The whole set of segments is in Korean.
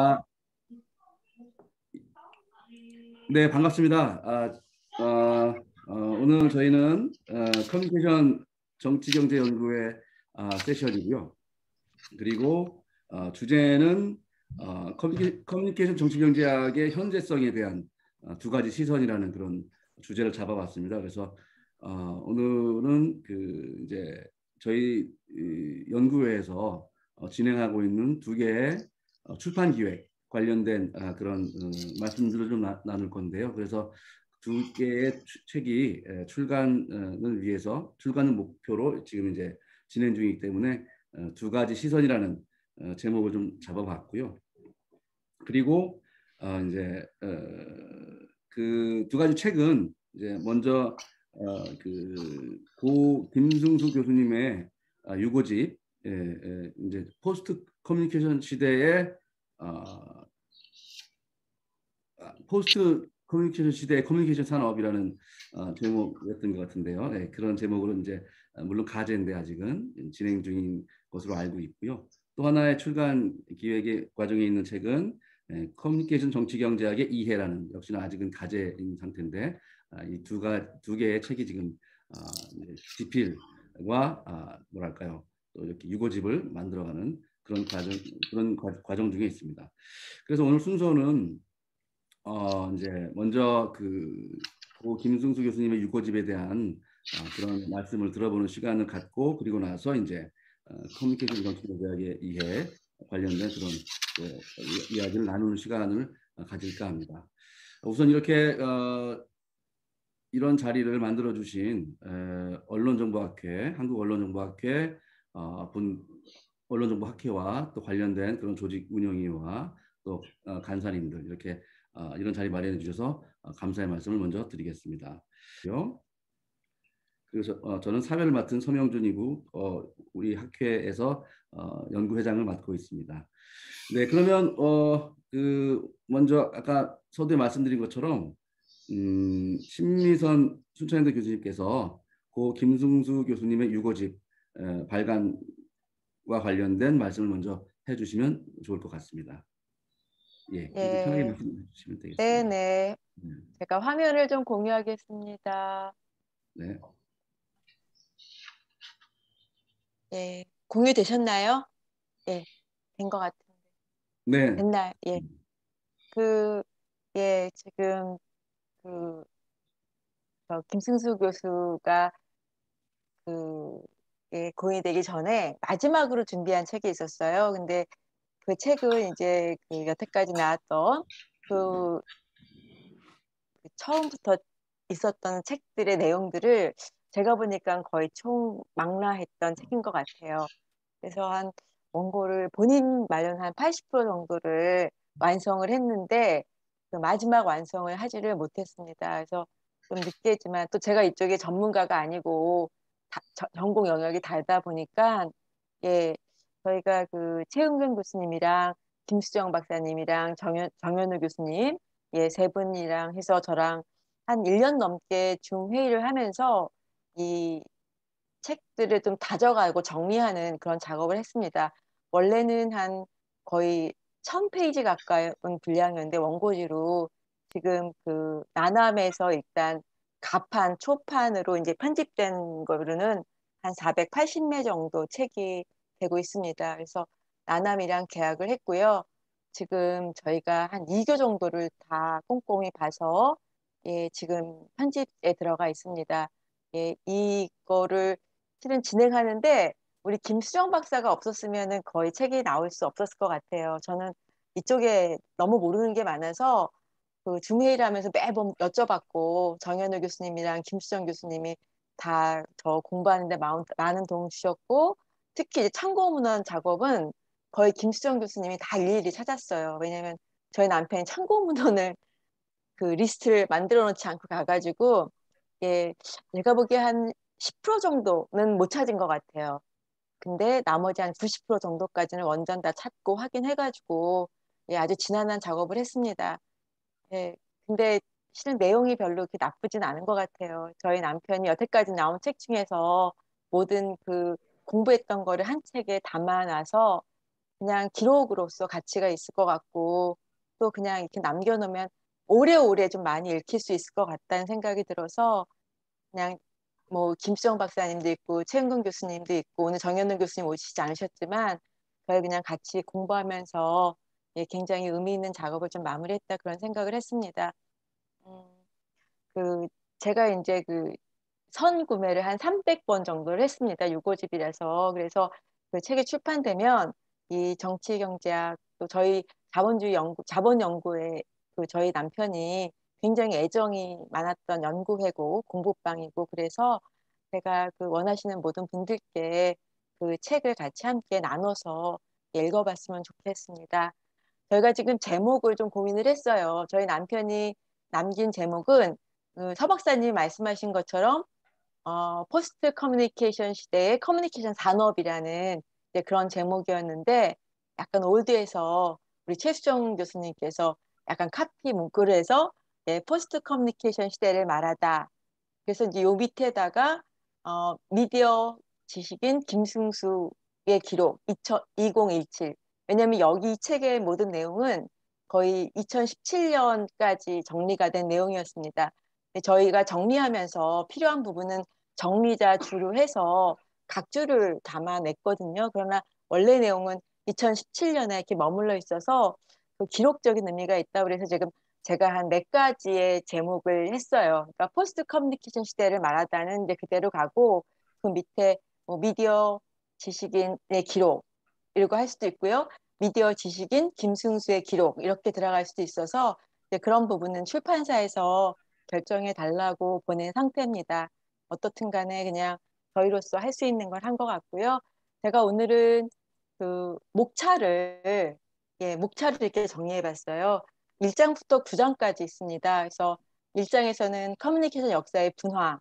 아, 네, 반갑습니다. 오늘 저희는 커뮤니케이션 정치경제연구회 세션이고요. 그리고 주제는 커뮤니케이션 정치경제학의 현재성에 대한 두 가지 시선이라는 그런 주제를 잡아봤습니다. 그래서 오늘은 그 이제 저희 이 연구회에서 진행하고 있는 두 개의 출판 기획 관련된 그런 말씀들을 좀 나눌 건데요. 그래서 두 개의 책이 출간을 위해서 출간을 목표로 지금 이제 진행 중이기 때문에 두 가지 시선이라는 제목을 좀 잡아봤고요. 그리고 이제 그 두 가지 책은 이제 먼저 그고 김승수 교수님의 유고집 이제 포스트 커뮤니케이션 시대의 포스트 커뮤니케이션 시대의 커뮤니케이션 산업이라는 제목이었던 것 같은데요. 네, 그런 제목으로 이제 물론 가제인데 아직은 진행 중인 것으로 알고 있고요. 또 하나의 출간 기획의 과정에 있는 책은 커뮤니케이션 정치경제학의 이해라는 역시나 아직은 가제인 상태인데 이 두 개의 책이 지금 지필과 뭐랄까요 또 이렇게 유고집을 만들어가는 그런 과정 중에 있습니다. 그래서 오늘 순서는 이제 먼저 고 김승수 교수님의 유고집에 대한 그런 말씀을 들어보는 시간을 갖고 그리고 나서 이제 커뮤니케이션 정치대학의 이해 관련된 그런 이야기를 나누는 시간을 가질까 합니다. 우선 이렇게 이런 자리를 만들어 주신 언론정보학회, 한국언론정보학회 본 언론정보학회와 또 관련된 그런 조직 운영위와 또 간사님들 이렇게 이런 자리 마련해 주셔서 감사의 말씀을 먼저 드리겠습니다. 그래서 저는 사회를 맡은 서명준이고 우리 학회에서 연구회장을 맡고 있습니다. 네, 그러면 먼저 아까 서두에 말씀드린 것처럼 신미선 순천향대 교수님께서 고 김승수 교수님의 유고집 발간과 관련된 말씀을 먼저 해주시면 좋을 것 같습니다. 예, 이제 편하게 예, 말씀해 주시면 되겠습니다. 네네. 네. 제가 화면을 좀 공유하겠습니다. 네. 예, 공유되셨나요? 예, 된 것 같은데. 네. 됐나요? 예, 그, 예, 지금 그, 김승수 교수가 그, 예, 공유되기 전에 마지막으로 준비한 책이 있었어요. 근데 그 책은 이제 그 여태까지 나왔던 그 처음부터 있었던 책들의 내용들을 제가 보니까 거의 총망라했던 책인 것 같아요. 그래서 한 원고를 본인 마련한 80% 정도를 완성을 했는데 그 마지막 완성을 하지를 못했습니다. 그래서 좀 늦게지만 또 제가 이쪽에 전문가가 아니고 전공 영역이 다르다 보니까 예 저희가 그 최은근 교수님이랑 김수정 박사님이랑 정현우 교수님 세 분이랑 해서 저랑 한 1년 넘게 중회의를 하면서 이 책들을 좀 다져가고 정리하는 그런 작업을 했습니다. 원래는 한 거의 1000페이지 가까운 분량이었는데 원고지로 지금 그 나남에서 일단 가판, 초판으로 이제 편집된 거로는 한 480매 정도 책이 되고 있습니다. 그래서 나남이랑 계약을 했고요. 지금 저희가 한 2교 정도를 다 꼼꼼히 봐서 지금 편집에 들어가 있습니다. 이거를 실은 진행하는데 우리 김수정 박사가 없었으면은 거의 책이 나올 수 없었을 것 같아요. 저는 이쪽에 너무 모르는 게 많아서 그 중회의를 하면서 매번 여쭤봤고 정현우 교수님이랑 김수정 교수님이 다 저 공부하는데 많은 도움 주셨고 특히 이제 참고 문헌 작업은 거의 김수정 교수님이 다 일일이 찾았어요. 왜냐하면 저희 남편이 참고 문헌을 그 리스트를 만들어 놓지 않고 가가지고 제가 보기에 한 10% 정도는 못 찾은 것 같아요. 근데 나머지 한 90% 정도까지는 원전 다 찾고 확인해가지고 아주 지난한 작업을 했습니다. 근데 실은 내용이 별로 그렇게 나쁘진 않은 것 같아요. 저희 남편이 여태까지 나온 책 중에서 모든 그 공부했던 거를 한 책에 담아놔서 그냥 기록으로서 가치가 있을 것 같고 또 그냥 이렇게 남겨놓으면 오래오래 좀 많이 읽힐 수 있을 것 같다는 생각이 들어서 그냥 뭐 김수정 박사님도 있고 최은근 교수님도 있고 오늘 정현우 교수님 오시지 않으셨지만 저희 그냥 같이 공부하면서 예, 굉장히 의미 있는 작업을 좀 마무리했다 그런 생각을 했습니다. 음, 그 제가 이제 그 선 구매를 한 300번 정도를 했습니다. 6호집이라서. 그래서 그 책이 출판되면 이 정치 경제학 또 저희 자본주의 연구, 자본 연구에 그 저희 남편이 굉장히 애정이 많았던 연구회고 공부방이고 그래서 제가 그 원하시는 모든 분들께 그 책을 같이 함께 나눠서 읽어봤으면 좋겠습니다. 저희가 지금 제목을 좀 고민을 했어요. 저희 남편이 남긴 제목은 서 박사님이 말씀하신 것처럼 포스트 커뮤니케이션 시대의 커뮤니케이션 산업이라는 이제 그런 제목이었는데 약간 올드해서 우리 최수정 교수님께서 약간 카피 문구를 해서 예, 포스트 커뮤니케이션 시대를 말하다. 그래서 이제 요 밑에다가 미디어 지식인 김승수의 기록 2017. 왜냐하면 여기 이 책의 모든 내용은 거의 2017년까지 정리가 된 내용이었습니다. 근데 저희가 정리하면서 필요한 부분은 정리자 주로 해서 각 줄을 담아냈거든요. 그러나 원래 내용은 2017년에 이렇게 머물러 있어서 그 기록적인 의미가 있다고 그래서 지금 제가 한 네 가지의 제목을 했어요. 그러니까 포스트 커뮤니케이션 시대를 말하다는 이제 그대로 가고 그 밑에 뭐 미디어 지식인의 기록 이라고 할 수도 있고요. 미디어 지식인 김승수의 기록 이렇게 들어갈 수도 있어서 이제 그런 부분은 출판사에서 결정해 달라고 보낸 상태입니다. 어떻든 간에 그냥 저희로서 할 수 있는 걸 한 것 같고요. 제가 오늘은 그 목차를 목차를 이렇게 정리해 봤어요. 1장부터 9장까지 있습니다. 그래서 1장에서는 커뮤니케이션 역사의 분화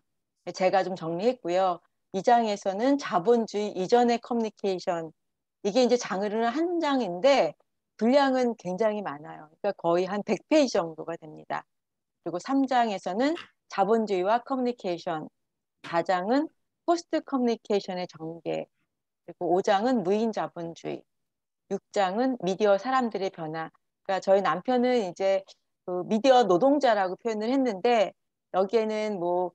제가 좀 정리했고요. 2장에서는 자본주의 이전의 커뮤니케이션 이게 이제 장르는 한 장인데 분량은 굉장히 많아요. 그러니까 거의 한 100페이지 정도가 됩니다. 그리고 3장에서는 자본주의와 커뮤니케이션, 4장은 포스트 커뮤니케이션의 전개, 그리고 5장은 무인 자본주의, 6장은 미디어 사람들의 변화. 그러니까 저희 남편은 이제 그 미디어 노동자라고 표현을 했는데 여기에는 뭐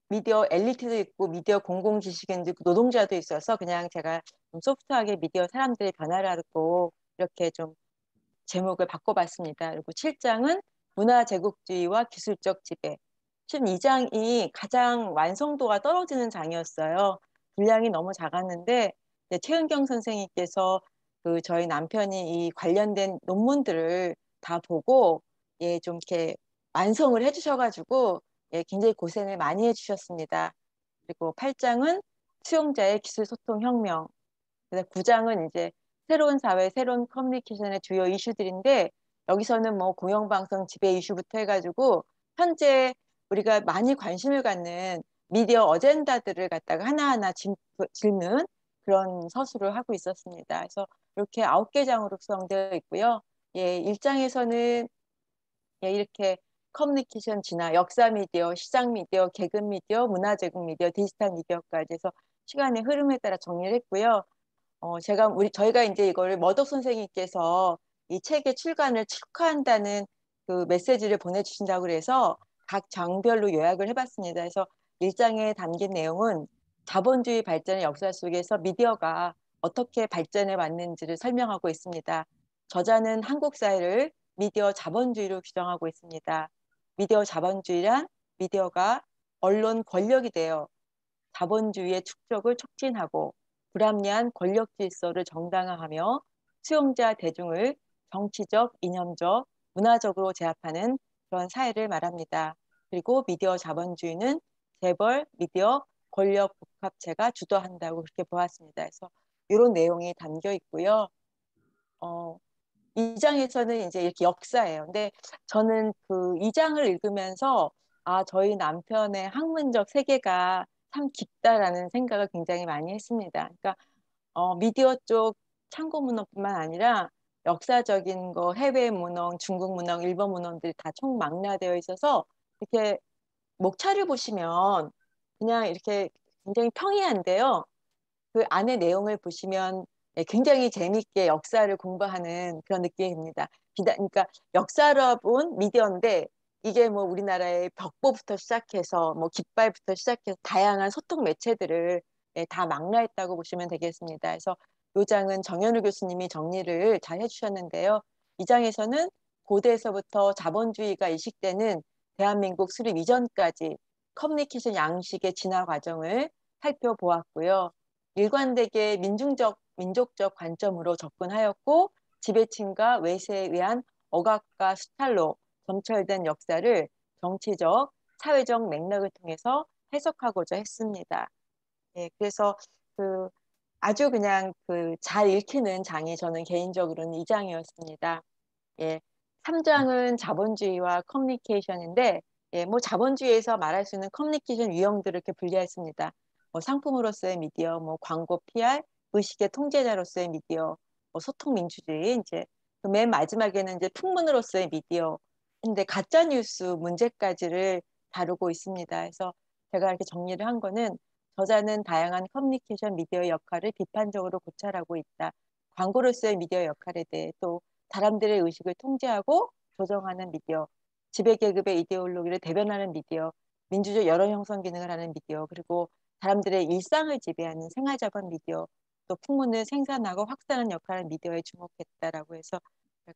미디어 엘리트도 있고 미디어 공공지식인도 있고 노동자도 있어서 그냥 제가 좀 소프트하게 미디어 사람들의 변화라고 이렇게 좀 제목을 바꿔봤습니다. 그리고 7장은 문화 제국주의와 기술적 지배. 12장이 가장 완성도가 떨어지는 장이었어요. 분량이 너무 작았는데 최은경 선생님께서 그 저희 남편이 이 관련된 논문들을 다 보고 예, 좀 이렇게 완성을 해주셔가지고 예, 굉장히 고생을 많이 해주셨습니다. 그리고 8장은 수용자의 기술 소통 혁명. 그래서 9장은 이제 새로운 사회, 새로운 커뮤니케이션의 주요 이슈들인데 여기서는 뭐 공영방송 지배 이슈부터 해가지고 현재 우리가 많이 관심을 갖는 미디어 어젠다들을 갖다가 하나하나 짚는 그런 서술을 하고 있었습니다. 그래서 이렇게 9개 장으로 구성되어 있고요. 예, 1장에서는 예, 이렇게 커뮤니케이션 진화, 역사 미디어, 시장 미디어, 개근 미디어, 문화 제공 미디어, 디지털 미디어까지 해서 시간의 흐름에 따라 정리를 했고요. 저희가 이제 이거를 머덕 선생님께서 이 책의 출간을 축하한다는 그 메시지를 보내주신다고 그래서 각 장별로 요약을 해봤습니다. 그래서 일장에 담긴 내용은 자본주의 발전의 역사 속에서 미디어가 어떻게 발전해 왔는지를 설명하고 있습니다. 저자는 한국 사회를 미디어 자본주의로 규정하고 있습니다. 미디어 자본주의란 미디어가 언론 권력이 되어 자본주의의 축적을 촉진하고 불합리한 권력 질서를 정당화하며 수용자 대중을 정치적, 이념적, 문화적으로 제압하는 그런 사회를 말합니다. 그리고 미디어 자본주의는 재벌, 미디어, 권력 복합체가 주도한다고 그렇게 보았습니다. 그래서 이런 내용이 담겨 있고요. 어, 2장에서는 이제 이렇게 역사예요. 근데 저는 그 2장을 읽으면서 저희 남편의 학문적 세계가 참 깊다라는 생각을 굉장히 많이 했습니다. 그러니까 미디어 쪽 참고 문헌뿐만 아니라 역사적인 거, 해외 문헌, 중국 문헌, 일본 문헌들이 다 총망라되어 있어서 이렇게 목차를 보시면 그냥 이렇게 굉장히 평이한데요. 그 안에 내용을 보시면 예, 굉장히 재미있게 역사를 공부하는 그런 느낌입니다. 그러니까 역사로 본 미디어인데 이게 뭐 우리나라의 벽보부터 시작해서 뭐 깃발부터 시작해서 다양한 소통 매체들을 예, 다 망라했다고 보시면 되겠습니다. 그래서 요 장은 정현우 교수님이 정리를 잘 해주셨는데요. 이 장에서는 고대에서부터 자본주의가 이식되는 대한민국 수립 이전까지 커뮤니케이션 양식의 진화 과정을 살펴보았고요. 일관되게 민족적 관점으로 접근하였고 지배층과 외세에 의한 억압과 수탈로 점철된 역사를 정치적, 사회적 맥락을 통해서 해석하고자 했습니다. 예, 그래서 그 아주 그냥 그 잘 읽히는 장이 저는 개인적으로는 이 장이었습니다. 예, 3장은 자본주의와 커뮤니케이션인데, 예, 뭐 자본주의에서 말할 수 있는 커뮤니케이션 유형들을 이렇게 분류했습니다. 뭐 상품으로서의 미디어, 뭐 광고, PR, 의식의 통제자로서의 미디어, 뭐 소통 민주주의, 이제 그맨 마지막에는 이제 풍문으로서의 미디어, 근데 가짜 뉴스 문제까지를 다루고 있습니다. 그래서 제가 이렇게 정리를 한 거는 저자는 다양한 커뮤니케이션 미디어의 역할을 비판적으로 고찰하고 있다. 광고로서의 미디어 역할에 대해 또 사람들의 의식을 통제하고 조정하는 미디어, 지배계급의 이데올로기를 대변하는 미디어, 민주적 여론 형성 기능을 하는 미디어, 그리고 사람들의 일상을 지배하는 생활자본 미디어, 또 풍문을 생산하고 확산하는 역할을 미디어에 주목했다라고 해서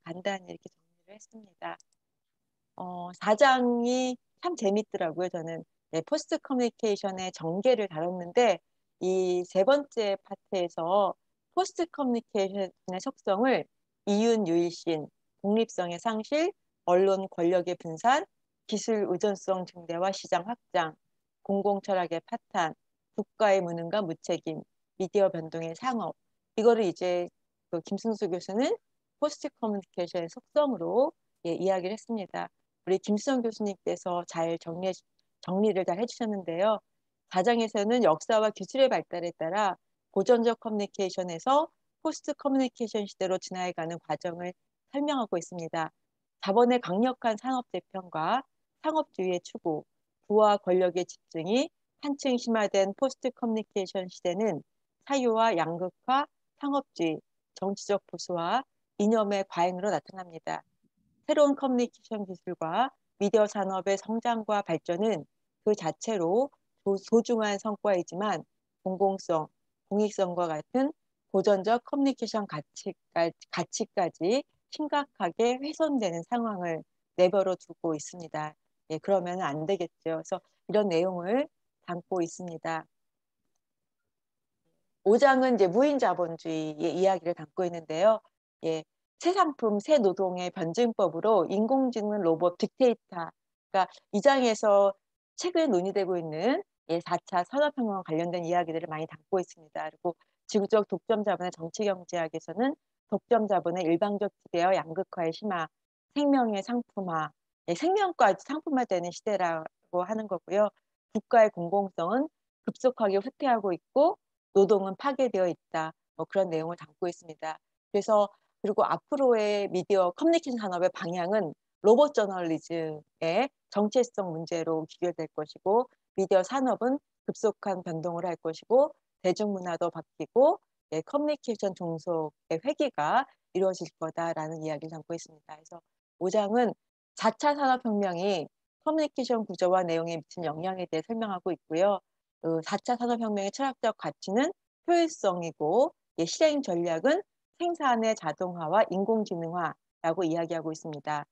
간단히 이렇게 정리를 했습니다. 4장이 참 재밌더라고요. 저는 네, 포스트 커뮤니케이션의 전개를 다뤘는데 이 세 번째 파트에서 포스트 커뮤니케이션의 속성을 이윤 유일신, 독립성의 상실, 언론 권력의 분산, 기술 의존성 증대와 시장 확장, 공공 철학의 파탄, 국가의 무능과 무책임, 미디어 변동의 상업 이거를 이제 그 김승수 교수는 포스트 커뮤니케이션의 속성으로 예, 이야기를 했습니다. 우리 김수정 교수님께서 정리를 잘 해주셨는데요. 4장에서는 역사와 기술의 발달에 따라 고전적 커뮤니케이션에서 포스트 커뮤니케이션 시대로 진화해가는 과정을 설명하고 있습니다. 자본의 강력한 산업 재편과 상업주의의 추구, 부와 권력의 집중이 한층 심화된 포스트 커뮤니케이션 시대는 사유와 양극화, 상업주의, 정치적 보수와 이념의 과잉으로 나타납니다. 새로운 커뮤니케이션 기술과 미디어 산업의 성장과 발전은 그 자체로 소중한 성과이지만 공공성, 공익성과 같은 고전적 커뮤니케이션 가치까지 심각하게 훼손되는 상황을 내버려 두고 있습니다. 예, 그러면 안 되겠죠. 그래서 이런 내용을 담고 있습니다. 5장은 이제 무인 자본주의의 이야기를 담고 있는데요. 예, 새 상품, 새 노동의 변증법으로 인공지능, 로봇, 빅데이터. 그러니까 이 장에서 최근에 논의되고 있는 예, 4차 산업혁명 관련된 이야기들을 많이 담고 있습니다. 그리고 지구적 독점 자본의 정치경제학에서는 독점 자본의 일방적 지배와 양극화의 심화, 생명의 상품화, 예, 생명까지 상품화되는 시대라고 하는 거고요. 국가의 공공성은 급속하게 후퇴하고 있고 노동은 파괴되어 있다. 뭐 그런 내용을 담고 있습니다. 그래서 그리고 앞으로의 미디어 커뮤니케이션 산업의 방향은 로봇 저널리즘의 정체성 문제로 귀결될 것이고 미디어 산업은 급속한 변동을 할 것이고 대중문화도 바뀌고 예, 커뮤니케이션 종속의 회귀가 이루어질 거다라는 이야기를 담고 있습니다. 그래서 5장은 4차 산업혁명이 커뮤니케이션 구조와 내용에 미친 영향에 대해 설명하고 있고요. 4차 산업혁명의 철학적 가치는 효율성이고 실행 전략은 생산의 자동화와 인공지능화라고 이야기하고 있습니다.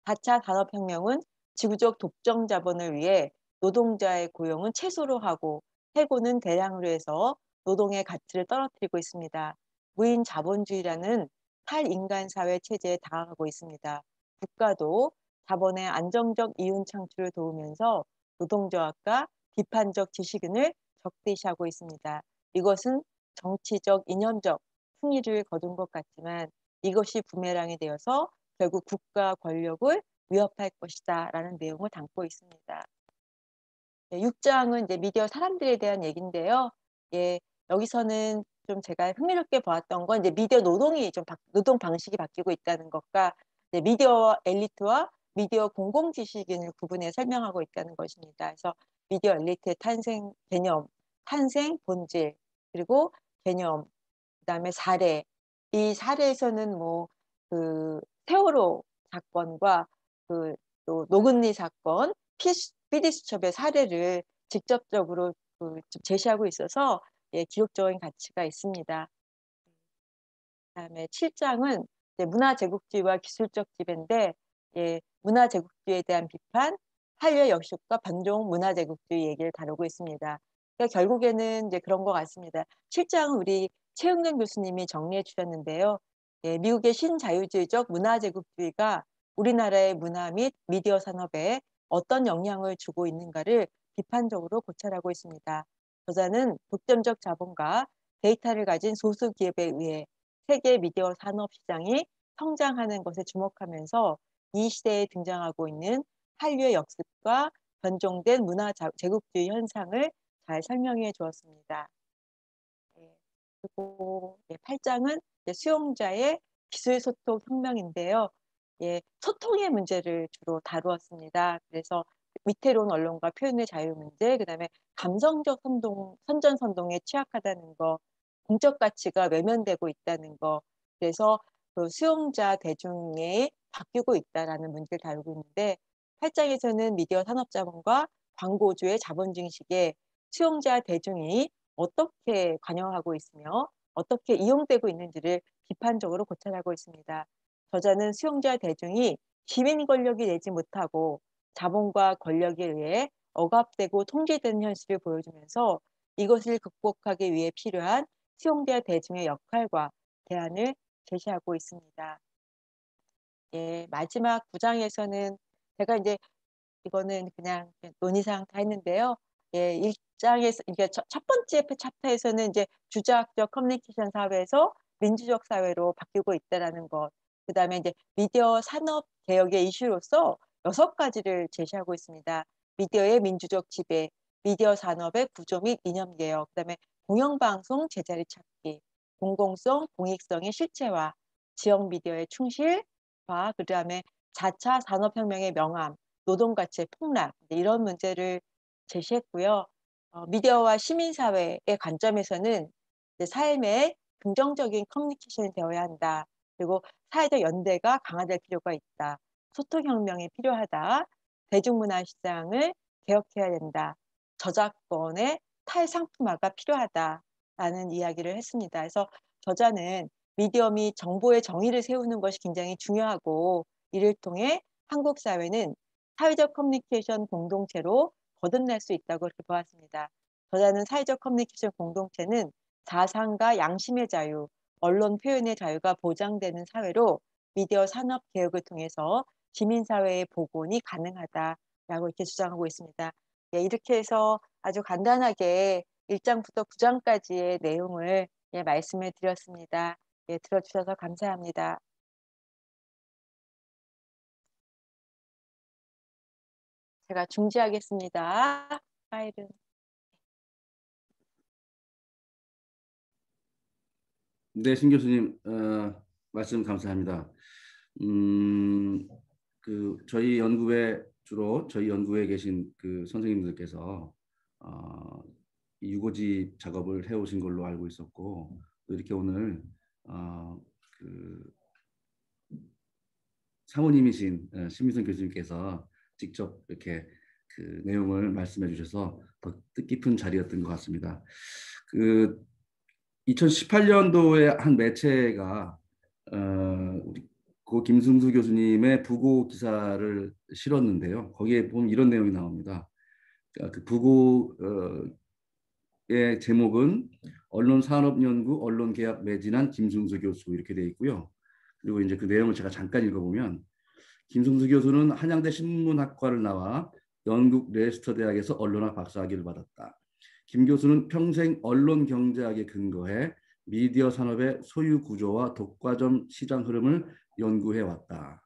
4차 산업혁명은 지구적 독점 자본을 위해 노동자의 고용은 최소로 하고 해고는 대량으로 해서 노동의 가치를 떨어뜨리고 있습니다. 무인 자본주의라는 탈인간 사회 체제에 다가가고 있습니다. 국가도 자본의 안정적 이윤 창출을 도우면서 노동조합과 비판적 지식인을 적대시하고 있습니다. 이것은 정치적, 이념적 승리를 거둔 것 같지만 이것이 부메랑이 되어서 결국 국가 권력을 위협할 것이다 라는 내용을 담고 있습니다. 6장은 이제 미디어 사람들에 대한 얘기인데요. 예, 여기서는 좀 제가 흥미롭게 보았던 건 이제 미디어 노동이 노동 방식이 바뀌고 있다는 것과 미디어 엘리트와 미디어 공공지식인을 구분해 설명하고 있다는 것입니다. 그래서 미디어 엘리트의 탄생, 개념, 탄생, 본질, 그리고 개념, 그다음에 사례. 이 사례에서는 뭐 그 세월호 사건과 그 또 노근리 사건, 피디수첩의 사례를 직접적으로 좀 제시하고 있어서 예, 기록적인 가치가 있습니다. 그다음에 7장은 문화제국주의와 기술적 지배인데 예, 문화제국주의에 대한 비판, 한류의 역습과 반동 문화제국주의 얘기를 다루고 있습니다. 그러니까 결국에는 이제 그런 것 같습니다. 7장은 우리 최은경 교수님이 정리해 주셨는데요. 예, 미국의 신자유주의적 문화제국주의가 우리나라의 문화 및 미디어 산업에 어떤 영향을 주고 있는가를 비판적으로 고찰하고 있습니다. 저자는 독점적 자본과 데이터를 가진 소수 기업에 의해 세계 미디어 산업 시장이 성장하는 것에 주목하면서 이 시대에 등장하고 있는 한류의 역습과 변종된 문화 제국주의 현상을 잘 설명해 주었습니다. 예, 그리고 8장은 수용자의 기술 소통 혁명인데요. 예, 소통의 문제를 주로 다루었습니다. 그래서 위태로운 언론과 표현의 자유 문제, 그다음에 감성적 선전선동에 취약하다는 거, 공적 가치가 외면되고 있다는 거, 그래서 그 수용자 대중에 바뀌고 있다라는 문제를 다루고 있는데 8장에서는 미디어 산업자본과 광고주의 자본주의식에 수용자 대중이 어떻게 관여하고 있으며 어떻게 이용되고 있는지를 비판적으로 고찰하고 있습니다. 저자는 수용자 대중이 시민 권력이 내지 못하고 자본과 권력에 의해 억압되고 통제되는 현실을 보여주면서 이것을 극복하기 위해 필요한 수용자 대중의 역할과 대안을 제시하고 있습니다. 예, 마지막 9장에서는 제가 이제 이거는 그냥 논의사항 다 했는데요. 예, 1장에서 이게 첫 번째 챕터에서는 이제 주자학적 커뮤니케이션 사회에서 민주적 사회로 바뀌고 있다라는 것. 그다음에 이제 미디어 산업 개혁의 이슈로서 6가지를 제시하고 있습니다. 미디어의 민주적 지배, 미디어 산업의 구조 및 이념 개혁, 그다음에 공영방송 제자리 찾기, 공공성, 공익성의 실체화, 지역 미디어의 충실화, 그다음에 4차 산업혁명의 명암, 노동가치의 폭락 이런 문제를 제시했고요. 미디어와 시민사회의 관점에서는 삶의 긍정적인 커뮤니케이션이 되어야 한다. 그리고 사회적 연대가 강화될 필요가 있다. 소통혁명이 필요하다. 대중문화 시장을 개혁해야 된다. 저작권의 탈상품화가 필요하다라는 이야기를 했습니다. 그래서 저자는 미디어 및 정보의 정의를 세우는 것이 굉장히 중요하고 이를 통해 한국 사회는 사회적 커뮤니케이션 공동체로 거듭날 수 있다고 그렇게 보았습니다. 저자는 사회적 커뮤니케이션 공동체는 자상과 양심의 자유, 언론 표현의 자유가 보장되는 사회로 미디어 산업 개혁을 통해서 시민사회의 복원이 가능하다라고 이렇게 주장하고 있습니다. 예, 이렇게 해서 아주 간단하게 1장부터 9장까지의 내용을 예, 말씀을 드렸습니다. 예, 들어주셔서 감사합니다. 제가 중지하겠습니다. 파일은. 네, 신 교수님 말씀 감사합니다. 저희 연구에 주로 저희 연구에 계신 그 선생님들께서 이 유고집 작업을 해오신 걸로 알고 있었고 또 이렇게 오늘 그 사모님이신 신미선 교수님께서 직접 이렇게 그 내용을 말씀해 주셔서 더 뜻깊은 자리였던 것 같습니다. 그 2018년도에 한 매체가 우리 고 김승수 교수님의 부고 기사를 실었는데요. 거기에 보면 이런 내용이 나옵니다. 그 부고의 제목은 언론산업연구 언론계약 매진한 김승수 교수 이렇게 되어 있고요. 그리고 이제 그 내용을 제가 잠깐 읽어보면 김승수 교수는 한양대 신문학과를 나와 영국 레스터 대학에서 언론학 박사학위를 받았다. 김 교수는 평생 언론 경제학에 근거해 미디어 산업의 소유 구조와 독과점 시장 흐름을 연구해 왔다.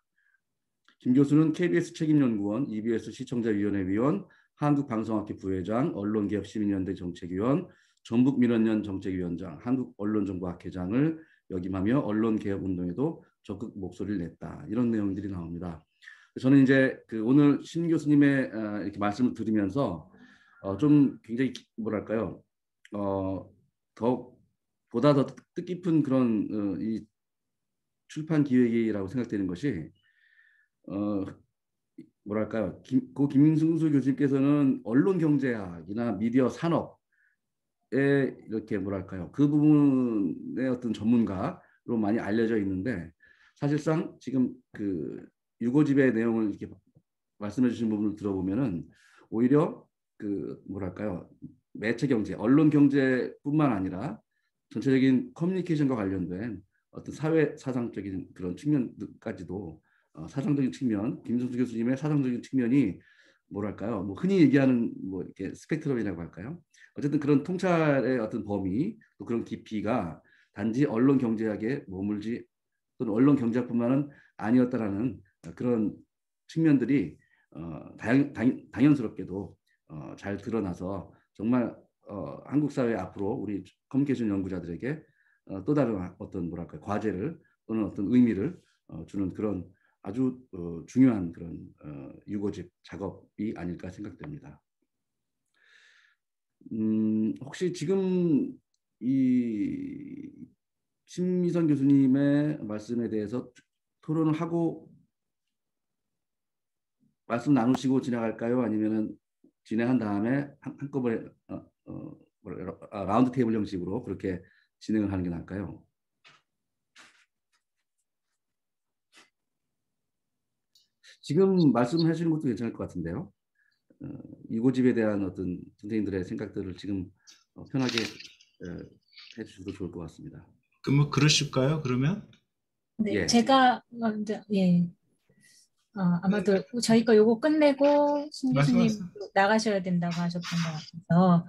김 교수는 KBS 책임연구원, EBS 시청자위원회 위원, 한국방송학회 부회장, 언론개혁시민연대 정책위원, 전북민원연 정책위원장, 한국언론정보학회장을 역임하며 언론개혁운동에도 적극 목소리를 냈다. 이런 내용들이 나옵니다. 저는 이제 그 오늘 신 교수님의 이렇게 말씀을 들으면서 좀 굉장히 뭐랄까요, 더 보다 더 뜻깊은 그런 이 출판 기획이라고 생각되는 것이 뭐랄까요? 고 김승수 교수님께서는 언론 경제학이나 미디어 산업에 이렇게 뭐랄까요? 그 부분의 어떤 전문가로 많이 알려져 있는데 사실상 지금 그 유고집의 내용을 이렇게 말씀해 주신 부분을 들어보면은 오히려 그 뭐랄까요? 매체 경제, 언론 경제뿐만 아니라 전체적인 커뮤니케이션과 관련된 어떤 사회 사상적인 그런 측면까지도 사상적인 측면, 김성수 교수님의 사상적인 측면이 뭐랄까요? 뭐 흔히 얘기하는 뭐 이렇게 스펙트럼이라고 할까요? 어쨌든 그런 통찰의 어떤 범위, 또 그런 깊이가 단지 언론 경제학에 머물지 또는 언론 경제학뿐만은 아니었다라는 그런 측면들이 당연스럽게도 잘 드러나서 정말 한국 사회 앞으로 우리 커뮤니케이션 연구자들에게 또 다른 어떤 뭐랄까 과제를 또는 어떤 의미를 주는 그런 아주 중요한 그런 유고집 작업이 아닐까 생각됩니다. 혹시 지금 이 신미선 교수님의 말씀에 대해서 토론을 하고 말씀 나누시고 지나갈까요? 아니면은 진행한 다음에 한꺼번에 라운드 테이블 형식으로 그렇게 진행을 하는 게 나을까요? 지금 말씀해 주시는 것도 괜찮을 것 같은데요. 유고집에 대한 어떤 선생님들의 생각들을 지금 편하게 해주셔도 좋을 것 같습니다. 뭐 그러실까요? 그러면? 네, 예. 제가 먼저 예. 아마도 저희 거 요거 끝내고 신 교수님 나가셔야 된다고 하셨던 것 같아서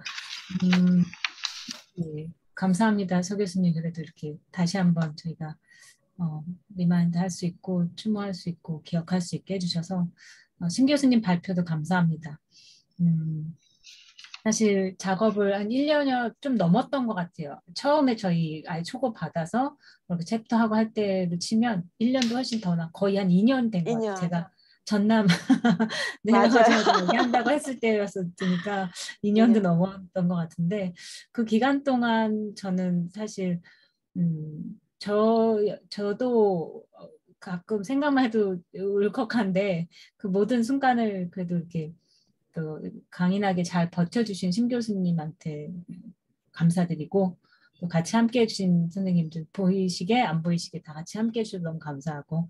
예, 감사합니다. 서 교수님 그래도 이렇게 다시 한번 저희가 리마인드 할 수 있고 추모할 수 있고 기억할 수 있게 해주셔서 신 교수님 발표도 감사합니다. 사실 작업을 한 1년여 좀 넘었던 것 같아요. 처음에 저희 아예 초고 받아서 그렇게 챕터하고 할 때로 치면 1년도 훨씬 더 거의 한 2년 된 것 같아요. 제가 전남 내려가자마자 여기 한다고 했을 때였으니까 2년도 넘었던 것 같은데 그 기간 동안 저는 사실 저도 가끔 생각만 해도 울컥한데 그 모든 순간을 그래도 이렇게 또 강인하게 잘 버텨주신 심 교수님한테 감사드리고 또 같이 함께해 주신 선생님들 보이시게 안 보이시게 다 같이 함께해 주셔서 너무 감사하고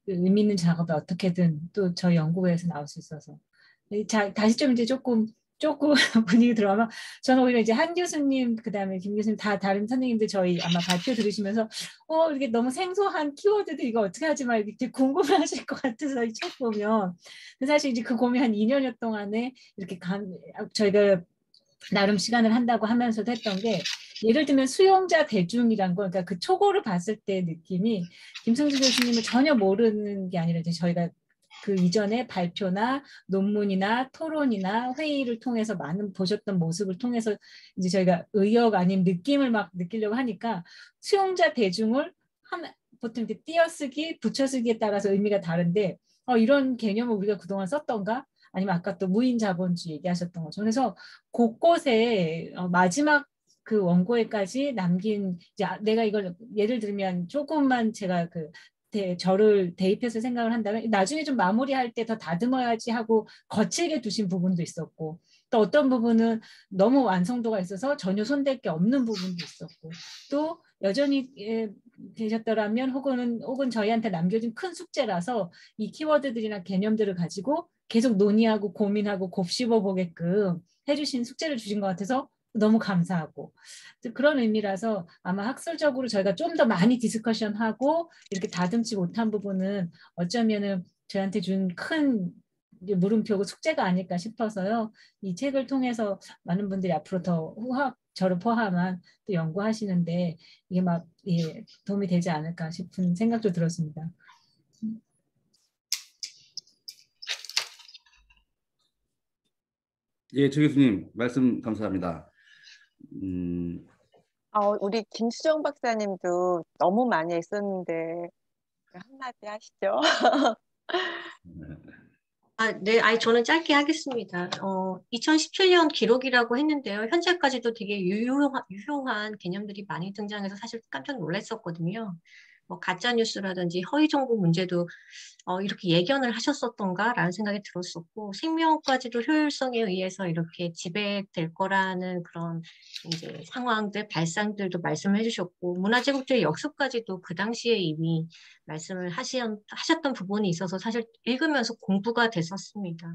의미 있는 작업에 어떻게든 또 저희 연구부에서 나올 수 있어서 다시 좀 이제 조금 분위기 들어가면 저는 오히려 이제 한 교수님 그다음에 김 교수님 다 다른 선생님들 저희 아마 발표 들으시면서 이게 너무 생소한 키워드들 이거 어떻게 하지 막 이렇게 궁금해하실 것 같아서 책 보면 사실 이제 그 고민 한 2년여 동안에 이렇게 저희가 나름 시간을 한다고 하면서도 했던 게 예를 들면 수용자 대중이란 거 그러니까 그 초고를 봤을 때 느낌이 김성주 교수님을 전혀 모르는 게 아니라 이제 저희가 그 이전에 발표나 논문이나 토론이나 회의를 통해서 많은 보셨던 모습을 통해서 이제 저희가 의역 아닌 느낌을 막 느끼려고 하니까 수용자 대중을 보통 이렇게 띄어쓰기, 붙여쓰기에 따라서 의미가 다른데 이런 개념을 우리가 그동안 썼던가? 아니면 아까 또 무인 자본주의 얘기하셨던 거죠. 그래서 곳곳에 마지막 그 원고에까지 남긴 이제 내가 이걸 예를 들면 조금만 제가 저를 대입해서 생각을 한다면 나중에 좀 마무리할 때 더 다듬어야지 하고 거칠게 두신 부분도 있었고 또 어떤 부분은 너무 완성도가 있어서 전혀 손댈 게 없는 부분도 있었고 또 여전히 계셨더라면 혹은 저희한테 남겨진 큰 숙제라서 이 키워드들이나 개념들을 가지고 계속 논의하고 고민하고 곱씹어 보게끔 해주신 숙제를 주신 것 같아서 너무 감사하고 그런 의미라서 아마 학술적으로 저희가 좀 더 많이 디스커션하고 이렇게 다듬지 못한 부분은 어쩌면은 저한테 준 큰 물음표고 숙제가 아닐까 싶어서요. 이 책을 통해서 많은 분들이 앞으로 더 저를 포함한 또 연구하시는데 이게 막 도움이 되지 않을까 싶은 생각도 들었습니다. 예, 조 교수님 말씀 감사합니다. 우리 김수정 박사님도 너무 많이 했었는데 한마디 하시죠. 네, 저는 짧게 하겠습니다. 2017년 기록이라고 했는데요. 현재까지도 되게 유효한 개념들이 많이 등장해서 사실 깜짝 놀랐었거든요. 뭐 가짜뉴스라든지 허위 정보 문제도 이렇게 예견을 하셨었던가라는 생각이 들었었고, 생명까지도 효율성에 의해서 이렇게 지배될 거라는 그런 이제 상황들, 발상들도 말씀해 주셨고, 문화제국주의 역습까지도 그 당시에 이미 말씀을 하셨던 부분이 있어서 사실 읽으면서 공부가 됐었습니다.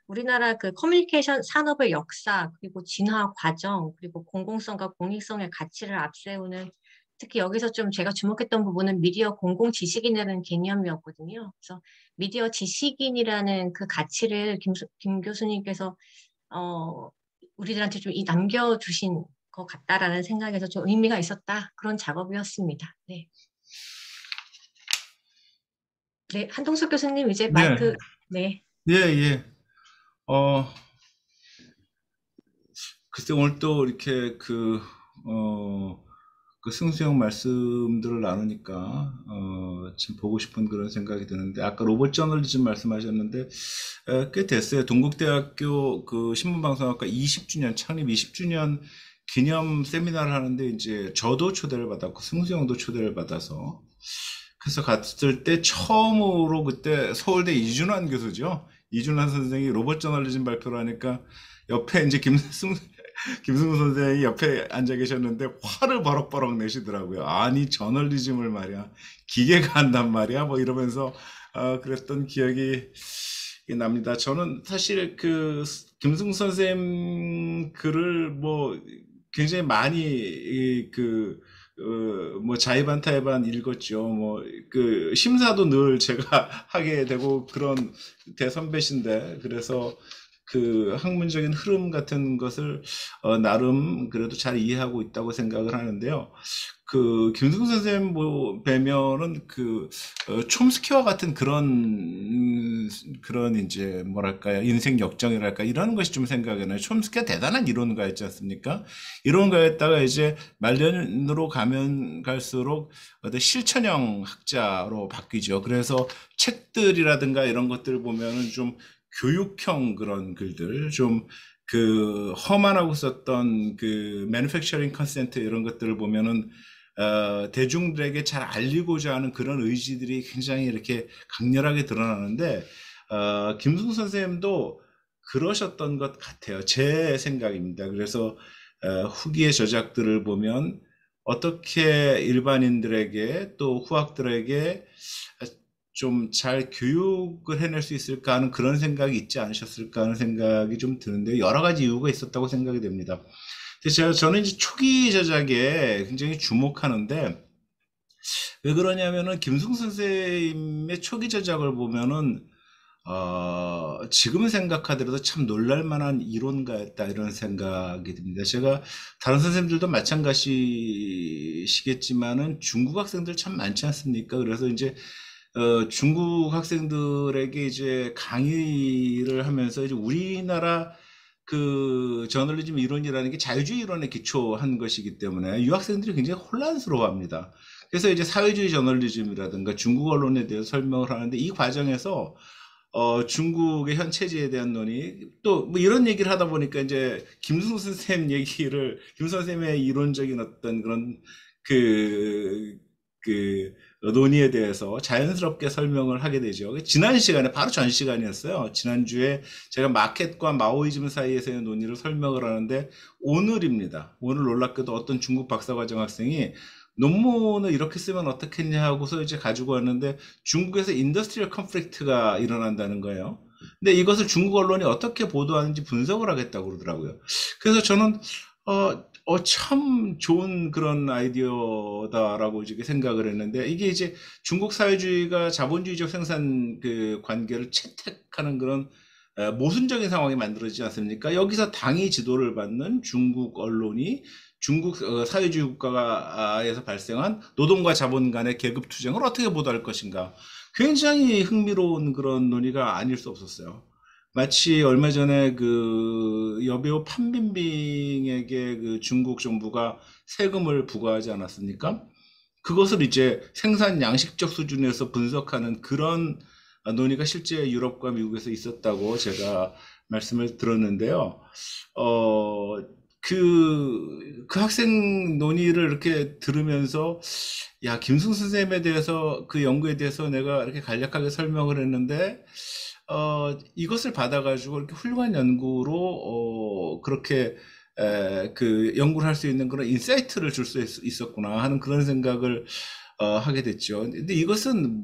우리나라 그 커뮤니케이션 산업의 역사, 그리고 진화 과정, 그리고 공공성과 공익성의 가치를 앞세우는 특히 여기서 좀 제가 주목했던 부분은 미디어 공공 지식인이라는 개념이었거든요. 그래서 미디어 지식인이라는 그 가치를 김 교수님께서 우리들한테 좀 남겨주신 것 같다라는 생각에서 좀 의미가 있었다. 그런 작업이었습니다. 네. 네, 한동숙 교수님 이제 마이크. 네. 예. 글쎄 오늘 또 이렇게 그 승수형 말씀들을 나누니까 참 보고 싶은 그런 생각이 드는데, 아까 로봇 저널리즘 말씀하셨는데 꽤 됐어요. 동국대학교 그 신문방송학과 20주년 창립 20주년 기념 세미나를 하는데 이제 저도 초대를 받았고 승수형도 초대를 받아서 그래서 갔을 때 처음으로 그때 서울대 이준환 교수죠. 이준환 선생이 로봇 저널리즘 발표를 하니까 옆에 이제 김승우 선생이 옆에 앉아 계셨는데 화를 버럭버럭 내시더라고요. 아니 저널리즘을 말이야 기계가 한단 말이야 뭐 이러면서 그랬던 기억이 납니다. 저는 사실 그 김승우 선생님 글을 뭐 굉장히 많이 뭐 자의반타의반 읽었죠. 뭐 그 심사도 늘 제가 하게 되고 그런 대선배신데, 그래서 그 학문적인 흐름 같은 것을 나름 그래도 잘 이해하고 있다고 생각을 하는데요. 그 김승우 선생님 뵈면은 그 촘스키와 같은 그런 이제 뭐랄까요, 인생 역정이랄까 이런 것이 좀 생각이 나요. 촘스키가 대단한 이론가였지 않습니까? 이론가였다가 이제 말년으로 가면 갈수록 어떤 실천형 학자로 바뀌죠. 그래서 책들이라든가 이런 것들을 보면은 좀 교육형 그런 글들, 좀 그 허만하고 썼던 그 manufacturing consent 이런 것들을 보면은 대중들에게 잘 알리고자 하는 그런 의지들이 굉장히 이렇게 강렬하게 드러나는데, 김승우 선생님도 그러셨던 것 같아요. 제 생각입니다. 그래서 후기의 저작들을 보면 어떻게 일반인들에게 또 후학들에게 좀 잘 교육을 해낼 수 있을까 하는 그런 생각이 있지 않으셨을까 하는 생각이 좀 드는데, 여러 가지 이유가 있었다고 생각이 됩니다. 저는 이제 초기 저작에 굉장히 주목하는데, 왜 그러냐면은 김승우 선생님의 초기 저작을 보면은 지금 생각하더라도 참 놀랄만한 이론가였다 이런 생각이 듭니다. 제가 다른 선생님들도 마찬가지시겠지만은 중국 학생들 참 많지 않습니까? 그래서 이제 중국 학생들에게 이제 강의를 하면서 이제 우리나라 그 저널리즘 이론이라는 게 자유주의 이론에 기초한 것이기 때문에 유학생들이 굉장히 혼란스러워합니다. 그래서 이제 사회주의 저널리즘이라든가 중국 언론에 대해서 설명을 하는데, 이 과정에서 중국의 현 체제에 대한 논의, 또 뭐 이런 얘기를 하다 보니까 이제 김승우 선생님 김 선생님의 이론적인 어떤 그런 논의에 대해서 자연스럽게 설명을 하게 되죠. 지난 시간에, 바로 전 시간이었어요. 지난주에 제가 마켓과 마오이즘 사이에서의 논의를 설명을 하는데, 오늘입니다. 오늘 놀랍게도 어떤 중국 박사과정 학생이 논문을 이렇게 쓰면 어떻겠냐 하고서 이제 가지고 왔는데, 중국에서 인더스트리얼 컨플릭트가 일어난다는 거예요. 근데 이것을 중국 언론이 어떻게 보도하는지 분석을 하겠다고 그러더라고요. 그래서 저는 참 좋은 그런 아이디어다라고 이제 생각을 했는데, 이게 이제 중국 사회주의가 자본주의적 생산 그 관계를 채택하는 그런 모순적인 상황이 만들어지지 않습니까? 여기서 당이 지도를 받는 중국 언론이 중국 사회주의 국가에서 발생한 노동과 자본 간의 계급 투쟁을 어떻게 보도할 것인가, 굉장히 흥미로운 그런 논의가 아닐 수 없었어요. 마치 얼마 전에 그 여배우 판빈빙에게 그 중국 정부가 세금을 부과하지 않았습니까? 그것을 이제 생산 양식적 수준에서 분석하는 그런 논의가 실제 유럽과 미국에서 있었다고 제가 말씀을 들었는데요. 그 학생 논의를 이렇게 들으면서, 야, 김승 선생님에 대해서, 그 연구에 대해서 내가 이렇게 간략하게 설명을 했는데, 이것을 받아가지고 이렇게 훌륭한 연구로, 그렇게, 그 연구를 할 수 있는 그런 인사이트를 줄 수 있었구나 하는 그런 생각을 하게 됐죠. 근데 이것은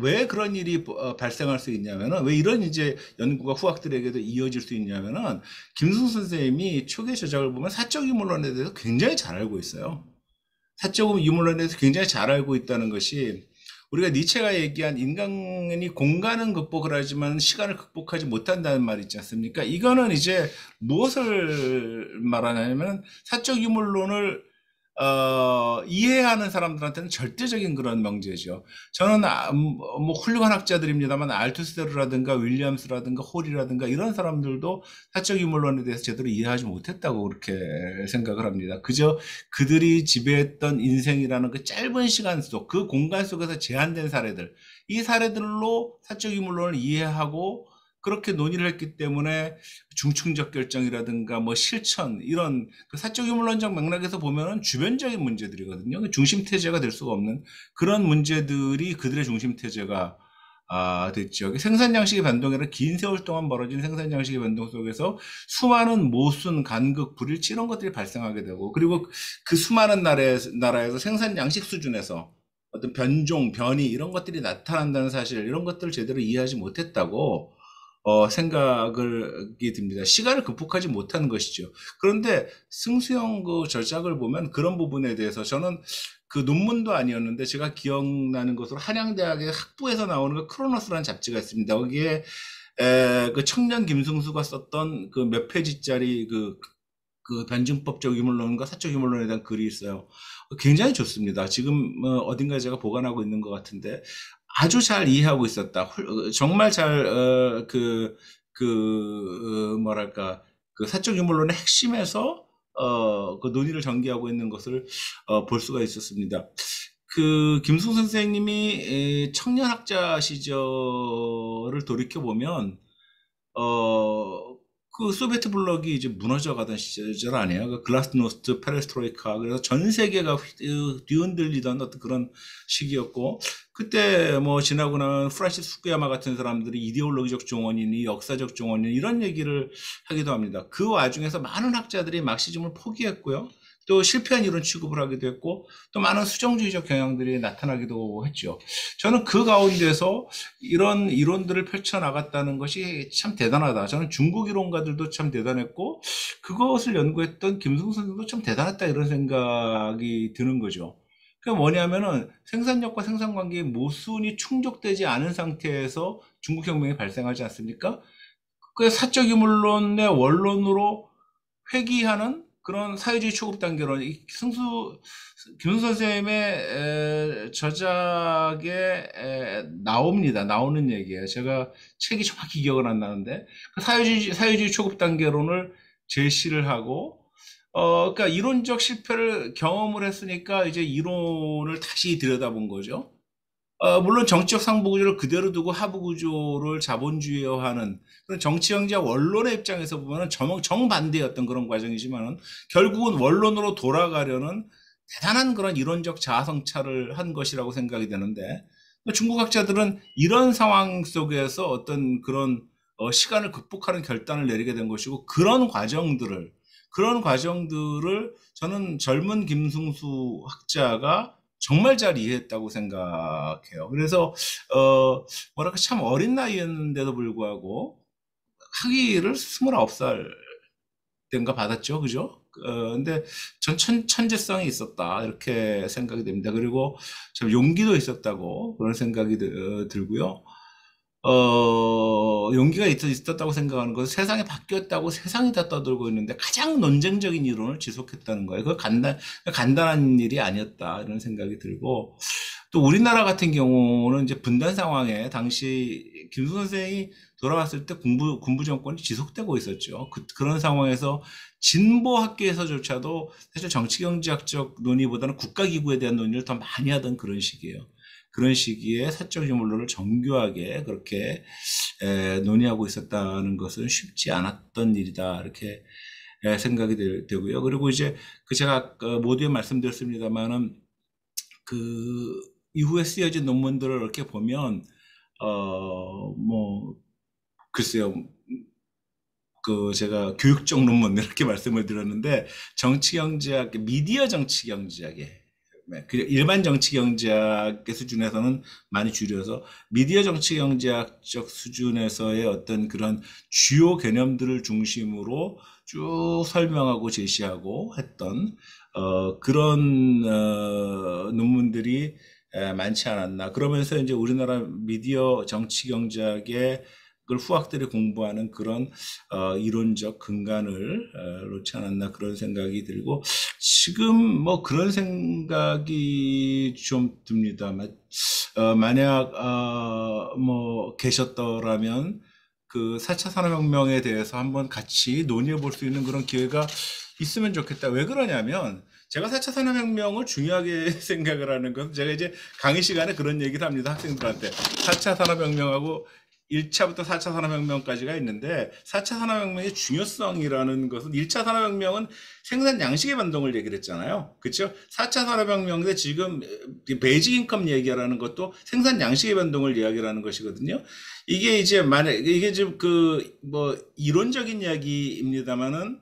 왜 그런 일이 발생할 수 있냐면은, 왜 이런 이제 연구가 후학들에게도 이어질 수 있냐면은, 김승 선생님이 초기 저작을 보면 사적 유물론에 대해서 굉장히 잘 알고 있어요. 사적 유물론에 대해서 굉장히 잘 알고 있다는 것이, 우리가 니체가 얘기한 인간이 공간은 극복을 하지만 시간을 극복하지 못한다는 말이 있지 않습니까? 이거는 이제 무엇을 말하냐면, 사적 유물론을 이해하는 사람들한테는 절대적인 그런 명제죠. 저는 뭐 훌륭한 학자들입니다만, 알투스르라든가 윌리엄스라든가 홀이라든가 이런 사람들도 사적 유물론에 대해서 제대로 이해하지 못했다고 그렇게 생각을 합니다. 그저 그들이 지배했던 인생이라는 그 짧은 시간 속, 그 공간 속에서 제한된 사례들, 이 사례들로 사적 유물론을 이해하고 그렇게 논의를 했기 때문에 중층적 결정이라든가 뭐 실천, 이런 그 사적 유물론적 맥락에서 보면은 주변적인 문제들이거든요. 중심 태제가 될 수가 없는 그런 문제들이 그들의 중심 태제가 됐죠. 생산 양식의 변동이라 긴 세월 동안 벌어진 생산 양식의 변동 속에서 수많은 모순, 간극, 불일치 이런 것들이 발생하게 되고, 그리고 그 수많은 나라에서 생산 양식 수준에서 어떤 변종, 변이 이런 것들이 나타난다는 사실, 이런 것들을 제대로 이해하지 못했다고 생각이 듭니다. 시간을 극복하지 못하는 것이죠. 그런데 승수형 그 저작을 보면 그런 부분에 대해서, 저는 그 논문도 아니었는데 제가 기억나는 것으로 한양대학의 학부에서 나오는 그 크로노스라는 잡지가 있습니다. 거기에 그 청년 김승수가 썼던 그 몇 페이지짜리 그 변증법적 유물론과 사적 유물론에 대한 글이 있어요. 굉장히 좋습니다. 지금 어딘가에 제가 보관하고 있는 것 같은데, 아주 잘 이해하고 있었다. 정말 잘, 뭐랄까, 그 사적 유물론의 핵심에서, 그 논의를 전개하고 있는 것을, 볼 수가 있었습니다. 그, 김승 선생님이 청년학자 시절을 돌이켜보면, 그 소비에트 블록이 이제 무너져 가던 시절 아니에요. 그 글라스노스트, 페레스트로이카. 그래서 전 세계가 뒤흔들리던 어떤 그런 시기였고, 그때 뭐 지나고 나면 프란시스 후쿠야마 같은 사람들이 이데올로기적 종언이니 역사적 종언이니 이런 얘기를 하기도 합니다. 그 와중에서 많은 학자들이 막시즘을 포기했고요. 또 실패한 이론 취급을 하기도 했고, 또 많은 수정주의적 경향들이 나타나기도 했죠. 저는 그 가운데서 이런 이론들을 펼쳐나갔다는 것이 참 대단하다. 저는 중국 이론가들도 참 대단했고, 그것을 연구했던 김승 선생도 참 대단했다, 이런 생각이 드는 거죠. 그게 뭐냐면은 생산력과 생산관계의 모순이 충족되지 않은 상태에서 중국혁명이 발생하지 않습니까? 그 사적 유물론의 원론으로 회귀하는 그런 사회주의 초급 단계론, 김승 선생님의 저작에 나옵니다. 나오는 얘기예요. 제가 책이 정확히 기억은 안 나는데, 그 사회주의 초급 단계론을 제시를 하고, 그러니까 이론적 실패를 경험을 했으니까 이제 이론을 다시 들여다본 거죠. 물론 정치적 상부구조를 그대로 두고 하부구조를 자본주의화하는 그런 정치경제와 원론의 입장에서 보면 정반대였던 그런 과정이지만, 결국은 원론으로 돌아가려는 대단한 그런 이론적 자아성찰을 한 것이라고 생각이 되는데, 중국 학자들은 이런 상황 속에서 어떤 그런 시간을 극복하는 결단을 내리게 된 것이고, 그런 과정들을 저는 젊은 김승수 학자가 정말 잘 이해했다고 생각해요. 그래서 뭐랄까, 참 어린 나이였는데도 불구하고 학위를 29살 때인가 받았죠, 그죠? 근데 전 천재성이 있었다, 이렇게 생각이 됩니다. 그리고 참 용기도 있었다고 그런 생각이 들고요. 용기가 있었다고 생각하는 것은 세상이 바뀌었다고 세상이 다 떠들고 있는데 가장 논쟁적인 이론을 지속했다는 거예요. 그 간단한 일이 아니었다, 이런 생각이 들고, 또 우리나라 같은 경우는 이제 분단 상황에 당시 김수 선생이 돌아왔을 때 군부 정권이 지속되고 있었죠. 그런 상황에서 진보 학계에서조차도 사실 정치경제학적 논의보다는 국가기구에 대한 논의를 더 많이 하던 그런 시기예요. 그런 시기에 사적 유물론을 정교하게 그렇게 논의하고 있었다는 것은 쉽지 않았던 일이다. 이렇게 생각이 되고요. 그리고 이제 제가 아까 모두에 말씀드렸습니다만은 그 이후에 쓰여진 논문들을 이렇게 보면 뭐 글쎄요. 제가 교육적 논문 이렇게 말씀을 드렸는데 정치경제학, 미디어 정치경제학에 일반 정치경제학의 수준에서는 많이 줄여서 미디어 정치경제학적 수준에서의 어떤 그런 주요 개념들을 중심으로 쭉 설명하고 제시하고 했던 그런 논문들이 많지 않았나. 그러면서 이제 우리나라 미디어 정치경제학의 그걸 후학들이 공부하는 그런 이론적 근간을 놓지 않았나 그런 생각이 들고 지금 뭐 그런 생각이 좀 듭니다. 만약 뭐 계셨더라면 그 4차 산업혁명에 대해서 한번 같이 논의해 볼 수 있는 그런 기회가 있으면 좋겠다. 왜 그러냐면 제가 4차 산업혁명을 중요하게 생각을 하는 건 제가 이제 강의 시간에 그런 얘기를 합니다. 학생들한테 4차 산업혁명하고 1차부터 4차 산업혁명까지가 있는데 4차 산업혁명의 중요성이라는 것은 1차 산업혁명은 생산 양식의 변동을 얘기를 했잖아요. 그렇죠? 4차 산업혁명인데 지금 베이직 인컴 얘기하라는 것도 생산 양식의 변동을 이야기하는 것이거든요. 이게 이제 이게 지금 뭐 이론적인 이야기입니다만은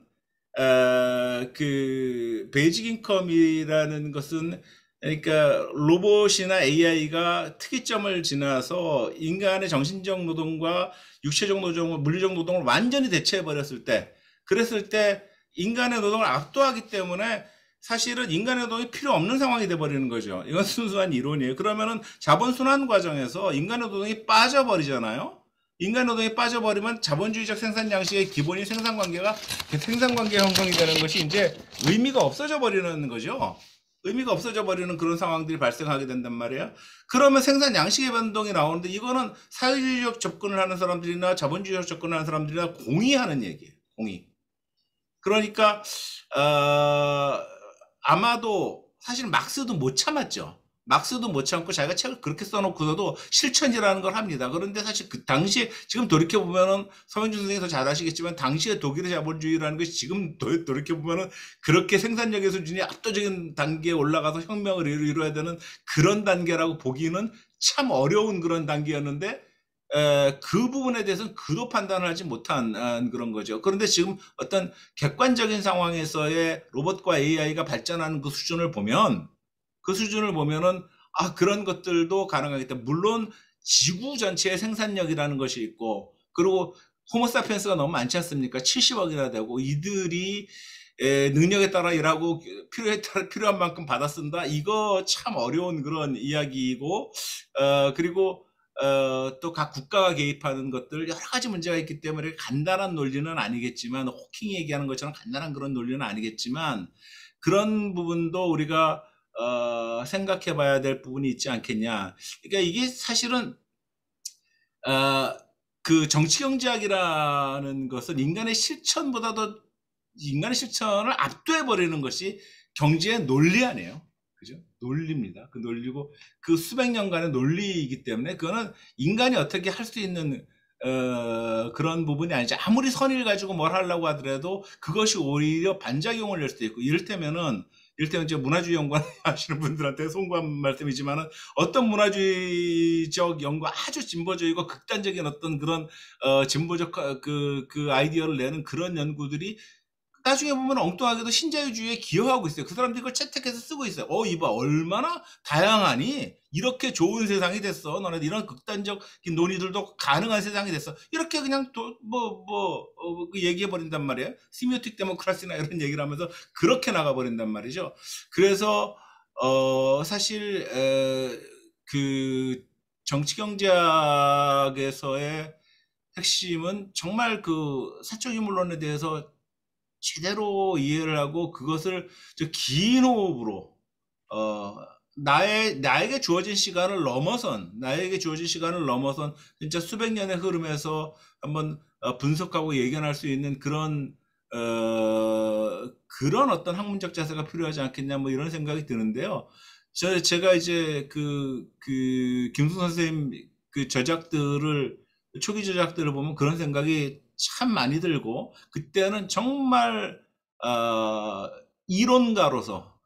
그 베이직 인컴이라는 것은 그러니까 로봇이나 AI가 특이점을 지나서 인간의 정신적 노동과 육체적 노동을, 물리적 노동을 완전히 대체해버렸을 때, 그랬을 때 인간의 노동을 압도하기 때문에 사실은 인간의 노동이 필요 없는 상황이 돼버리는 거죠. 이건 순수한 이론이에요. 그러면은 자본순환 과정에서 인간의 노동이 빠져버리잖아요. 인간 노동이 빠져버리면 자본주의적 생산 양식의 기본인 생산관계가 생산관계 형성이 되는 것이 이제 의미가 없어져 버리는 거죠. 의미가 없어져 버리는 그런 상황들이 발생하게 된단 말이에요. 그러면 생산 양식의 변동이 나오는데 이거는 사회주의적 접근을 하는 사람들이나 자본주의적 접근을 하는 사람들이나 공의하는 얘기예요. 공의. 그러니까 아마도 사실 막스도 못 참았죠. 막스도 못 참고 자기가 책을 그렇게 써놓고서도 실천이라는 걸 합니다. 그런데 사실 그 당시에 지금 돌이켜보면은 서명준 선생님이 더 잘 아시겠지만 당시에 독일의 자본주의라는 것이 지금 돌이켜보면은 그렇게 생산력의 수준이 압도적인 단계에 올라가서 혁명을 이루어야 되는 그런 단계라고 보기는 참 어려운 그런 단계였는데 그 부분에 대해서는 그도 판단을 하지 못한 그런 거죠. 그런데 지금 어떤 객관적인 상황에서의 로봇과 AI가 발전하는 그 수준을 보면 은 그런 것들도 가능하겠다. 물론 지구 전체의 생산력이라는 것이 있고 그리고 호모사피엔스가 너무 많지 않습니까? 70억이나 되고 이들이 능력에 따라 일하고 필요한 만큼 받아 쓴다. 이거 참 어려운 그런 이야기이고 그리고 또 각 국가가 개입하는 것들 여러 가지 문제가 있기 때문에 간단한 논리는 아니겠지만 호킹이 얘기하는 것처럼 간단한 그런 논리는 아니겠지만 그런 부분도 우리가 생각해 봐야 될 부분이 있지 않겠냐. 그러니까 이게 사실은 그 정치경제학이라는 것은 인간의 실천보다도 인간의 실천을 압도해 버리는 것이 경제의 논리 아니에요. 그죠? 논리입니다. 그 논리고 그 수백 년간의 논리이기 때문에 그거는 인간이 어떻게 할 수 있는 그런 부분이 아니죠. 아무리 선의를 가지고 뭘 하려고 하더라도 그것이 오히려 반작용을 낼 수도 있고 이를테면 이제 문화주의 연구 하시는 분들한테 송구한 말씀이지만은 어떤 문화주의적 연구 아주 진보적이고 극단적인 어떤 그런 진보적 그 아이디어를 내는 그런 연구들이 나중에 보면 엉뚱하게도 신자유주의에 기여하고 있어요. 그 사람들이 그걸 채택해서 쓰고 있어요. 이봐 얼마나 다양하니 이렇게 좋은 세상이 됐어. 너네들 이런 극단적인 논의들도 가능한 세상이 됐어. 이렇게 그냥 얘기해 버린단 말이에요. 시미오틱 데모크라시나 이런 얘기를 하면서 그렇게 나가 버린단 말이죠. 그래서 사실 그 정치경제학에서의 핵심은 정말 그 사적유물론에 대해서 제대로 이해를 하고 그것을 긴 호흡으로 나에게 주어진 시간을 넘어선 진짜 수백 년의 흐름에서 한번 분석하고 예견할 수 있는 그런 어떤 학문적 자세가 필요하지 않겠냐 뭐 이런 생각이 드는데요. 제가 이제 김승 선생님 그 초기 저작들을 보면 그런 생각이 참 많이 들고, 그때는 정말, 이론가로서,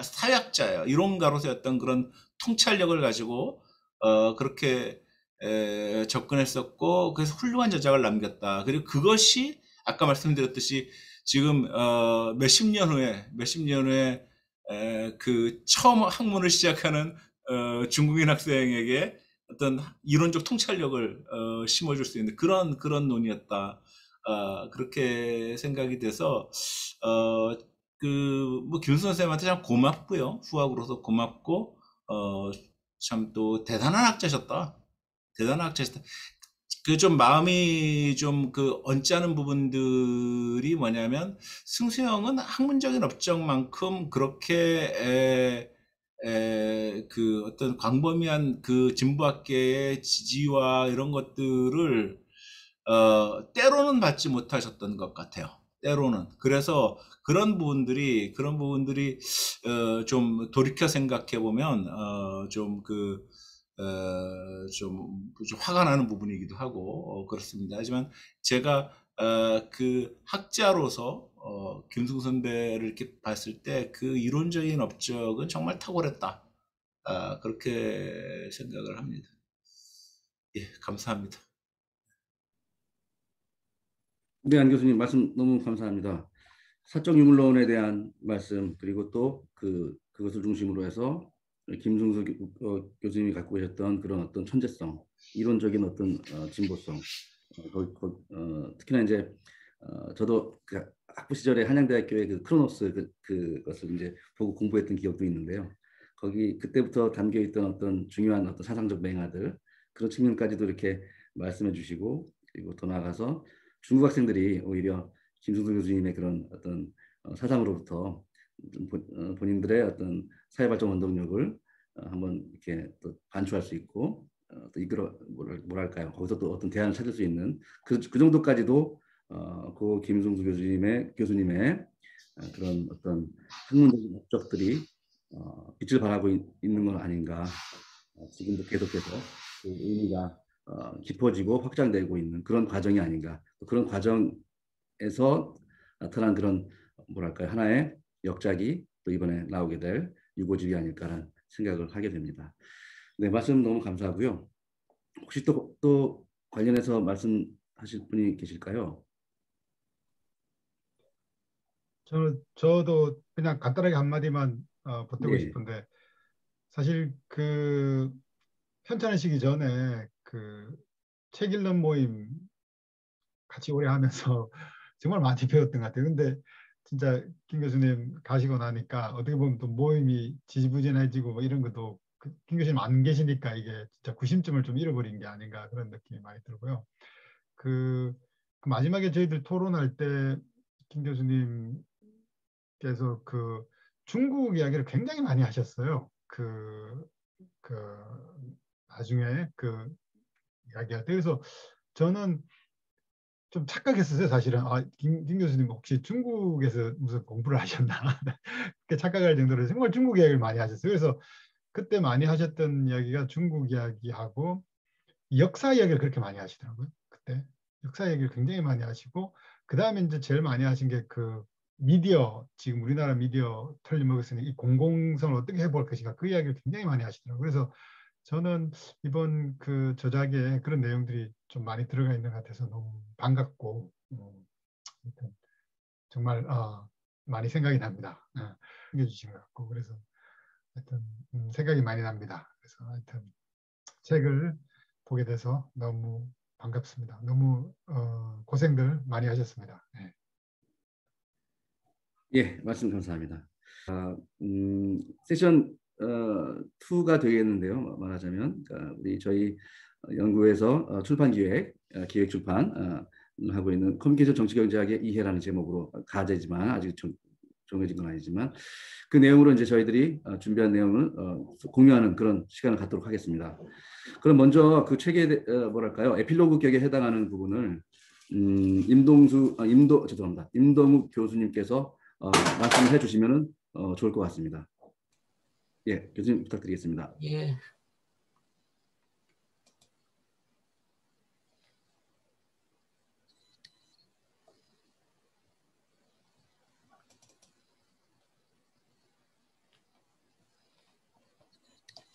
사회학자예요. 이론가로서였던 그런 통찰력을 가지고, 그렇게, 접근했었고, 그래서 훌륭한 저작을 남겼다. 그리고 그것이 아까 말씀드렸듯이 지금, 몇십 년 후에, 처음 학문을 시작하는 중국인 학생에게 어떤 이론적 통찰력을 심어줄 수 있는 그런 논이었다. 그렇게 생각이 돼서 뭐 김수 선생님한테 참 고맙고요. 후학으로서 고맙고 참 또 대단한 학자셨다. 그 좀 마음이 좀 언짢은 부분들이 뭐냐면, 승수형은 학문적인 업적만큼 그렇게 어떤 광범위한 진보학계의 지지와 이런 것들을 때로는 받지 못하셨던 것 같아요. 때로는. 그래서 그런 부분들이 좀 돌이켜 생각해 보면 좀 화가 나는 부분이기도 하고 그렇습니다. 하지만 제가 학자로서 김승 선배를 이렇게 봤을 때 그 이론적인 업적은 정말 탁월했다. 그렇게 생각을 합니다. 예, 감사합니다. 네, 안 교수님 말씀 너무 감사합니다. 사적 유물론에 대한 말씀, 그리고 또 그것을 중심으로 해서 김승수 교수님이 갖고 계셨던 그런 어떤 천재성, 이론적인 어떤 진보성, 특히나 이제 저도 학부 시절에 한양대학교의 크로노스 그것을 이제 보고 공부했던 기억도 있는데요. 거기 그때부터 담겨 있던 어떤 중요한 어떤 사상적 맹아들, 그런 측면까지도 이렇게 말씀해 주시고, 그리고 더 나아가서 중국 학생들이 오히려 김승수 교수님의 그런 어떤 사상으로부터 본인들의 어떤 사회발전 운동력을 한번 이렇게 또 반추할 수 있고, 또 뭐랄까요, 거기서 또 어떤 대안을 찾을 수 있는 그 정도까지도 그 김승수 교수님의 그런 어떤 학문적인 목적들이 빛을 발하고 있는 건 아닌가. 지금도 계속해서 그 의미가 깊어지고 확장되고 있는 그런 과정이 아닌가. 그런 과정에서 나타난 그런 뭐랄까요, 하나의 역작이 또 이번에 나오게 될 유고집이 아닐까라는 생각을 하게 됩니다. 네, 말씀 너무 감사하고요. 혹시 또 관련해서 말씀하실 분이 계실까요? 저도 그냥 간단하게 한마디만 보태고 네. 싶은데, 사실 편찬하시기 전에 책 읽는 모임 같이 오래 하면서 정말 많이 배웠던 것 같아요. 근데 진짜 김 교수님 가시고 나니까 어떻게 보면 또 모임이 지지부진해지고 뭐 이런 것도 김 교수님 안 계시니까 이게 진짜 구심점을 좀 잃어버린 게 아닌가, 그런 느낌이 많이 들고요. 마지막에 저희들 토론할 때 김 교수님께서 중국 이야기를 굉장히 많이 하셨어요. 나중에 이야기할 때. 그래서 저는 좀 착각했었어요, 사실은. 김 교수님 혹시 중국에서 무슨 공부를 하셨나? 그렇게 착각할 정도로 정말 중국 이야기를 많이 하셨어요. 그래서 그때 많이 하셨던 이야기가 중국 이야기하고 역사 이야기를 그렇게 많이 하시더라고요. 그때 역사 이야기를 굉장히 많이 하시고, 그 다음에 이제 제일 많이 하신 게 미디어, 지금 우리나라 미디어 틀림없이 이 공공성을 어떻게 해볼 것인가, 그 이야기를 굉장히 많이 하시더라고요. 그래서 저는 이번 저작에 그런 내용들이 좀 많이 들어가 있는 것 같아서 너무 반갑고, 정말 많이 생각이 납니다. 챙겨주신 것 같고, 그래서 하여튼 생각이 많이 납니다. 그래서 하여튼 책을 보게 돼서 너무 반갑습니다. 너무 고생들 많이 하셨습니다. 네. 예, 말씀 감사합니다. 세션 2가 되겠는데요. 말하자면 저희 연구에서 출판 기획 출판 하고 있는 커뮤니케이션 정치경제학의 이해라는 제목으로, 과제지만 아직 정해진 건 아니지만 그 내용으로 이제 저희들이 준비한 내용을 공유하는 그런 시간을 갖도록 하겠습니다. 그럼 먼저 그 책의 뭐랄까요, 에필로그 격에 해당하는 부분을 임동욱 교수님께서 말씀을 해주시면 좋을 것 같습니다. 예, 교수님 부탁드리겠습니다. 예.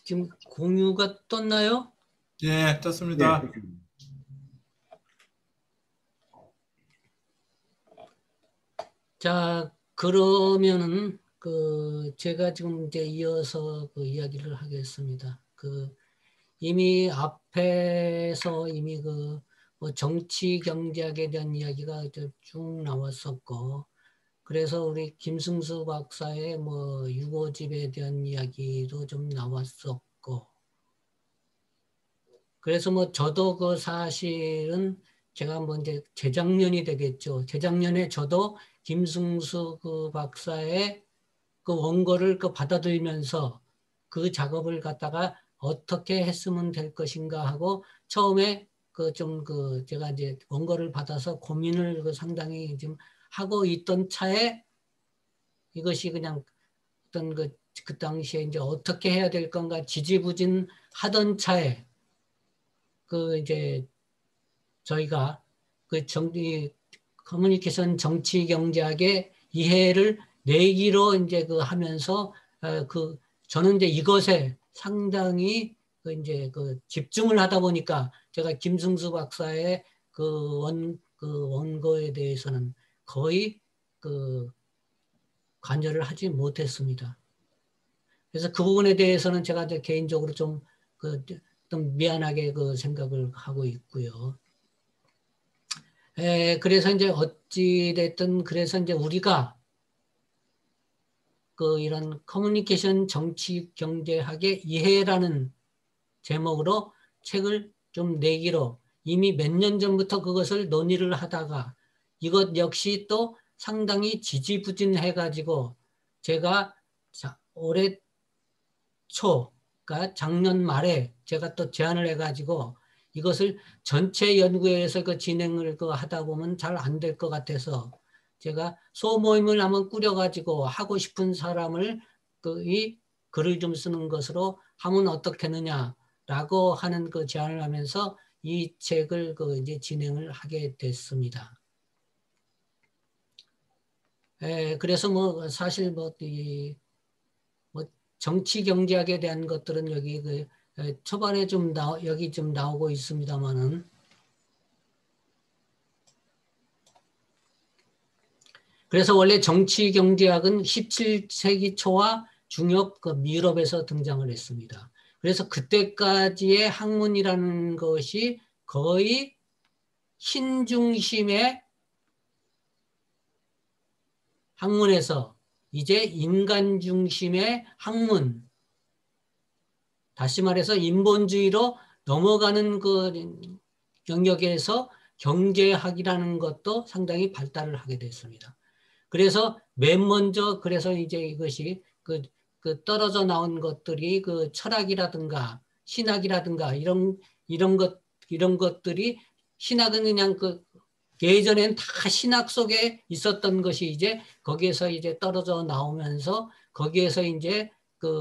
지금 공유가 떴나요? 예, 예, 떴습니다. 그렇습니다. 자, 그러면은 제가 지금 이제 이어서 그 이야기를 하겠습니다. 이미 앞에서 이미 뭐 정치 경제학에 대한 이야기가 쭉 나왔었고, 그래서 우리 김승수 박사의 뭐 유고집에 대한 이야기도 좀 나왔었고, 그래서 뭐 저도 사실은 제가 뭐 이제 재작년이 되겠죠. 재작년에 저도 김승수 박사의 원고를 받아들이면서 그 작업을 갖다가 어떻게 했으면 될 것인가 하고 처음에 제가 이제 원고를 받아서 고민을 상당히 좀 하고 있던 차에 이것이 그냥 어떤 그 당시에 이제 어떻게 해야 될 건가 지지부진 하던 차에 이제 저희가 커뮤니케이션 정치 경제학의 이해를 내기로 이제 하면서 저는 이제 이것에 상당히 이제 집중을 하다 보니까 제가 김승수 박사의 원고에 대해서는 거의 관여를 하지 못했습니다. 그래서 그 부분에 대해서는 제가 이제 개인적으로 좀 미안하게 생각을 하고 있고요. 그래서 이제 어찌됐든 그래서 이제 우리가 이런 커뮤니케이션 정치 경제학의 이해라는 제목으로 책을 좀 내기로 이미 몇 년 전부터 그것을 논의를 하다가 이것 역시 또 상당히 지지부진해 가지고 제가 올해 초, 그러니까 작년 말에 제가 또 제안을 해 가지고 이것을 전체 연구회에서 진행을 하다 보면 잘 안 될 것 같아서 제가 소모임을 한번 꾸려가지고 하고 싶은 사람을 이 글을 좀 쓰는 것으로 하면 어떻겠느냐라고 하는 제안을 하면서 이 책을 이제 진행을 하게 됐습니다. 그래서 뭐 사실 뭐 정치 경제학에 대한 것들은 여기 초반에 여기 좀 나오고 있습니다만은 그래서 원래 정치 경제학은 17세기 초와 중엽 유럽에서 등장을 했습니다. 그래서 그때까지의 학문이라는 것이 거의 신 중심의 학문에서 이제 인간 중심의 학문, 다시 말해서 인본주의로 넘어가는 영역에서 경제학이라는 것도 상당히 발달을 하게 됐습니다. 그래서 맨 먼저 그래서 이제 이것이 떨어져 나온 것들이 철학이라든가 신학이라든가 이런 것들이 신학은 그냥 예전엔 다 신학 속에 있었던 것이 이제 거기에서 이제 떨어져 나오면서 거기에서 이제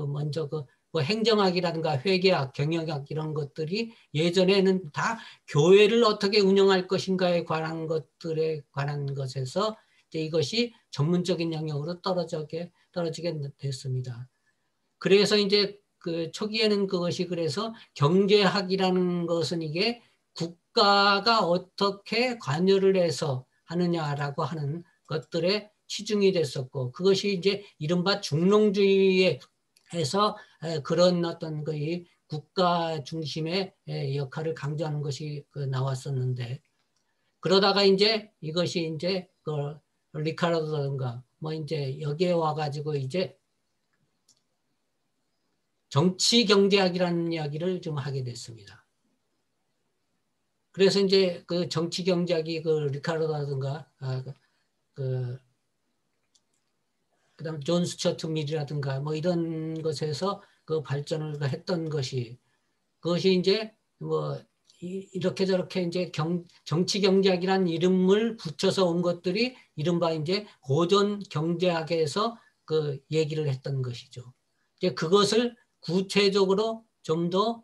먼저 뭐 행정학이라든가 회계학, 경영학 이런 것들이 예전에는 다 교회를 어떻게 운영할 것인가에 관한 것들에 관한 것에서 이제 이것이 전문적인 영역으로 떨어지게 됐습니다. 그래서 이제 초기에는 그것이 그래서 경제학이라는 것은 이게 국가가 어떻게 관여를 해서 하느냐라고 하는 것들에 치중이 됐었고 그것이 이제 이른바 중농주의에 해서 그런 어떤 국가 중심의 역할을 강조하는 것이 나왔었는데 그러다가 이제 이것이 이제 리카르도든가 뭐 이제 여기에 와가지고 이제 정치 경제학이라는 이야기를 좀 하게 됐습니다. 그래서 이제 정치 경제학이 리카르도라든가 그다음 존 스튜어트 밀이라든가 뭐 이런 것에서 발전을 했던 것이 그것이 이제 뭐 이렇게 저렇게 이제 정치 경제학이라는 이름을 붙여서 온 것들이 이른바 이제 고전 경제학에서 얘기를 했던 것이죠. 이제 그것을 구체적으로 좀 더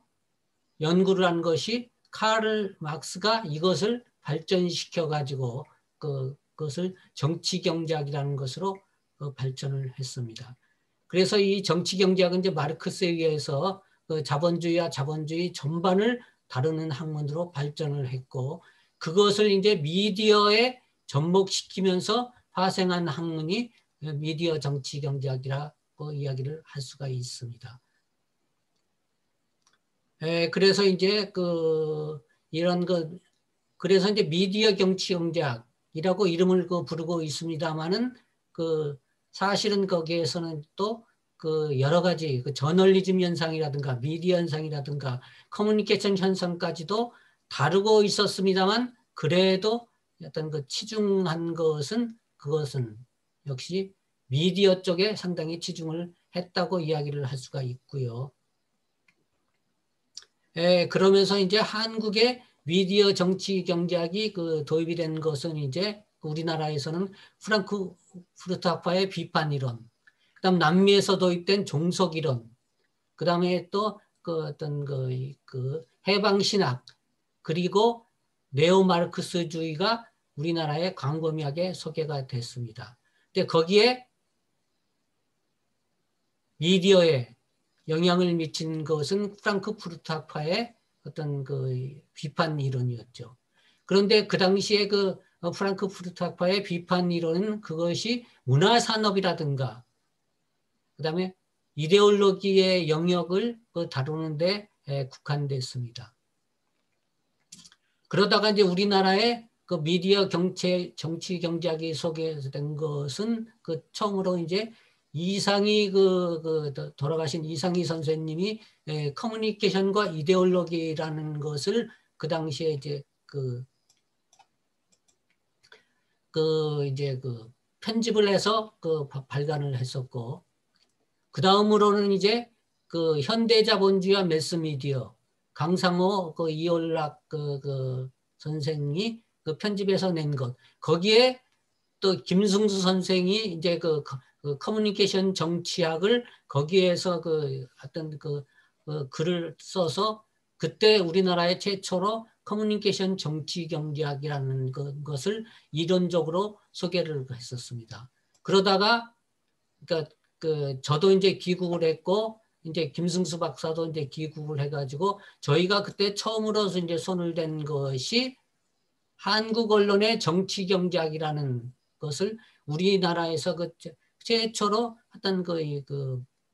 연구를 한 것이 카를 막스가 이것을 발전시켜 가지고 그것을 정치경제학이라는 것으로 발전을 했습니다. 그래서 이 정치경제학은 이제 마르크스에 의해서 그 자본주의와 자본주의 전반을 다루는 학문으로 발전을 했고, 그것을 이제 미디어에 접목시키면서 파생한 학문이 미디어 정치경제학이라고 이야기를 할 수가 있습니다. 그래서 이제 이런 그래서 이제 미디어 정치경제학이라고 이름을 부르고 있습니다만은 사실은 거기에서는 또 여러 가지 저널리즘 현상이라든가 미디어 현상이라든가 커뮤니케이션 현상까지도 다루고 있었습니다만, 그래도 어떤 치중한 그것은 역시 미디어 쪽에 상당히 치중을 했다고 이야기를 할 수가 있고요. 그러면서 이제 한국의 미디어 정치 경제학이 도입이 된 것은 이제 우리나라에서는 프랑크푸르트 학파의 비판 이론, 그다음 남미에서 도입된 종속 이론, 그다음에 또 어떤 해방 신학, 그리고 네오 마르크스주의가 우리나라에 광범위하게 소개가 됐습니다. 근데 거기에 미디어에 영향을 미친 것은 프랑크푸르트 학파의 어떤 비판 이론이었죠. 그런데 그 당시에 프랑크푸르트 학파의 비판 이론은 그것이 문화산업이라든가 그다음에 이데올로기의 영역을 다루는데 국한됐습니다. 그러다가 이제 우리나라의 미디어 정치 경제학이 소개된 것은 처음으로 이제 이상희 돌아가신 이상희 선생님이 커뮤니케이션과 이데올로기라는 것을 그 당시에 이제 이제 편집을 해서 발간을 했었고, 그 다음으로는 이제 현대자본주의와 매스미디어 강상호 이올락 선생이 편집해서 낸 것, 거기에 또 김승수 선생이 이제 커뮤니케이션 정치학을 거기에서 어떤 글을 써서 그때 우리나라의 최초로 커뮤니케이션 정치 경제학이라는 것을 이론적으로 소개를 했었습니다. 그러다가 그러니까 저도 이제 귀국을 했고 이제 김승수 박사도 이제 귀국을 해가지고 저희가 그때 처음으로서 이제 손을 댄 것이 한국 언론의 정치 경제학이라는 것을 우리나라에서 최초로 어떤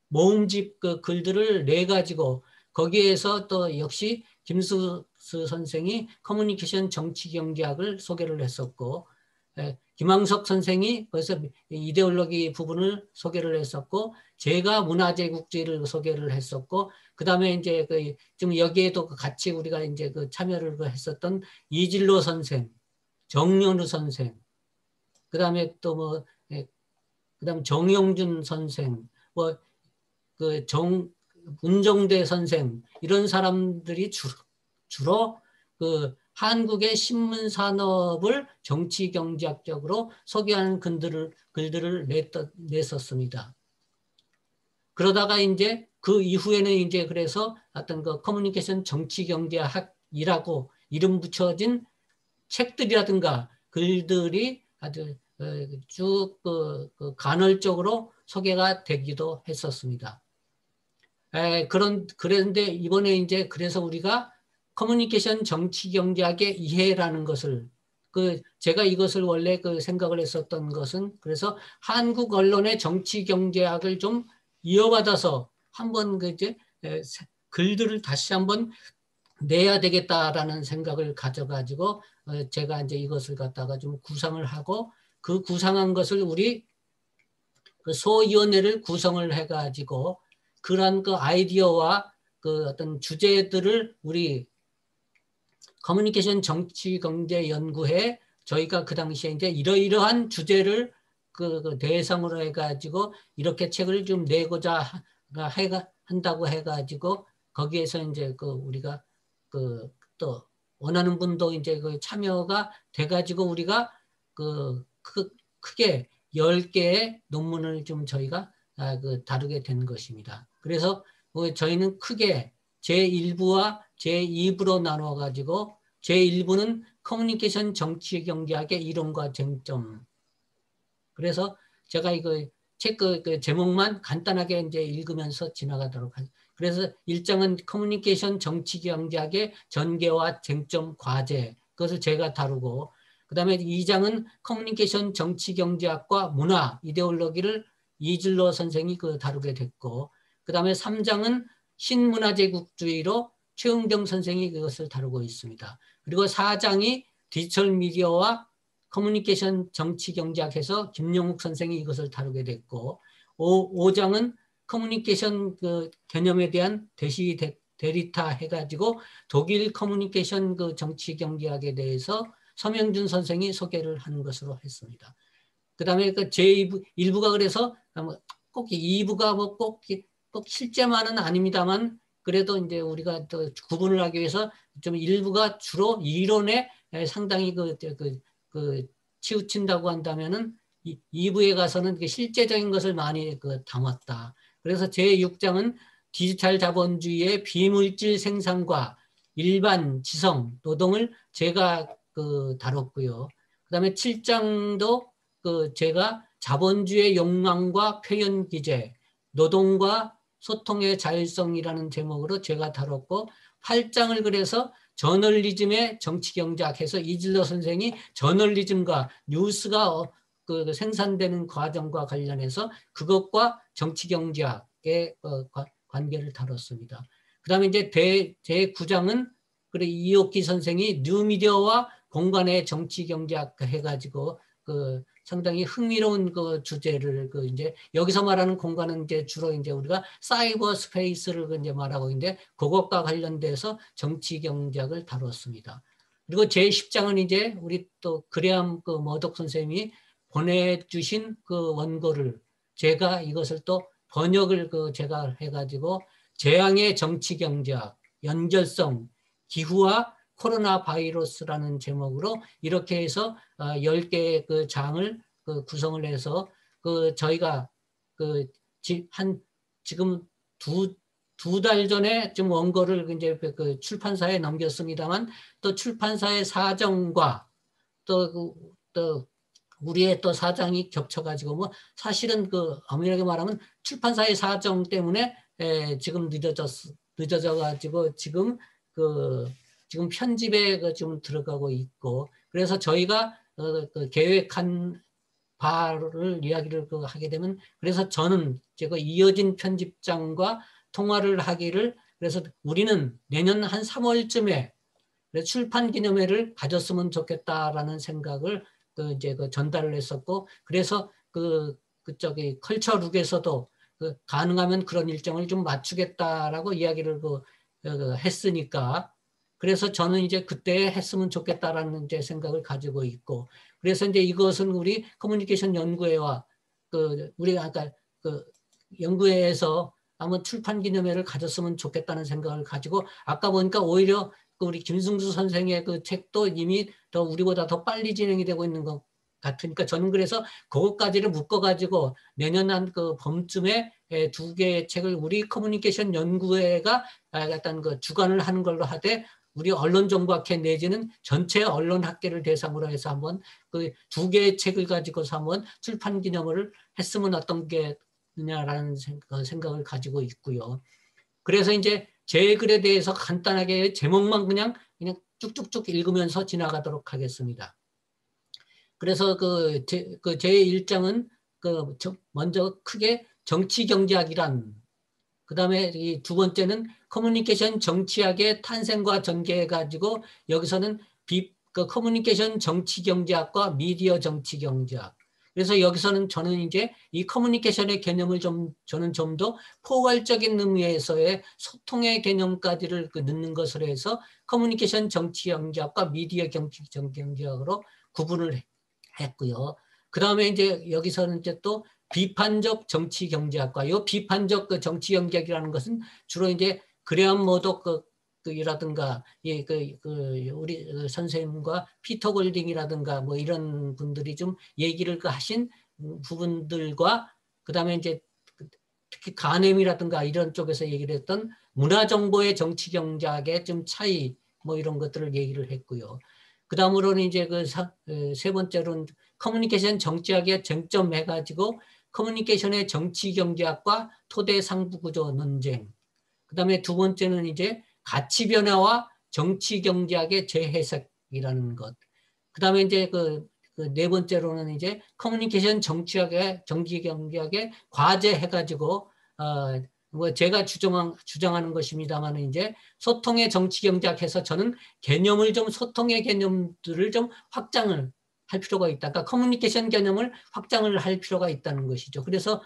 모음집 글들을 내 가지고 거기에서 또 역시 김승수 선생이 커뮤니케이션 정치 경제학을 소개를 했었고, 김항석 선생이 그래서 이데올로기 부분을 소개를 했었고, 제가 문화제국주의를 소개를 했었고, 그 다음에 이제 지금 여기에도 같이 우리가 이제 참여를 했었던 이진로 선생, 정연우 선생, 그 다음에 또 그다음 정용준 선생, 문정대 선생, 이런 사람들이 주로 한국의 신문 산업을 정치 경제학적으로 소개하는 글들을 냈었습니다. 그러다가 이제 그 이후에는 이제 그래서 어떤 커뮤니케이션 정치 경제학이라고 이름 붙여진 책들이라든가 글들이 아주 쭉 간헐적으로 소개가 되기도 했었습니다. 그런데 이번에 이제 그래서 우리가 커뮤니케이션 정치 경제학의 이해라는 것을 제가 이것을 원래 생각을 했었던 것은 그래서 한국 언론의 정치 경제학을 좀 이어받아서 한번 이제 글들을 다시 한번 내야 되겠다라는 생각을 가져가지고 제가 이제 이것을 갖다가 좀 구상을 하고 그 구상한 것을 우리 소위원회를 구성을 해가지고 그런 아이디어와 어떤 주제들을 우리 커뮤니케이션 정치 경제 연구회 저희가 그 당시에 이제 이러이러한 주제를 대상으로 해가지고 이렇게 책을 좀 내고자 한다고 해가지고 거기에서 이제 우리가 또 원하는 분도 이제 참여가 돼가지고 우리가 크게 10개의 논문을 좀 저희가 다루게 된 것입니다. 그래서 저희는 크게 제1부와 제2부로 나눠 가지고 제1부는 커뮤니케이션 정치 경제학의 이론과 쟁점. 그래서 제가 이거 책 그 제목만 간단하게 이제 읽으면서 지나가도록 하겠습니다. 그래서 1장은 커뮤니케이션 정치 경제학의 전개와 쟁점 과제. 그것을 제가 다루고, 그다음에 2장은 커뮤니케이션 정치 경제학과 문화 이데올로기를 이즐러 선생이 다루게 됐고, 그다음에 3장은 신문화제국주의로 최은경 선생이 그것을 다루고 있습니다. 그리고 4장이 디지털 미디어와 커뮤니케이션 정치 경제학에서 김용욱 선생이 이것을 다루게 됐고, 5장은 커뮤니케이션 개념에 대한 데리타 해가지고 독일 커뮤니케이션 정치 경제학에 대해서 서명준 선생이 소개를 하는 것으로 했습니다. 그 다음에 제2부, 1부가 그래서 꼭 2부가 뭐 꼭 실제만은 아닙니다만, 그래도 이제 우리가 또 구분을 하기 위해서 좀 1부가 주로 이론에 상당히 치우친다고 한다면은 2부에 가서는 실제적인 것을 많이 담았다. 그래서 제6장은 디지털 자본주의의 비물질 생산과 일반 지성, 노동을 제가 다뤘고요. 그 다음에 7장도 제가 자본주의의 욕망과 표현 기제, 노동과 소통의 자율성이라는 제목으로 제가 다뤘고, 8장을 그래서 저널리즘의 정치경제학에서 이즐러 선생이 저널리즘과 뉴스가 생산되는 과정과 관련해서 그것과 정치경제학의 관계를 다뤘습니다. 그 다음에 이제 제9장은 이옥기 선생이 뉴미디어와 공간의 정치경제학 해가지고 상당히 흥미로운 주제를 이제 여기서 말하는 공간은 이제 주로 이제 우리가 사이버 스페이스를 이제 말하고 있는데 그것과 관련돼서 정치 경제학을 다뤘습니다. 그리고 제10장은 이제 우리 또 그레암 머독 선생님이 보내주신 원고를 제가 이것을 또 번역을 제가 해가지고 재앙의 정치 경제학, 연결성, 기후와 코로나 바이러스라는 제목으로 이렇게 해서 10개의 장을 구성을 해서 저희가 지금 두 달 전에 좀 원고를 이제 출판사에 넘겼습니다만, 또 출판사의 사정과 또 우리의 또 사정이 겹쳐가지고 뭐 사실은 엄밀하게 말하면 출판사의 사정 때문에 지금 늦어져가지고 지금 편집에 좀 들어가고 있고, 그래서 저희가 계획한 바를 이야기를 하게 되면, 그래서 저는 제가 이어진 편집장과 통화를 하기를, 그래서 우리는 내년 한 3월쯤에 출판 기념회를 가졌으면 좋겠다라는 생각을 이제 전달을 했었고, 그래서 그쪽이 컬처룩에서도 가능하면 그런 일정을 좀 맞추겠다라고 이야기를 했으니까, 그래서 저는 이제 그때 했으면 좋겠다라는 이제 생각을 가지고 있고, 그래서 이제 이것은 우리 커뮤니케이션 연구회와 우리 아까 연구회에서 아마 출판 기념회를 가졌으면 좋겠다는 생각을 가지고, 아까 보니까 오히려 우리 김승수 선생의 책도 이미 더 우리보다 더 빨리 진행이 되고 있는 것 같으니까, 저는 그래서 그것까지를 묶어가지고 내년 한 봄쯤에 2개의 책을 우리 커뮤니케이션 연구회가 약간 주관을 하는 걸로 하되, 우리 언론정보학회 내지는 전체 언론학계를 대상으로 해서 한번 2개의 책을 가지고서 한번 출판 기념을 했으면 어떤 게 있냐라는 생각을 가지고 있고요. 그래서 이제 제 글에 대해서 간단하게 제목만 그냥 쭉쭉쭉 읽으면서 지나가도록 하겠습니다. 그래서 제 1장은 먼저 크게 정치 경제학이란, 그 다음에 이 두 번째는 커뮤니케이션 정치학의 탄생과 전개해가지고 여기서는 커뮤니케이션 정치 경제학과 미디어 정치 경제학. 그래서 여기서는 저는 이제 이 커뮤니케이션의 개념을 저는 좀 더 포괄적인 의미에서의 소통의 개념까지를 넣는 것으로 해서 커뮤니케이션 정치 경제학과 미디어 정치 경제학으로 구분을 했고요. 그 다음에 이제 여기서는 이제 또 비판적 정치 경제학과, 이 비판적 정치 경제학이라는 것은 주로 이제 그레암 머독 이라든가 우리 선생님과 피터 골딩이라든가 뭐 이런 분들이 좀 얘기를 하신 부분들과, 그 다음에 이제 특히 가넴이라든가 이런 쪽에서 얘기를 했던 문화정보의 정치경제학의 좀 차이 뭐 이런 것들을 얘기를 했고요. 그 다음으로는 이제 세 번째로는 커뮤니케이션 정치학의 쟁점 해가지고 커뮤니케이션의 정치경제학과 토대 상부구조 논쟁. 그 다음에 두 번째는 이제 가치 변화와 정치경제학의 재해석이라는 것. 그 다음에 이제 네 번째로는 이제 커뮤니케이션 정치학의 정치경제학의 과제 해가지고 뭐 제가 주장하는 것입니다만 이제 소통의 정치경제학에서 저는 개념을 좀 소통의 개념들을 좀 확장을 할 필요가 있다. 그러니까 커뮤니케이션 개념을 확장을 할 필요가 있다는 것이죠. 그래서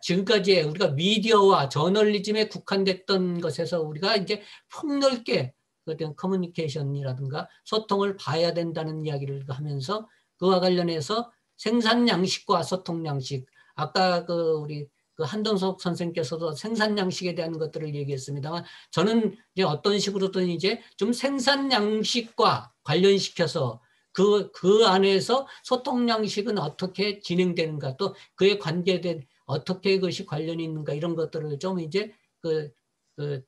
지금까지 우리가 미디어와 저널리즘에 국한됐던 것에서 우리가 이제 폭넓게 어떤 커뮤니케이션이라든가 소통을 봐야 된다는 이야기를 하면서 그와 관련해서 생산 양식과 소통 양식, 아까 우리 한동석 선생님께서도 생산 양식에 대한 것들을 얘기했습니다만 저는 이제 어떤 식으로든 이제 좀 생산 양식과 관련시켜서 그 안에서 소통 양식은 어떻게 진행되는가, 또 그에 관계된 어떻게 그것이 관련이 있는가, 이런 것들을 좀 이제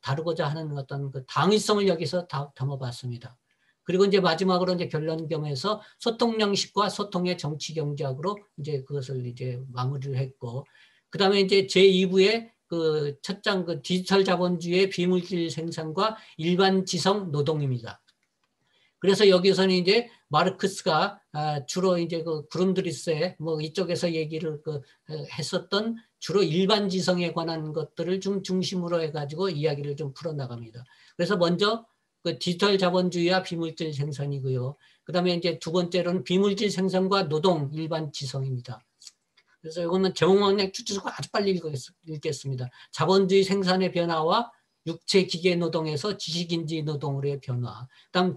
다루고자 하는 어떤 당위성을 여기서 담아봤습니다. 그리고 이제 마지막으로 이제 결론점에서 소통 양식과 소통의 정치 경제학으로 이제 그것을 이제 마무리를 했고, 그 다음에 이제 제2부의 첫 장 디지털 자본주의의 비물질 생산과 일반 지성 노동입니다. 그래서 여기서는 이제 마르크스가 주로 이제 그룬드리스의 뭐 이쪽에서 얘기를 했었던 주로 일반 지성에 관한 것들을 좀 중심으로 해가지고 이야기를 좀 풀어나갑니다. 그래서 먼저 디지털 자본주의와 비물질 생산이고요. 그 다음에 이제 두 번째로는 비물질 생산과 노동 일반 지성입니다. 그래서 이거는 제목만 쭉쭉 아주 빨리 읽겠습니다. 자본주의 생산의 변화와 육체 기계 노동에서 지식인지 노동으로의 변화. 그다음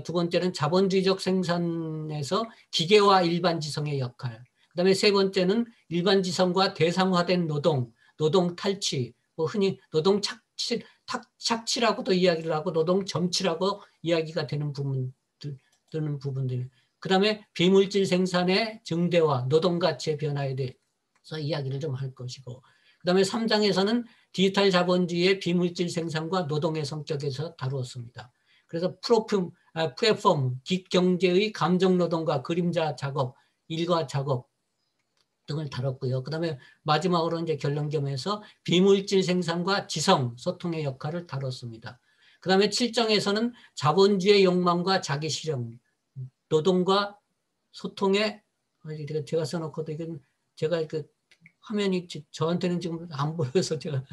두 번째는 자본주의적 생산에서 기계와 일반 지성의 역할. 그다음에 세 번째는 일반 지성과 대상화된 노동, 노동 탈취, 뭐 흔히 노동 착취라고도 이야기를 하고 노동 점취라고 이야기가 되는 부분들. 그다음에 비물질 생산의 증대와 노동 가치의 변화에 대해서 이야기를 좀 할 것이고, 그다음에 3장에서는 디지털 자본주의의 비물질 생산과 노동의 성격에서 다루었습니다. 그래서 플랫폼, 긱경제의 감정노동과 그림자 작업, 일과 작업 등을 다뤘고요. 그 다음에 마지막으로 이제 결론점에서 비물질 생산과 지성, 소통의 역할을 다뤘습니다. 그 다음에 7장에서는 자본주의의 욕망과 자기 실현, 노동과 소통의, 제가 써놓고도 이건 제가 화면이 저한테는 지금 안 보여서 제가,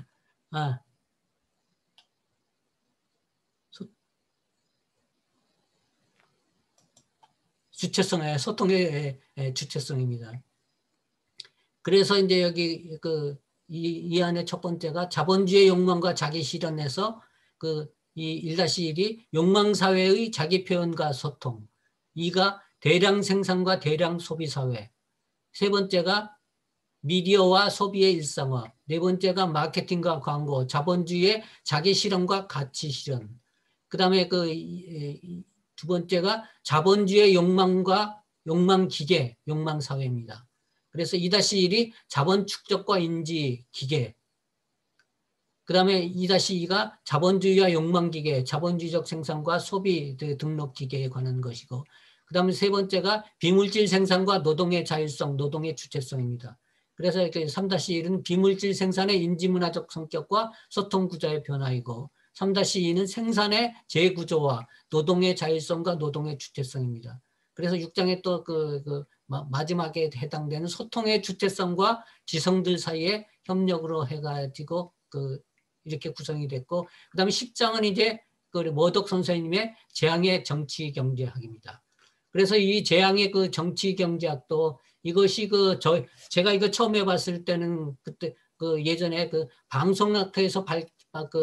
주체성, 소통의 주체성입니다. 그래서 이제 여기 이 안에 첫 번째가 자본주의의 욕망과 자기 실현에서 이 1-1이 욕망사회의 자기 표현과 소통, 2가 대량 생산과 대량 소비 사회, 세 번째가 미디어와 소비의 일상화, 네 번째가 마케팅과 광고, 자본주의의 자기 실현과 가치 실현, 그 다음에 두 번째가 자본주의의 욕망과 욕망 기계, 욕망 사회입니다. 그래서 2-1이 자본 축적과 인지 기계, 그 다음에 2-2가 자본주의와 욕망 기계, 자본주의적 생산과 소비 등록 기계에 관한 것이고, 그 다음에 세 번째가 비물질 생산과 노동의 자율성, 노동의 주체성입니다. 그래서 이렇게 3-1은 비물질 생산의 인지문화적 성격과 소통 구조의 변화이고, 3-2는 생산의 재구조와 노동의 자율성과 노동의 주체성입니다. 그래서 6장에 또 마지막에 해당되는 소통의 주체성과 지성들 사이의 협력으로 해가지고 이렇게 구성이 됐고, 그 다음에 10장은 이제 머덕 선생님의 재앙의 정치경제학입니다. 그래서 이 재앙의 정치경제학도 이것이 제가 이거 처음 해봤을 때는 그때 예전에 방송학회에서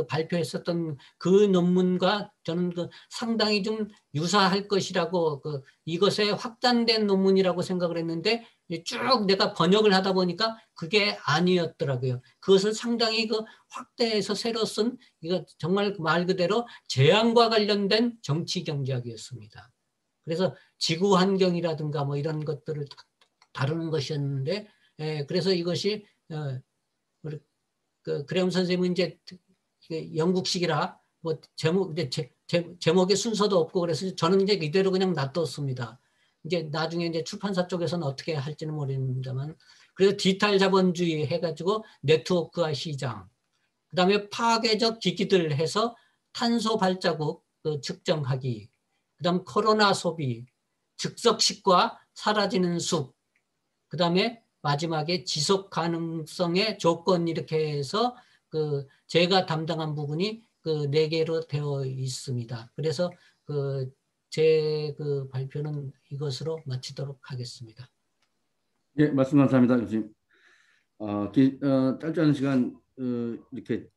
발표했었던 그 논문과 저는 상당히 좀 유사할 것이라고 이것에 확장된 논문이라고 생각을 했는데 쭉 내가 번역을 하다 보니까 그게 아니었더라고요. 그것을 상당히 확대해서 새로 쓴 이거 정말 말 그대로 재앙과 관련된 정치 경제학이었습니다. 그래서 지구 환경이라든가 뭐 이런 것들을 다루는 것이었는데, 그래서 이것이 그 그레엄 선생님은 이제 영국식이라 뭐 제목의 순서도 없고 그래서 저는 이제 이대로 그냥 놔뒀습니다. 이제 나중에 이제 출판사 쪽에서는 어떻게 할지는 모르겠습니다만, 그래서 디지털 자본주의 해가지고 네트워크화 시장, 그다음에 파괴적 기기들 해서 탄소 발자국 측정하기, 그다음 코로나 소비, 즉석식과 사라지는 숲, 그다음에 마지막에 지속 가능성의 조건, 이렇게 해서 제가 담당한 부분이 4개로 되어 있습니다. 그래서 제 발표는 이것으로 마치도록 하겠습니다. 예, 말씀 감사합니다, 교수님. 짧지 않은 시간 이렇게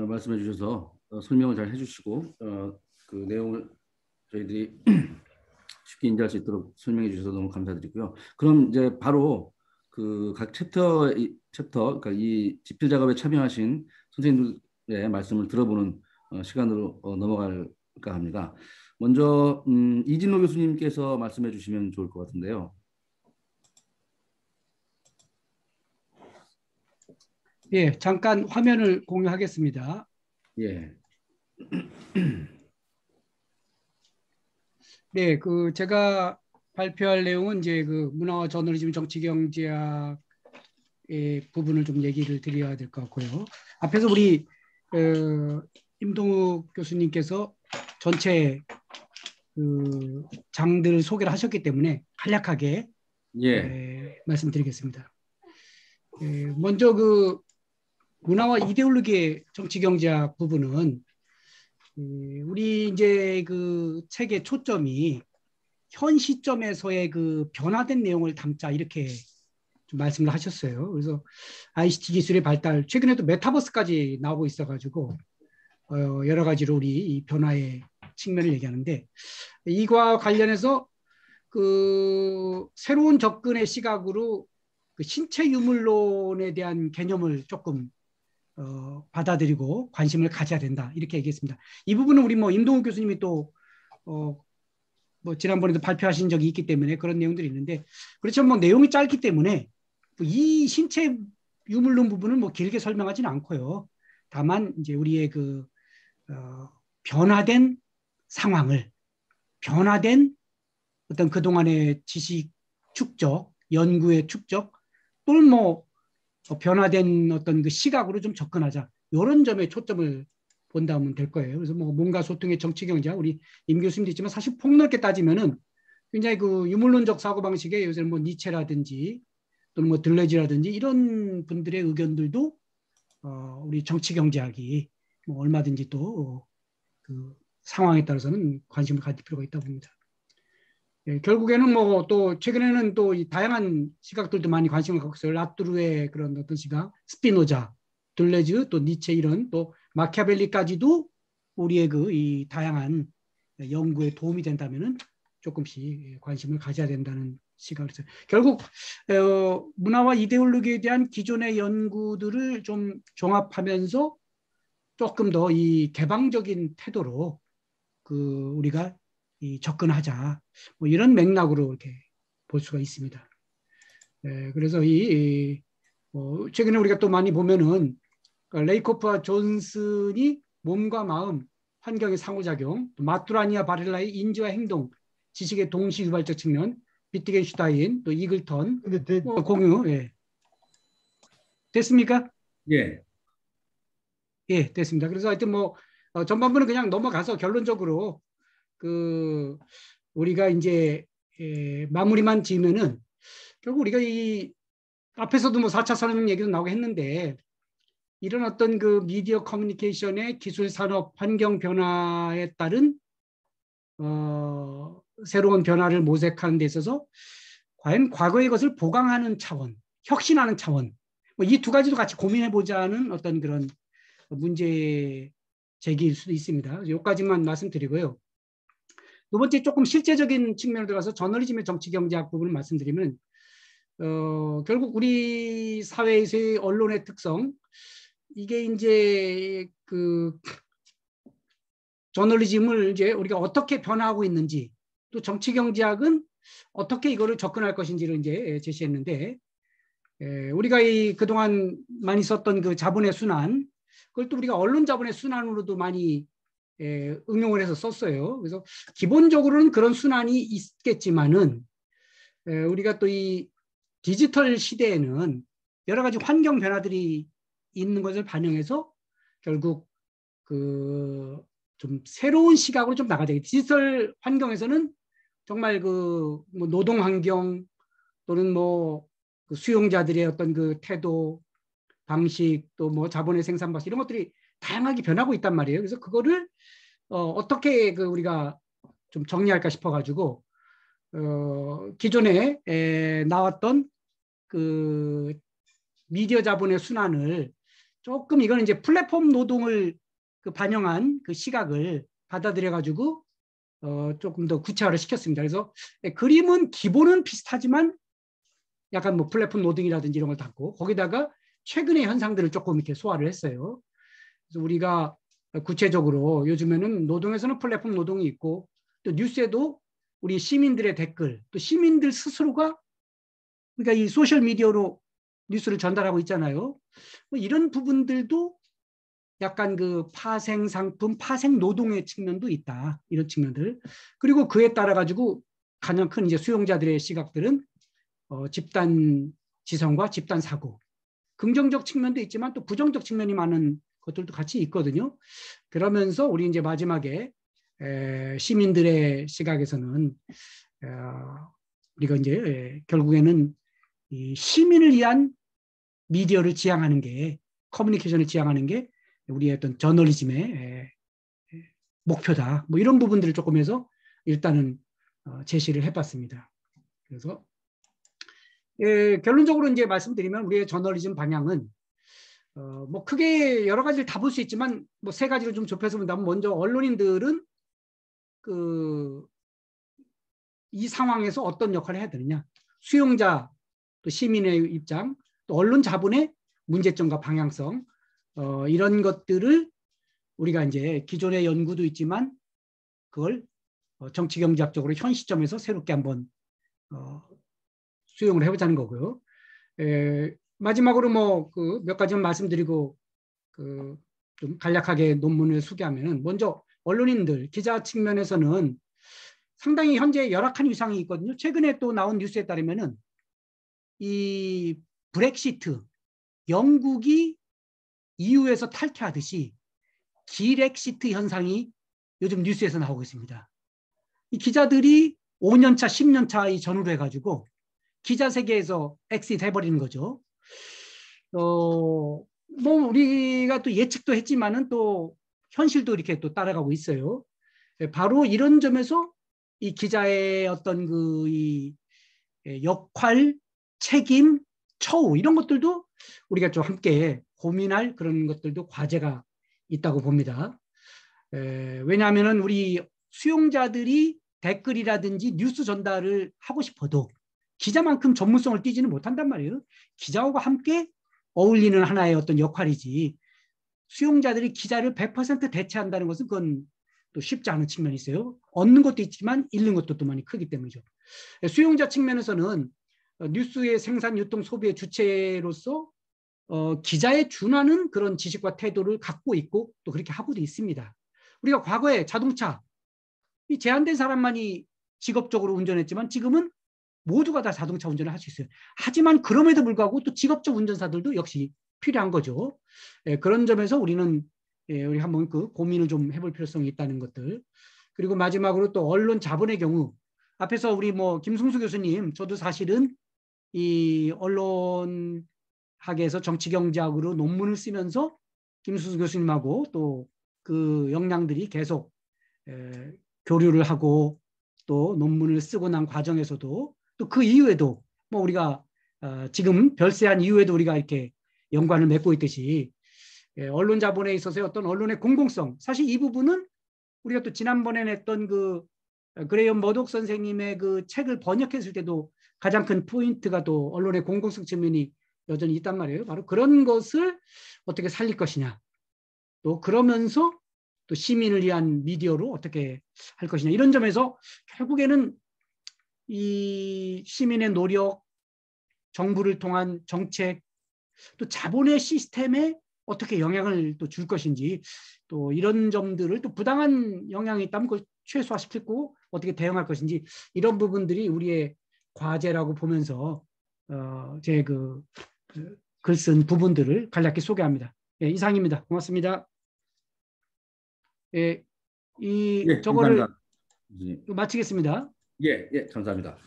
말씀해 주셔서 설명을 잘 해주시고 그 내용을 저희들이 쉽게 인지할 수 있도록 설명해 주셔서 너무 감사드리고요. 그럼 이제 바로 각 챕터, 그러니까 이 집필 작업에 참여하신 선생님들의 말씀을 들어보는 시간으로 넘어갈까 합니다. 먼저 이진호 교수님께서 말씀해 주시면 좋을 것 같은데요. 예, 잠깐 화면을 공유하겠습니다. 예. 네, 제가 발표할 내용은 이제 문화와 저널리즘 정치경제학의 부분을 좀 얘기를 드려야 될 것 같고요. 앞에서 우리 임동욱 교수님께서 전체 장들을 소개를 하셨기 때문에 간략하게 말씀드리겠습니다. 먼저 문화와 이데올로기의 정치경제학 부분은 우리 이제 책의 초점이 현 시점에서의 변화된 내용을 담자, 이렇게 좀 말씀을 하셨어요. 그래서 ICT 기술의 발달, 최근에도 메타버스까지 나오고 있어가지고 여러 가지로 우리 이 변화의 측면을 얘기하는데, 이와 관련해서 새로운 접근의 시각으로 신체 유물론에 대한 개념을 조금 받아들이고 관심을 가져야 된다, 이렇게 얘기했습니다. 이 부분은 우리 임동욱 교수님이 또 지난번에도 발표하신 적이 있기 때문에 그런 내용들이 있는데, 그렇지만 내용이 짧기 때문에 이 신체 유물론 부분은 길게 설명하지는 않고요. 다만 이제 우리의 변화된 상황을, 변화된 어떤 그동안의 지식 축적, 연구의 축적, 또는 변화된 어떤 시각으로 좀 접근하자, 이런 점에 초점을 본다면 될 거예요. 그래서 뭔가 소통의 정치경제학, 우리 임 교수님도 있지만 사실 폭넓게 따지면은 굉장히 유물론적 사고방식에 요새는 니체라든지 또는 들레지라든지 이런 분들의 의견들도 우리 정치경제학이 얼마든지 또 상황에 따라서는 관심을 가질 필요가 있다고 봅니다. 예, 결국에는 또 최근에는 또 이 다양한 시각들도 많이 관심을 갖고 있어요. 라뚜르의 그런 어떤 시각, 스피노자, 들레즈, 또 니체, 이런 또 마키아벨리까지도 우리의 이 다양한 연구에 도움이 된다면은 조금씩 관심을 가져야 된다는 시각을 했어요. 결국 문화와 이데올로기에 대한 기존의 연구들을 좀 종합하면서 조금 더 이 개방적인 태도로 우리가 접근하자, 이런 맥락으로 이렇게 볼 수가 있습니다. 그래서 최근에 우리가 또 많이 보면은 레이코프와 존슨이 몸과 마음, 환경의 상호작용, 마투라니아 바렐라의 인지와 행동, 지식의 동시유발적 측면, 비트겐슈타인, 또 이글턴, 공유, 됐습니까? 예. 예, 됐습니다. 그래서 하여튼 전반부는 그냥 넘어가서 결론적으로 우리가 이제 마무리만 지으면은, 결국 우리가 이 앞에서도 4차 산업 얘기도 나오고 했는데, 이런 어떤 미디어 커뮤니케이션의 기술 산업 환경 변화에 따른 새로운 변화를 모색하는 데 있어서 과연 과거의 것을 보강하는 차원, 혁신하는 차원, 이 두 가지도 같이 고민해 보자는 어떤 그런 문제 제기일 수도 있습니다. 여기까지만 말씀드리고요. 두 번째, 조금 실제적인 측면으로 들어가서 저널리즘의 정치경제학 부분을 말씀드리면, 결국 우리 사회에서의 언론의 특성, 이게 이제 저널리즘을 이제 우리가 어떻게 변화하고 있는지, 또 정치경제학은 어떻게 이거를 접근할 것인지를 이제 제시했는데, 우리가 그동안 많이 썼던 그 자본의 순환, 그걸 또 우리가 언론 자본의 순환으로도 많이 응용을 해서 썼어요. 그래서 기본적으로는 그런 순환이 있겠지만은 우리가 또 이 디지털 시대에는 여러 가지 환경 변화들이 있는 것을 반영해서 결국 그 좀 새로운 시각으로 좀 나가야 되겠다. 디지털 환경에서는 정말 그 뭐 노동 환경 또는 뭐 그 수용자들의 어떤 그 태도, 방식, 또 뭐 자본의 생산 방식 이런 것들이 다양하게 변하고 있단 말이에요. 그래서 그거를 어떻게 그 우리가 좀 정리할까 싶어가지고 기존에 나왔던 그 미디어 자본의 순환을 조금 이거는 이제 플랫폼 노동을 그 반영한 그 시각을 받아들여가지고 조금 더 구체화를 시켰습니다. 그래서 그림은 기본은 비슷하지만 약간 뭐 플랫폼 노동이라든지 이런 걸 담고 거기다가 최근의 현상들을 조금 이렇게 소화를 했어요. 그래서 우리가 구체적으로 요즘에는 노동에서는 플랫폼 노동이 있고 또 뉴스에도 우리 시민들의 댓글, 또 시민들 스스로가 그러니까 이 소셜 미디어로 뉴스를 전달하고 있잖아요. 뭐 이런 부분들도 약간 그 파생 상품, 파생 노동의 측면도 있다. 이런 측면들. 그리고 그에 따라 가지고 가장 큰 이제 수용자들의 시각들은 집단 지성과 집단 사고. 긍정적 측면도 있지만 또 부정적 측면이 많은 것들도 같이 있거든요. 그러면서 우리 이제 마지막에 시민들의 시각에서는 우리가 이제 결국에는 이 시민을 위한 미디어를 지향하는 게 커뮤니케이션을 지향하는 게 우리의 어떤 저널리즘의 목표다. 뭐 이런 부분들을 조금 해서 일단은 제시를 해봤습니다. 그래서 결론적으로 이제 말씀드리면 우리의 저널리즘 방향은 뭐 크게 여러 가지를 다 볼 수 있지만 뭐 세 가지를 좀 좁혀서 본다면 먼저 언론인들은 그 이 상황에서 어떤 역할을 해야 되느냐, 수용자 또 시민의 입장 또 언론 자본의 문제점과 방향성 이런 것들을 우리가 이제 기존의 연구도 있지만 그걸 정치경제학적으로 현 시점에서 새롭게 한번 수용을 해보자는 거고요. 마지막으로 뭐 그 몇 가지만 말씀드리고 그 좀 간략하게 논문을 소개하면은 먼저 언론인들 기자 측면에서는 상당히 현재 열악한 위상이 있거든요. 최근에 또 나온 뉴스에 따르면은 이 브렉시트 영국이 EU에서 탈퇴하듯이 기렉시트 현상이 요즘 뉴스에서 나오고 있습니다. 이 기자들이 5년차, 10년차 이 전후로 해가지고 기자 세계에서 엑시트 해버리는 거죠. 뭐 우리가 또 예측도 했지만은 또 현실도 이렇게 또 따라가고 있어요. 바로 이런 점에서 이 기자의 어떤 그 이 역할, 책임, 처우 이런 것들도 우리가 좀 함께 고민할 그런 것들도 과제가 있다고 봅니다. 왜냐하면은 우리 수용자들이 댓글이라든지 뉴스 전달을 하고 싶어도 기자만큼 전문성을 띠지는 못한단 말이에요. 기자하고 함께 어울리는 하나의 어떤 역할이지 수용자들이 기자를 100% 대체한다는 것은 그건 또 쉽지 않은 측면이 있어요. 얻는 것도 있지만 잃는 것도 또 많이 크기 때문이죠. 수용자 측면에서는 뉴스의 생산, 유통, 소비의 주체로서 기자에 준하는 그런 지식과 태도를 갖고 있고 또 그렇게 하고도 있습니다. 우리가 과거에 자동차 이 제한된 사람만이 직업적으로 운전했지만 지금은 모두가 다 자동차 운전을 할 수 있어요. 하지만 그럼에도 불구하고 또 직업적 운전사들도 역시 필요한 거죠. 그런 점에서 우리는 우리 한번 그 고민을 좀 해볼 필요성이 있다는 것들. 그리고 마지막으로 또 언론 자본의 경우 앞에서 우리 뭐 김승수 교수님 저도 사실은 이 언론학에서 정치경제학으로 논문을 쓰면서 김승수 교수님하고 또 그 역량들이 계속 교류를 하고 또 논문을 쓰고 난 과정에서도 또 그 이후에도 뭐 우리가 지금 별세한 이후에도 우리가 이렇게 연관을 맺고 있듯이 언론 자본에 있어서의 어떤 언론의 공공성 사실 이 부분은 우리가 또 지난번에 냈던 그 그레이엄 머독 선생님의 그 책을 번역했을 때도 가장 큰 포인트가 또 언론의 공공성 측면이 여전히 있단 말이에요. 바로 그런 것을 어떻게 살릴 것이냐 또 그러면서 또 시민을 위한 미디어로 어떻게 할 것이냐 이런 점에서 결국에는 이 시민의 노력 정부를 통한 정책, 또 자본의 시스템에 어떻게 영향을 또 줄 것인지, 또 이런 점들을 또 부당한 영향이 있다면 그걸 최소화시키고 어떻게 대응할 것인지, 이런 부분들이 우리의 과제라고 보면서 제 글 쓴 부분들을 간략히 소개합니다. 예, 이상입니다. 고맙습니다. 예, 예, 저거를 감사합니다. 교수님. 마치겠습니다. 예, 예, 감사합니다.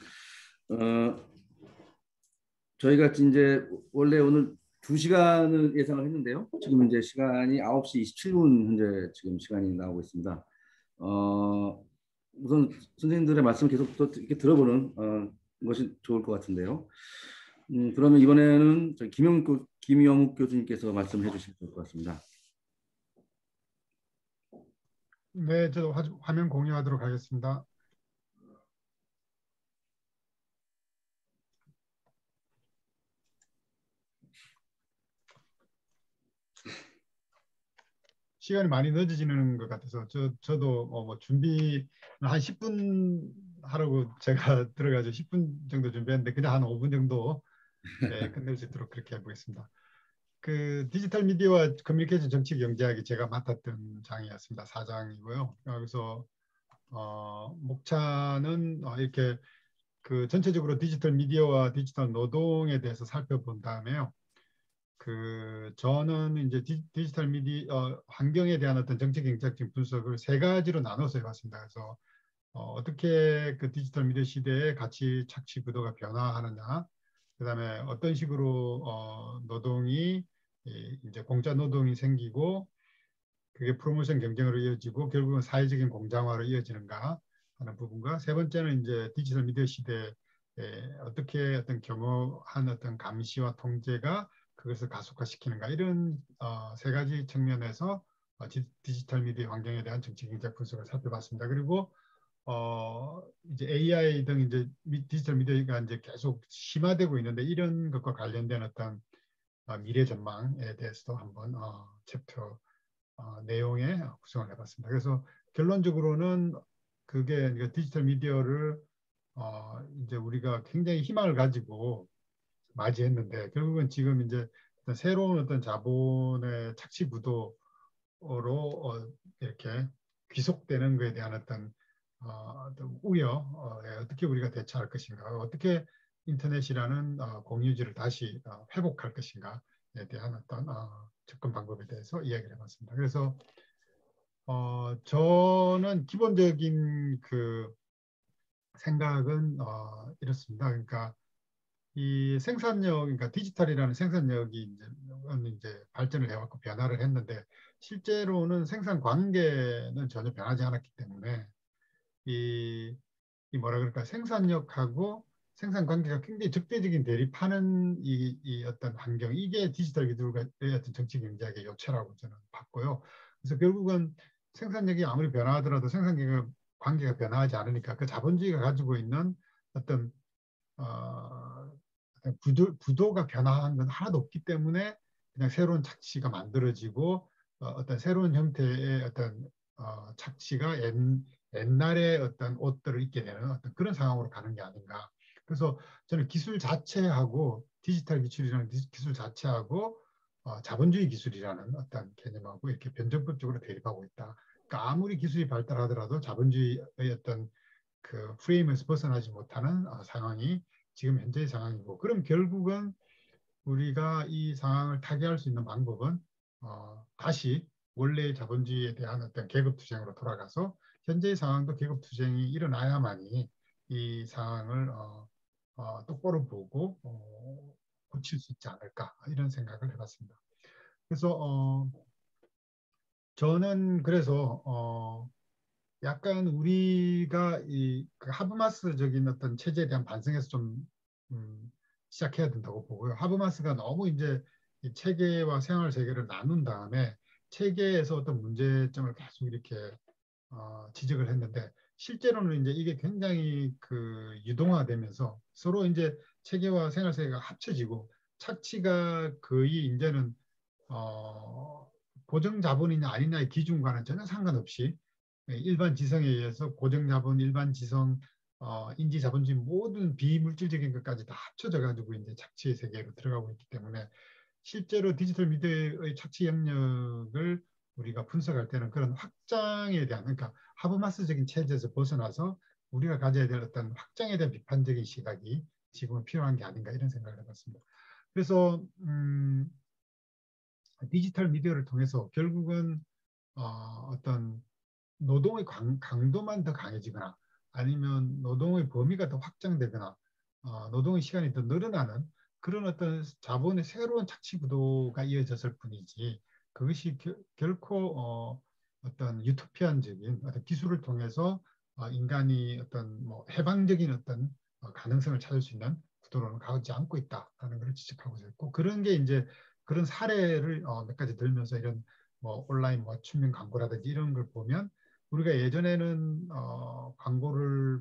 저희가 이제 원래 오늘 2시간을 예상을 했는데요. 지금 이제 시간이 9시 27분 현재 지금 시간이 나오고 있습니다. 우선 선생님들의 말씀 계속 또 이렇게 들어보는 것이 좋을 것 같은데요. 그러면 이번에는 저희 김영욱 교수님께서 말씀해 주실 것 같습니다. 네, 저도 화면 공유하도록 하겠습니다. 시간이 많이 늦어지는 것 같아서 저도 뭐 준비 한 10분 하라고 제가 들어가지고 10분 정도 준비했는데 그냥 한 5분 정도 끝낼 수 있도록 그렇게 해보겠습니다. 그 디지털 미디어와 커뮤니케이션 정치 경제학이 제가 맡았던 장이었습니다. 4장이고요. 그래서 목차는 이렇게 그 전체적으로 디지털 미디어와 디지털 노동에 대해서 살펴본 다음에요. 저는 이제 디지털 미디어 환경에 대한 어떤 정치 경제학적 분석을 3가지로 나눠서 해봤습니다. 그래서 어떻게 그 디지털 미디어 시대에 가치 착취 구도가 변화하느냐, 그다음에 어떤 식으로 노동이 이제 공짜 노동이 생기고 그게 프로모션 경쟁으로 이어지고 결국은 사회적인 공장화로 이어지는가 하는 부분과, 3번째는 이제 디지털 미디어 시대에 어떻게 어떤 겸허한 어떤 감시와 통제가 그것을 가속화시키는가, 이런 3가지 측면에서 디지털 미디어 환경에 대한 정치 경제학 분석을 살펴봤습니다. 그리고 이제 AI 등 이제 디지털 미디어가 이제 계속 심화되고 있는데 이런 것과 관련된 어떤 미래 전망에 대해서도 한번 챕터 내용에 구성을 해봤습니다. 그래서 결론적으로는 그게 디지털 미디어를 이제 우리가 굉장히 희망을 가지고 맞이했는데 결국은 지금 이제 새로운 어떤 자본의 착취 구도로 이렇게 귀속되는 것에 대한 어떤 우려에 어떻게 우리가 대처할 것인가, 어떻게 인터넷이라는 공유지를 다시 회복할 것인가에 대한 어떤 접근 방법에 대해서 이야기를 해봤습니다. 그래서 저는 기본적인 그 생각은 이렇습니다. 그러니까 이 생산력, 그러니까 디지털이라는 생산력이 이제 발전을 해왔고 변화를 했는데 실제로는 생산 관계는 전혀 변하지 않았기 때문에 이 뭐라 그럴까, 생산력하고 생산 관계가 굉장히 적대적인 대립하는 이 어떤 환경, 이게 디지털 기술의 어떤 정치 경제학의 요체라고 저는 봤고요. 그래서 결국은 생산력이 아무리 변화하더라도 생산력 관계가 변화하지 않으니까 그 자본주의가 가지고 있는 어떤 구도가 변화한 건 하나도 없기 때문에 그냥 새로운 착취가 만들어지고 어떤 새로운 형태의 어떤 착취가 옛날의 어떤 옷들을 입게 되는 어떤 그런 상황으로 가는 게 아닌가. 그래서 저는 기술 자체하고 디지털 기술이라는 기술 자체하고 자본주의 기술이라는 어떤 개념하고 이렇게 변정법적으로 대립하고 있다. 그러니까 아무리 기술이 발달하더라도 자본주의의 어떤 그 프레임에서 벗어나지 못하는 상황이 지금 현재의 상황이고, 그럼 결국은 우리가 이 상황을 타개할 수 있는 방법은 다시 원래의 자본주의에 대한 어떤 계급투쟁으로 돌아가서 현재의 상황도 계급투쟁이 일어나야만이 이 상황을 똑바로 보고 고칠 수 있지 않을까, 이런 생각을 해봤습니다. 그래서 저는 그래서 약간 우리가 그 하브마스적인 어떤 체제에 대한 반성에서 좀 시작해야 된다고 보고요. 하브마스가 너무 이제 이 체계와 생활 세계를 나눈 다음에 체계에서 어떤 문제점을 계속 이렇게 지적을 했는데 실제로는 이제 이게 굉장히 그 유동화되면서 서로 이제 체계와 생활 세계가 합쳐지고 착취가 거의 이제는 고정 자본이냐 아니냐의 기준과는 전혀 상관없이 일반 지성에 의해서 고정 자본, 일반 지성, 인지 자본주의 모든 비물질적인 것까지 다 합쳐져 가지고 이제 착취의 세계로 들어가고 있기 때문에 실제로 디지털 미디어의 착취 영역을 우리가 분석할 때는 그런 확장에 대한, 그러니까 하버마스적인 체제에서 벗어나서 우리가 가져야 될 어떤 확장에 대한 비판적인 시각이 지금은 필요한 게 아닌가 이런 생각을 해봤습니다. 그래서 디지털 미디어를 통해서 결국은 어떤 노동의 강도만 더 강해지거나 아니면 노동의 범위가 더 확장되거나 노동의 시간이 더 늘어나는 그런 어떤 자본의 새로운 착취 구도가 이어졌을 뿐이지 그것이 결코 어떤 유토피안적인 어떤 기술을 통해서 인간이 어떤 뭐 해방적인 어떤 가능성을 찾을 수 있는 구도로는 가지 않고 있다라는 걸 지적하고 있고 그런 게 이제 그런 사례를 몇 가지 들면서 이런 뭐 온라인 맞춤형 광고라든지 이런 걸 보면 우리가 예전에는 광고를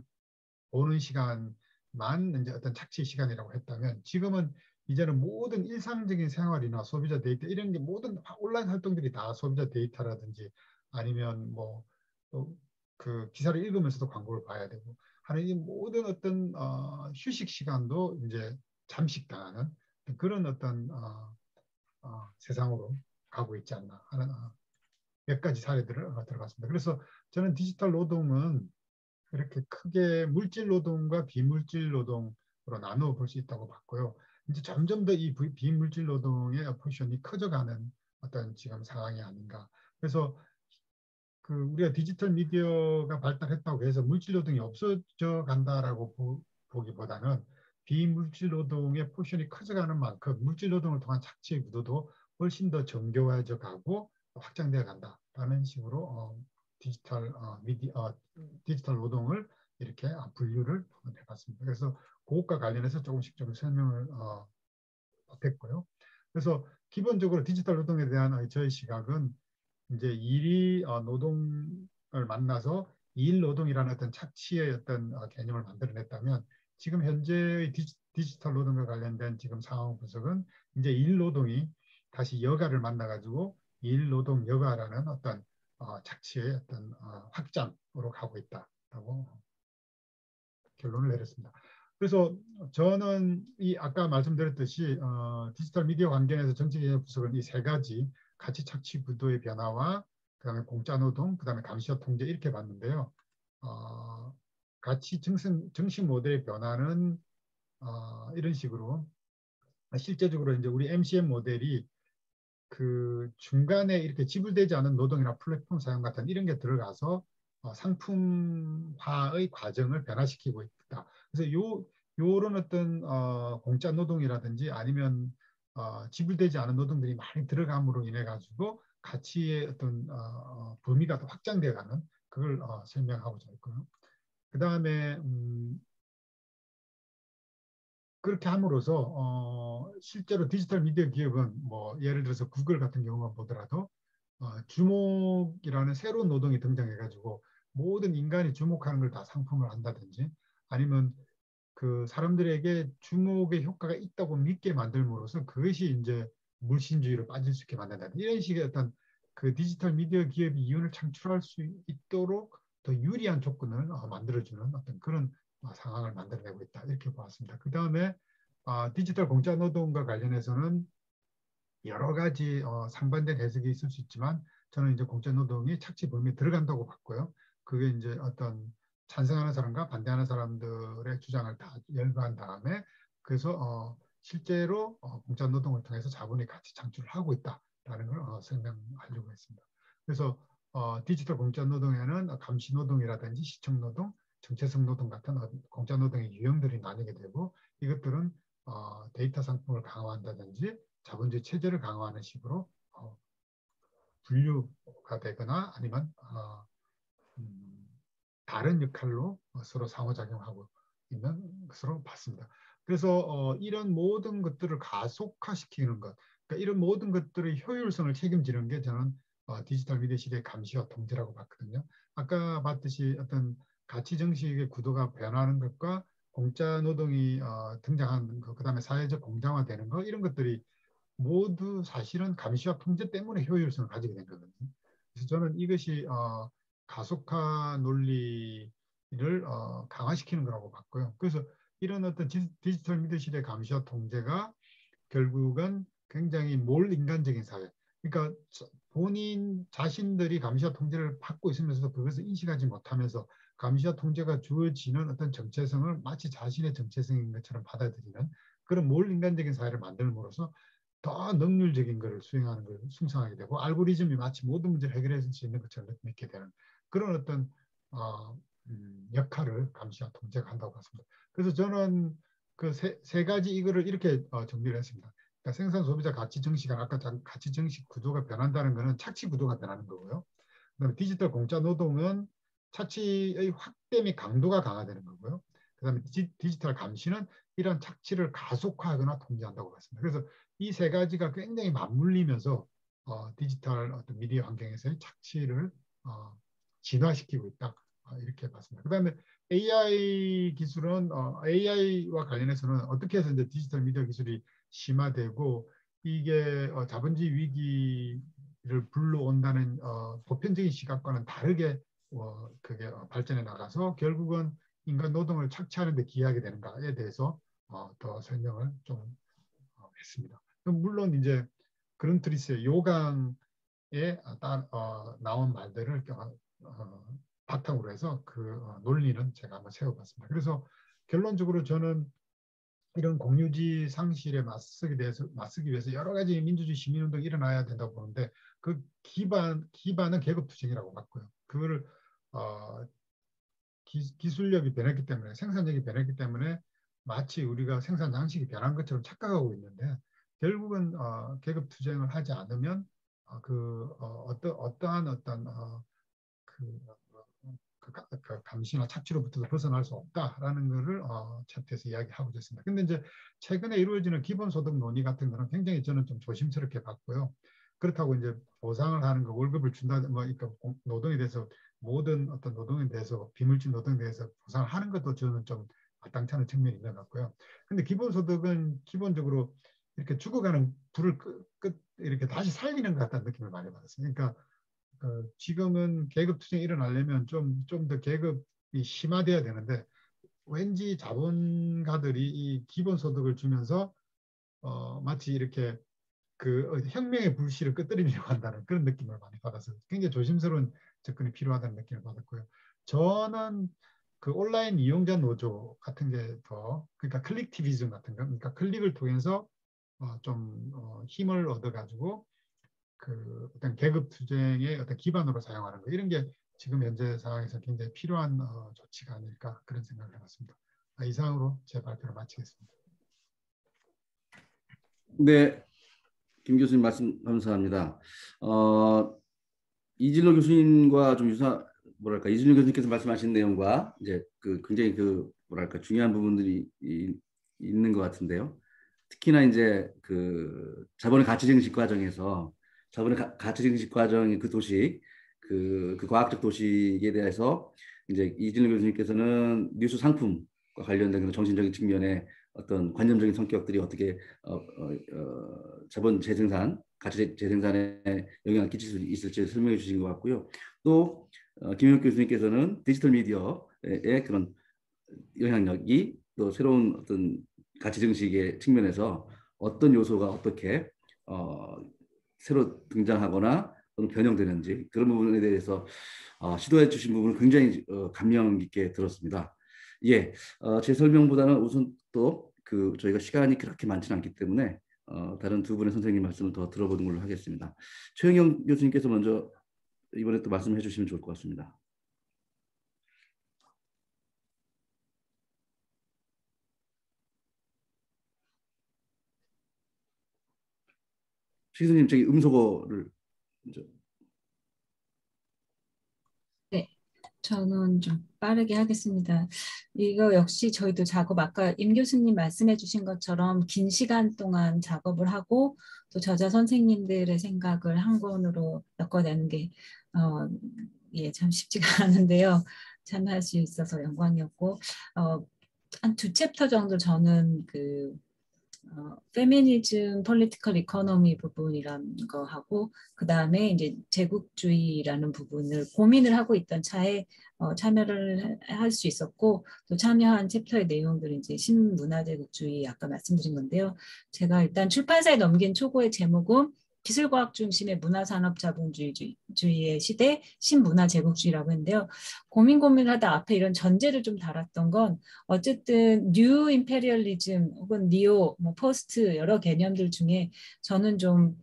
보는 시간만 이제 어떤 착취 시간이라고 했다면 지금은 이제는 모든 일상적인 생활이나 소비자 데이터 이런 게 모든 온라인 활동들이 다 소비자 데이터라든지 아니면 뭐 그 기사를 읽으면서도 광고를 봐야 되고 하는 이 모든 어떤 휴식 시간도 이제 잠식당하는 그런 어떤 세상으로 가고 있지 않나 하는 몇 가지 사례들을 들어갔습니다. 그래서 저는 디지털 노동은 이렇게 크게 물질 노동과 비물질 노동으로 나누어 볼 수 있다고 봤고요. 이제 점점 더 이 비물질 노동의 포지션이 커져가는 어떤 지금 상황이 아닌가. 그래서 그 우리가 디지털 미디어가 발달했다고 해서 물질 노동이 없어져 간다라고 보기보다는 비물질 노동의 포지션이 커져가는 만큼 물질 노동을 통한 착취의 구도도 훨씬 더 정교화져 가고 확장되어 간다라는 식으로 디지털 노동을 이렇게 분류를 해봤습니다. 그래서 그것과 관련해서 조금씩 좀 설명을 했고요. 그래서 기본적으로 디지털 노동에 대한 저의 시각은 이제 일이 노동을 만나서 일 노동이라는 어떤 착취의 어떤 개념을 만들어냈다면 지금 현재의 디지털 노동과 관련된 지금 상황 분석은 이제 일 노동이 다시 여가를 만나가지고 일 노동 여가라는 어떤 착취의 어떤 확장으로 가고 있다라고 결론을 내렸습니다. 그래서 저는 이 아까 말씀드렸듯이 디지털 미디어 환경에서 정치개혁 분석은 이 세 가지 가치 착취 구도의 변화와 그다음에 공짜 노동, 그다음에 감시와 통제 이렇게 봤는데요. 가치 정신 모델의 변화는 이런 식으로 실제적으로 이제 우리 MCM 모델이 그 중간에 이렇게 지불되지 않은 노동이나 플랫폼 사용 같은 이런 게 들어가서 상품화의 과정을 변화시키고 있다. 그래서 요런 어떤 공짜 노동이라든지 아니면 지불되지 않은 노동들이 많이 들어감으로 인해 가지고 가치의 어떤 범위가 더 확장되어가는 그걸 설명하고자 했고요. 그 다음에 그렇게 함으로써 실제로 디지털 미디어 기업은 뭐 예를 들어서 구글 같은 경우만 보더라도 주목이라는 새로운 노동이 등장해가지고 모든 인간이 주목하는 걸 다 상품을 한다든지 아니면 그 사람들에게 주목의 효과가 있다고 믿게 만들므로써 그것이 이제 물신주의로 빠질 수 있게 만든다. 이런 식의 어떤 그 디지털 미디어 기업이 이윤을 창출할 수 있도록 더 유리한 조건을 만들어주는 어떤 그런 상황을 만들어내고 있다. 이렇게 보았습니다. 그 다음에 디지털 공짜 노동과 관련해서는 여러 가지 상반된 해석이 있을 수 있지만 저는 이제 공짜 노동이 착취 범위에 들어간다고 봤고요. 그게 이제 어떤 찬성하는 사람과 반대하는 사람들의 주장을 다 열거한 다음에 그래서 실제로 공짜 노동을 통해서 자본의 가치 창출을 하고 있다라는 걸 설명하려고 했습니다. 그래서 디지털 공짜 노동에는 감시 노동이라든지 시청 노동, 정체성 노동 같은 공짜 노동의 유형들이 나뉘게 되고 이것들은 데이터 상품을 강화한다든지 자본주의 체제를 강화하는 식으로 분류가 되거나 아니면 다른 역할로 서로 상호작용하고 있는 것으로 봤습니다. 그래서 이런 모든 것들을 가속화시키는 것, 그러니까 이런 모든 것들의 효율성을 책임지는 게 저는 디지털 미디어 시대의 감시와 통제라고 봤거든요. 아까 봤듯이 어떤 가치 정식의 구도가 변하는 것과 공짜 노동이 등장하는 것, 그다음에 사회적 공정화되는 것 이런 것들이 모두 사실은 감시와 통제 때문에 효율성을 가지게 된 거거든요. 그래서 저는 이것이 가속화 논리의 를 강화시키는 거라고 봤고요. 그래서 이런 어떤 디지털 미드실의 감시와 통제가 결국은 굉장히 몰인간적인 사회, 그러니까 본인 자신들이 감시와 통제를 받고 있으면서도 그것을 인식하지 못하면서 감시와 통제가 주어지는 어떤 정체성을 마치 자신의 정체성인 것처럼 받아들이는 그런 몰인간적인 사회를 만들므로써 더 능률적인 것을 수행하는 걸 숭상하게 되고, 알고리즘이 마치 모든 문제를 해결할 수 있는 것처럼 믿게 되는 그런 어떤 역할을 감시와 통제가 한다고 봤습니다. 그래서 저는 그 세 가지 이거를 이렇게 정리를 했습니다. 그러니까 생산 소비자 가치 정시가 아까 가치 정시 구도가 변한다는 것은 착취 구도가 변하는 거고요. 그다음에 디지털 공짜 노동은 착취의 확대 및 강도가 강화되는 거고요. 그다음에 디지털 감시는 이런 착취를 가속화하거나 통제한다고 봤습니다. 그래서 이 세 가지가 굉장히 맞물리면서 디지털 어떤 미디어 환경에서의 착취를 진화시키고 있다. 이렇게 봤습니다. 그다음에 AI 기술은 AI와 관련해서는 어떻게 해서 이제 디지털 미디어 기술이 심화되고 이게 자본주의 위기를 불러온다는 보편적인 시각과는 다르게 그게 발전해 나가서 결국은 인간 노동을 착취하는 데 기여하게 되는가에 대해서 더 설명을 좀 했습니다. 물론 이제 그룬트리스의 요강에 나온 말들을 바탕으로 해서 그 논리는 제가 한번 세워봤습니다. 그래서 결론적으로 저는 이런 공유지 상실에 맞서기 위해서 여러 가지 민주주의 시민운동이 일어나야 된다고 보는데 그 기반은 계급투쟁이라고 봤고요. 그거를 기술력이 변했기 때문에, 생산력이 변했기 때문에 마치 우리가 생산 양식이 변한 것처럼 착각하고 있는데, 결국은 계급투쟁을 하지 않으면 어떠한 어떤 그 감시나 착취로부터 벗어날 수 없다라는 것을 챕터에서 이야기하고 있습니다. 근데 이제 최근에 이루어지는 기본소득 논의 같은 거는 굉장히 저는 좀 조심스럽게 봤고요. 그렇다고 이제 보상을 하는 거, 월급을 준다, 그러니까 노동에 대해서 모든 어떤 노동에 대해서 비물질 노동에 대해서 보상을 하는 것도 저는 좀 마땅치 않은 측면이 있는 것 같고요. 근데 기본소득은 기본적으로 이렇게 죽어가는 불을 이렇게 다시 살리는 것 같다는 느낌을 많이 받았어요. 그러니까 지금은 계급 투쟁이 일어나려면 좀 더 계급이 심화돼야 되는데, 왠지 자본가들이 이 기본소득을 주면서 마치 이렇게 그 혁명의 불씨를 끄트리려고 한다는 그런 느낌을 많이 받아서 굉장히 조심스러운 접근이 필요하다는 느낌을 받았고요. 저는 그 온라인 이용자 노조 같은 게 더, 그러니까 클릭티비즘 같은 거, 그러니까 클릭을 통해서 좀 힘을 얻어가지고 그 어떤 계급 투쟁의 어떤 기반으로 사용하는 거, 이런 게 지금 현재 상황에서 굉장히 필요한 조치가 아닐까, 그런 생각을 해봤습니다. 이상으로 제 발표를 마치겠습니다. 네, 김 교수님 말씀 감사합니다. 이진로 교수님과 좀 뭐랄까, 이진로 교수님께서 말씀하신 내용과 이제 그 굉장히 뭐랄까 중요한 부분들이 있는 것 같은데요. 특히나 이제 그 자본의 가치 증식 과정에서 자본의 가치 증식 과정의 그 도식, 그 과학적 도식에 대해서 이제 이진로 교수님께서는 뉴스 상품과 관련된 정신적인 측면의 어떤 관념적인 성격들이 어떻게 자본 재생산, 가치 재생산에 영향을 끼칠 수 있을지 설명해 주신 것 같고요. 또 김영욱 교수님께서는 디지털 미디어의 그런 영향력이 또 새로운 어떤 가치 증식의 측면에서 어떤 요소가 어떻게 새로 등장하거나 또는 변형되는지, 그런 부분에 대해서 시도해 주신 부분을 굉장히 감명 깊게 들었습니다. 예, 제 설명보다는 우선 또 저희가 시간이 그렇게 많지는 않기 때문에 다른 두 분의 선생님 말씀을 더 들어보는 걸로 하겠습니다. 최영영 교수님께서 먼저 이번에 또 말씀해 주시면 좋을 것 같습니다. 최 교수님, 저기 음소거를 먼저. 네, 저는 좀 빠르게 하겠습니다. 이거 역시 저희도 작업, 아까 임 교수님 말씀해 주신 것처럼 긴 시간 동안 작업을 하고 또 저자 선생님들의 생각을 한 권으로 엮어내는 게 예, 참 쉽지가 않은데요. 참여할 수 있어서 영광이었고, 한 2챕터 정도 저는 페미니즘, 폴리티컬 이코노미 부분이라는 거 하고 그 다음에 이제 제국주의라는 부분을 고민을 하고 있던 차에 참여를 할 수 있었고 또 참여한 챕터의 내용들은 이제 신문화제국주의 아까 말씀드린 건데요. 제가 일단 출판사에 넘긴 초고의 제목은 기술과학 중심의 문화산업자본주의의 시대 신문화제국주의라고 했는데요. 고민을 하다 앞에 이런 전제를 좀 달았던 건 어쨌든 뉴 임페리얼리즘 혹은 니오, 뭐 포스트 여러 개념들 중에 저는 좀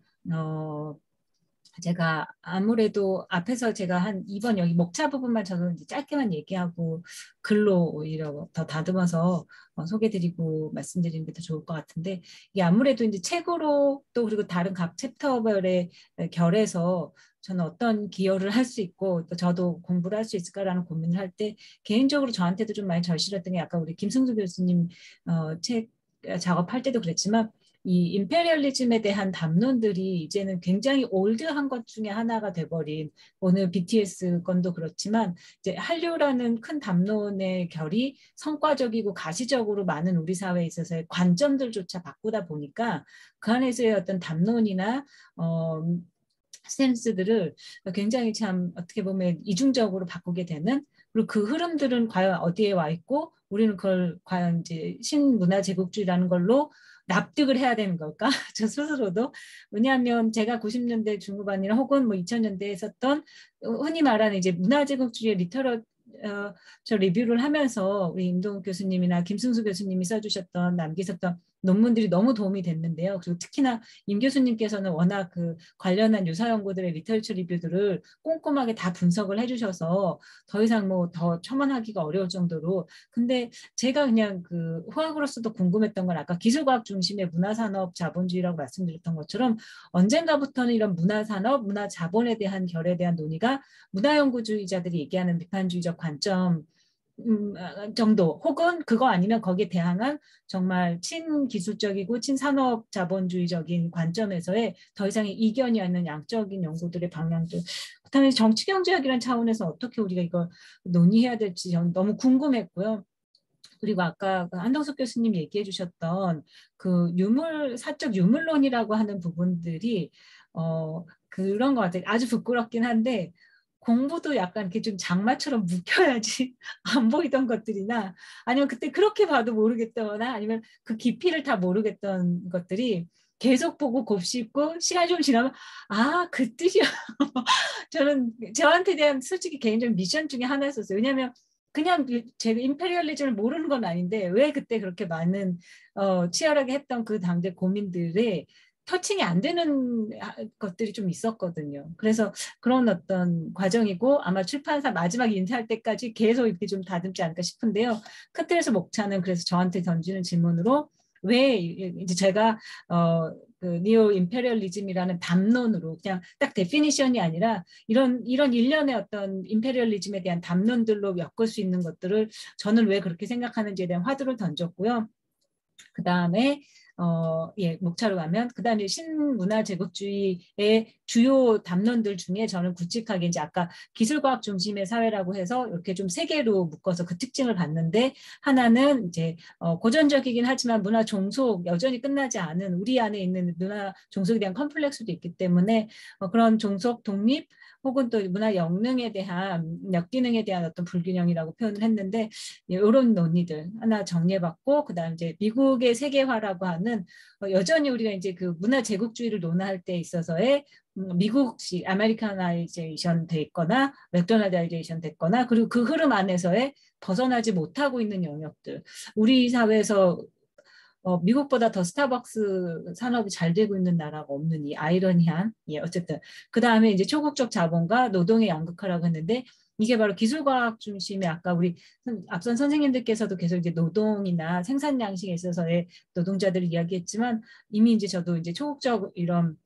제가 아무래도 앞에서 제가 한 이번 여기 목차 부분만 저는 이제 짧게만 얘기하고 글로 오히려 더 다듬어서 소개드리고 말씀드리는 게 더 좋을 것 같은데 이게 아무래도 이제 책으로 또 그리고 다른 각 챕터별의 결에서 저는 어떤 기여를 할 수 있고 또 저도 공부를 할 수 있을까라는 고민을 할 때 개인적으로 저한테도 좀 많이 절실했던 게 아까 우리 김승수 교수님 책 작업할 때도 그랬지만 이 임페리얼리즘에 대한 담론들이 이제는 굉장히 올드한 것 중에 하나가 돼버린 오늘 BTS 건도 그렇지만 이제 한류라는 큰 담론의 결이 성과적이고 가시적으로 많은 우리 사회에 있어서의 관점들조차 바꾸다 보니까 그 안에서의 어떤 담론이나 센스들을 굉장히 참 어떻게 보면 이중적으로 바꾸게 되는 그리고 그 흐름들은 과연 어디에 와 있고 우리는 그걸 과연 이제 신문화 제국주의라는 걸로 납득을 해야 되는 걸까? 저 스스로도. 왜냐하면 제가 90년대 중후반이나 혹은 뭐 2000년대에 썼던 흔히 말하는 이제 문화제국주의 저 리뷰를 하면서 우리 임동욱 교수님이나 김승수 교수님이 써주셨던 남기셨던 논문들이 너무 도움이 됐는데요. 그리고 특히나 임 교수님께서는 워낙 그 관련한 유사 연구들의 리터처 리뷰들을 꼼꼼하게 다 분석을 해주셔서 더 이상 뭐 더 첨언하기가 어려울 정도로. 근데 제가 그냥 그 후학으로서도 궁금했던 건 아까 기술과학 중심의 문화산업 자본주의라고 말씀드렸던 것처럼 언젠가부터는 이런 문화산업, 문화자본에 대한 결에 대한 논의가 문화연구주의자들이 얘기하는 비판주의적 관점 정도 혹은 그거 아니면 거기에 대항한 정말 친기술적이고 친산업 자본주의적인 관점에서의 더 이상의 이견이 아닌 양적인 연구들의 방향들 그다음에 정치경제학이라는 차원에서 어떻게 우리가 이걸 논의해야 될지 저는 너무 궁금했고요. 그리고 아까 한동숙 교수님 얘기해 주셨던 그 사적 유물론이라고 하는 부분들이 그런 것 같아요. 아주 부끄럽긴 한데 공부도 약간 이렇게 좀 장마처럼 묵혀야지 안 보이던 것들이나 아니면 그때 그렇게 봐도 모르겠거나 아니면 그 깊이를 다 모르겠던 것들이 계속 보고 곱씹고 시간이 좀 지나면 그 뜻이야. 저는 저한테 대한 솔직히 개인적인 미션 중에 하나였었어요. 왜냐하면 그냥 제가 임페리얼리즘을 모르는 건 아닌데 왜 그때 그렇게 많은 치열하게 했던 그 당대 고민들에 터칭이 안 되는 것들이 좀 있었거든요. 그래서 그런 어떤 과정이고 아마 출판사 마지막 인쇄할 때까지 계속 이렇게 좀 다듬지 않을까 싶은데요. 큰 틀에서 목차는 그래서 저한테 던지는 질문으로 왜 이제 제가 그 니오 임페리얼리즘이라는 담론으로 그냥 딱 데피니션이 아니라 이런 일련의 어떤 임페리얼리즘에 대한 담론들로 엮을 수 있는 것들을 저는 왜 그렇게 생각하는지에 대한 화두를 던졌고요. 그 다음에 목차로 가면 그 다음에 신문화 제국주의의 주요 담론들 중에 저는 굵직하게 이제 아까 기술과학 중심의 사회라고 해서 이렇게 좀 세 개로 묶어서 그 특징을 봤는데 하나는 이제 고전적이긴 하지만 문화 종속 여전히 끝나지 않은 우리 안에 있는 문화 종속에 대한 컴플렉스도 있기 때문에 그런 종속 독립 혹은 또 문화 역능에 대한 역기능에 대한 어떤 불균형이라고 표현을 했는데 이런 논의들 하나 정리해봤고 그다음 이제 미국의 세계화라고 하는 여전히 우리가 이제 그 문화 제국주의를 논할 때 있어서의 미국식 아메리카나이제이션 돼 있거나 맥도날드이제이션 됐거나 그리고 그 흐름 안에서의 벗어나지 못하고 있는 영역들 우리 사회에서 미국보다 더 스타벅스 산업이 잘 되고 있는 나라가 없는 이 아이러니한 어쨌든 그 다음에 이제 초국적 자본과 노동의 양극화라고 했는데 이게 바로 기술과학 중심의 아까 우리 앞선 선생님들께서도 계속 이제 노동이나 생산 양식에 있어서의 노동자들을 이야기했지만 이미 이제 저도 이제 초국적 이런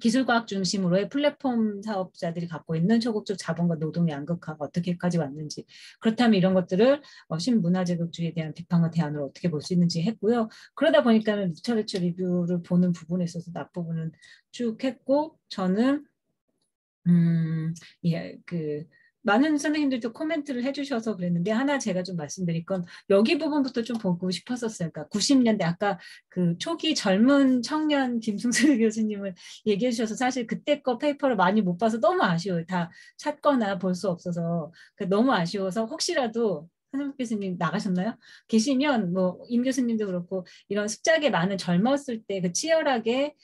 기술과학 중심으로의 플랫폼 사업자들이 갖고 있는 초국적 자본과 노동의 양극화가 어떻게까지 왔는지 그렇다면 이런 것들을 신문화제국주의에 대한 비판과 대안으로 어떻게 볼 수 있는지 했고요. 그러다 보니까는 리터레처 리뷰를 보는 부분에 있어서 앞부분은 쭉 했고 저는 그 많은 선생님들도 코멘트를 해주셔서 그랬는데 하나 제가 좀 말씀드릴 건 여기 부분부터 좀 보고 싶었었어요. 그러니까 90년대 아까 그 초기 젊은 청년 김승수 교수님을 얘기해 주셔서 사실 그때 거 페이퍼를 많이 못 봐서 너무 아쉬워요. 다 찾거나 볼 수 없어서 너무 아쉬워서 혹시라도 한성숙 교수님 나가셨나요? 계시면 뭐 임 교수님도 그렇고 이런 습작에 많은 젊었을 때 그 치열하게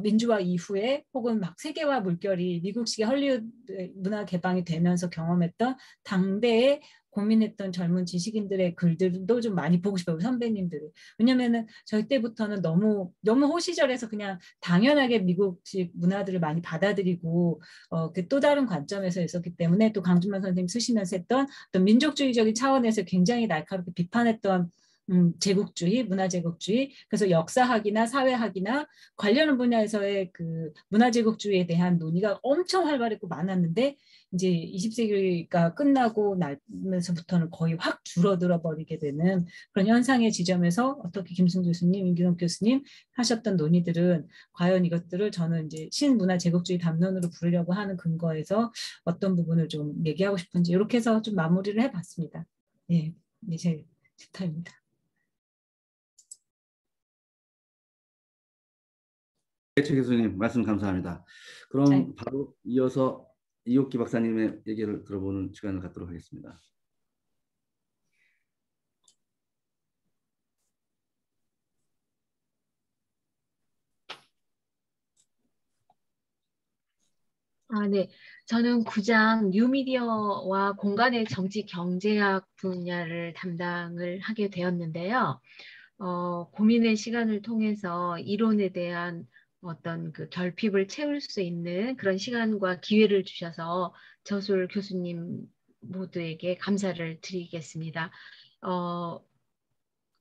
민주화 이후에 혹은 막 세계화 물결이 미국식의 헐리우드 문화 개방이 되면서 경험했던 당대에 고민했던 젊은 지식인들의 글들도 좀 많이 보고 싶어요. 선배님들을. 왜냐면은 저희 때부터는 너무 호시절해서 그냥 당연하게 미국식 문화들을 많이 받아들이고 그 또 다른 관점에서 있었기 때문에 또 강준만 선생님 쓰시면서 했던 어떤 민족주의적인 차원에서 굉장히 날카롭게 비판했던 제국주의, 문화제국주의, 그래서 역사학이나 사회학이나 관련 분야에서의 그 문화제국주의에 대한 논의가 엄청 활발했고 많았는데 이제 20세기가 끝나고 나면서부터는 거의 확 줄어들어 버리게 되는 그런 현상의 지점에서 어떻게 김승 교수님, 임규성 교수님 하셨던 논의들은 과연 이것들을 저는 이제 신문화제국주의 담론으로 부르려고 하는 근거에서 어떤 부분을 좀 얘기하고 싶은지 이렇게 해서 좀 마무리를 해봤습니다. 예, 이제 스타입니다. 최 교수님 말씀 감사합니다. 그럼 네. 바로 이어서 이옥기 박사님의 얘기를 들어보는 시간을 갖도록 하겠습니다. 네. 저는 9장 뉴미디어와 공간의 정치 경제학 분야를 담당을 하게 되었는데요. 고민의 시간을 통해서 이론에 대한 어떤 그 결핍을 채울 수 있는 그런 시간과 기회를 주셔서 저술 교수님 모두에게 감사를 드리겠습니다.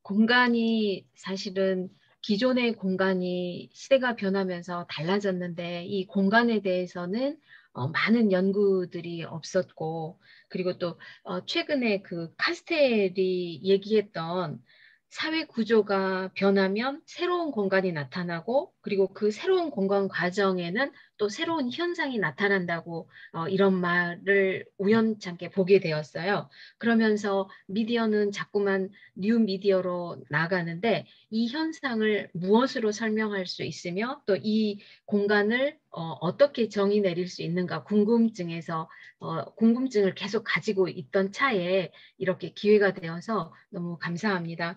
공간이 사실은 기존의 공간이 시대가 변하면서 달라졌는데 이 공간에 대해서는 많은 연구들이 없었고 그리고 또 최근에 그 카스텔이 얘기했던 사회 구조가 변하면 새로운 공간이 나타나고 그리고 그 새로운 공간 과정에는 또 새로운 현상이 나타난다고 이런 말을 우연찮게 보게 되었어요. 그러면서 미디어는 자꾸만 뉴 미디어로 나가는데 이 현상을 무엇으로 설명할 수 있으며 또 이 공간을 어떻게 정의 내릴 수 있는가 궁금증에서 궁금증을 계속 가지고 있던 차에 이렇게 기회가 되어서 너무 감사합니다.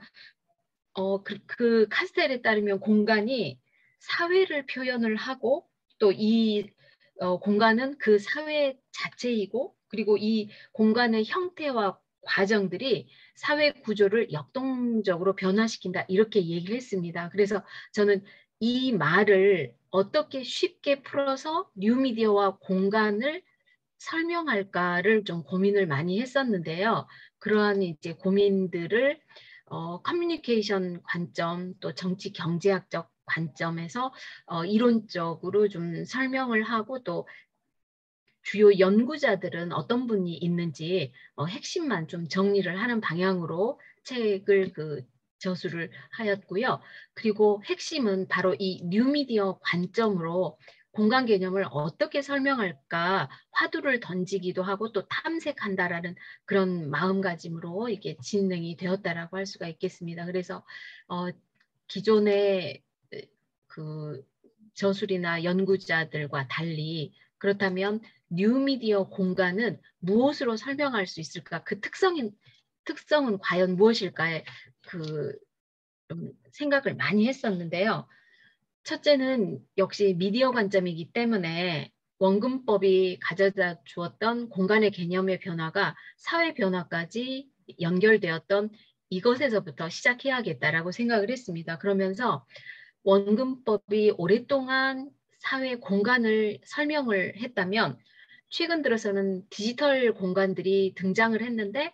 그 카스텔에 따르면 공간이 사회를 표현을 하고 또 이 공간은 그 사회 자체이고 그리고 이 공간의 형태와 과정들이 사회 구조를 역동적으로 변화시킨다 이렇게 얘기를 했습니다. 그래서 저는 이 말을 어떻게 쉽게 풀어서 뉴미디어와 공간을 설명할까를 좀 고민을 많이 했었는데요. 그러한 이제 고민들을 커뮤니케이션 관점 또 정치 경제학적 관점에서 이론적으로 좀 설명을 하고 또 주요 연구자들은 어떤 분이 있는지 핵심만 좀 정리를 하는 방향으로 책을 저술을 하였고요. 그리고 핵심은 바로 이 뉴미디어 관점으로 공간 개념을 어떻게 설명할까 화두를 던지기도 하고 또 탐색한다라는 그런 마음가짐으로 이게 진행이 되었다라고 할 수가 있겠습니다. 그래서 기존의 그 저술이나 연구자들과 달리 그렇다면 뉴미디어 공간은 무엇으로 설명할 수 있을까? 그 특성은 과연 무엇일까에 좀 생각을 많이 했었는데요. 첫째는 역시 미디어 관점이기 때문에 원근법이 가져다 주었던 공간의 개념의 변화가 사회 변화까지 연결되었던 이것에서부터 시작해야겠다라고 생각을 했습니다. 그러면서 원근법이 오랫동안 사회 공간을 설명을 했다면 최근 들어서는 디지털 공간들이 등장을 했는데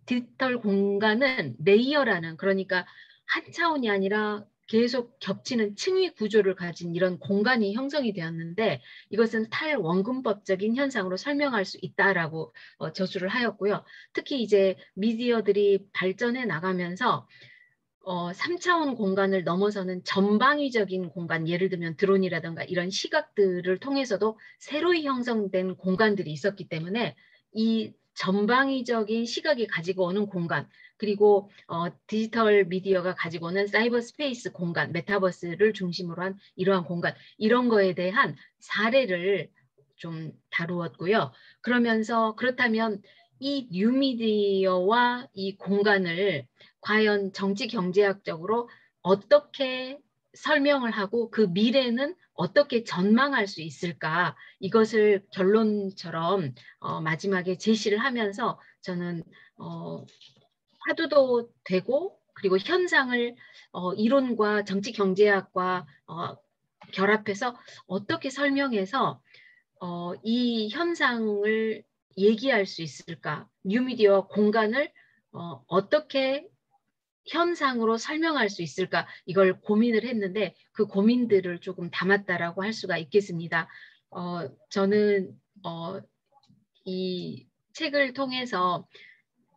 디지털 공간은 레이어라는 그러니까 한 차원이 아니라 계속 겹치는 층위 구조를 가진 이런 공간이 형성이 되었는데 이것은 탈원근법적인 현상으로 설명할 수 있다라고 저술을 하였고요. 특히 이제 미디어들이 발전해 나가면서 3차원 공간을 넘어서는 전방위적인 공간, 예를 들면 드론이라든가 이런 시각들을 통해서도 새로이 형성된 공간들이 있었기 때문에 이 전방위적인 시각이 가지고 오는 공간, 그리고 디지털 미디어가 가지고 오는 사이버 스페이스 공간, 메타버스를 중심으로 한 이러한 공간, 이런 거에 대한 사례를 좀 다루었고요. 그러면서 그렇다면 이 뉴미디어와 이 공간을 과연 정치 경제학적으로 어떻게 설명을 하고 그 미래는 어떻게 전망할 수 있을까, 이것을 결론처럼 마지막에 제시를 하면서 저는 화두도 되고, 그리고 현상을 이론과 정치 경제학과 결합해서 어떻게 설명해서 이 현상을 얘기할 수 있을까, 뉴미디어 공간을 어떻게 현상으로 설명할 수 있을까, 이걸 고민을 했는데 그 고민들을 조금 담았다라고 할 수가 있겠습니다. 저는 이 책을 통해서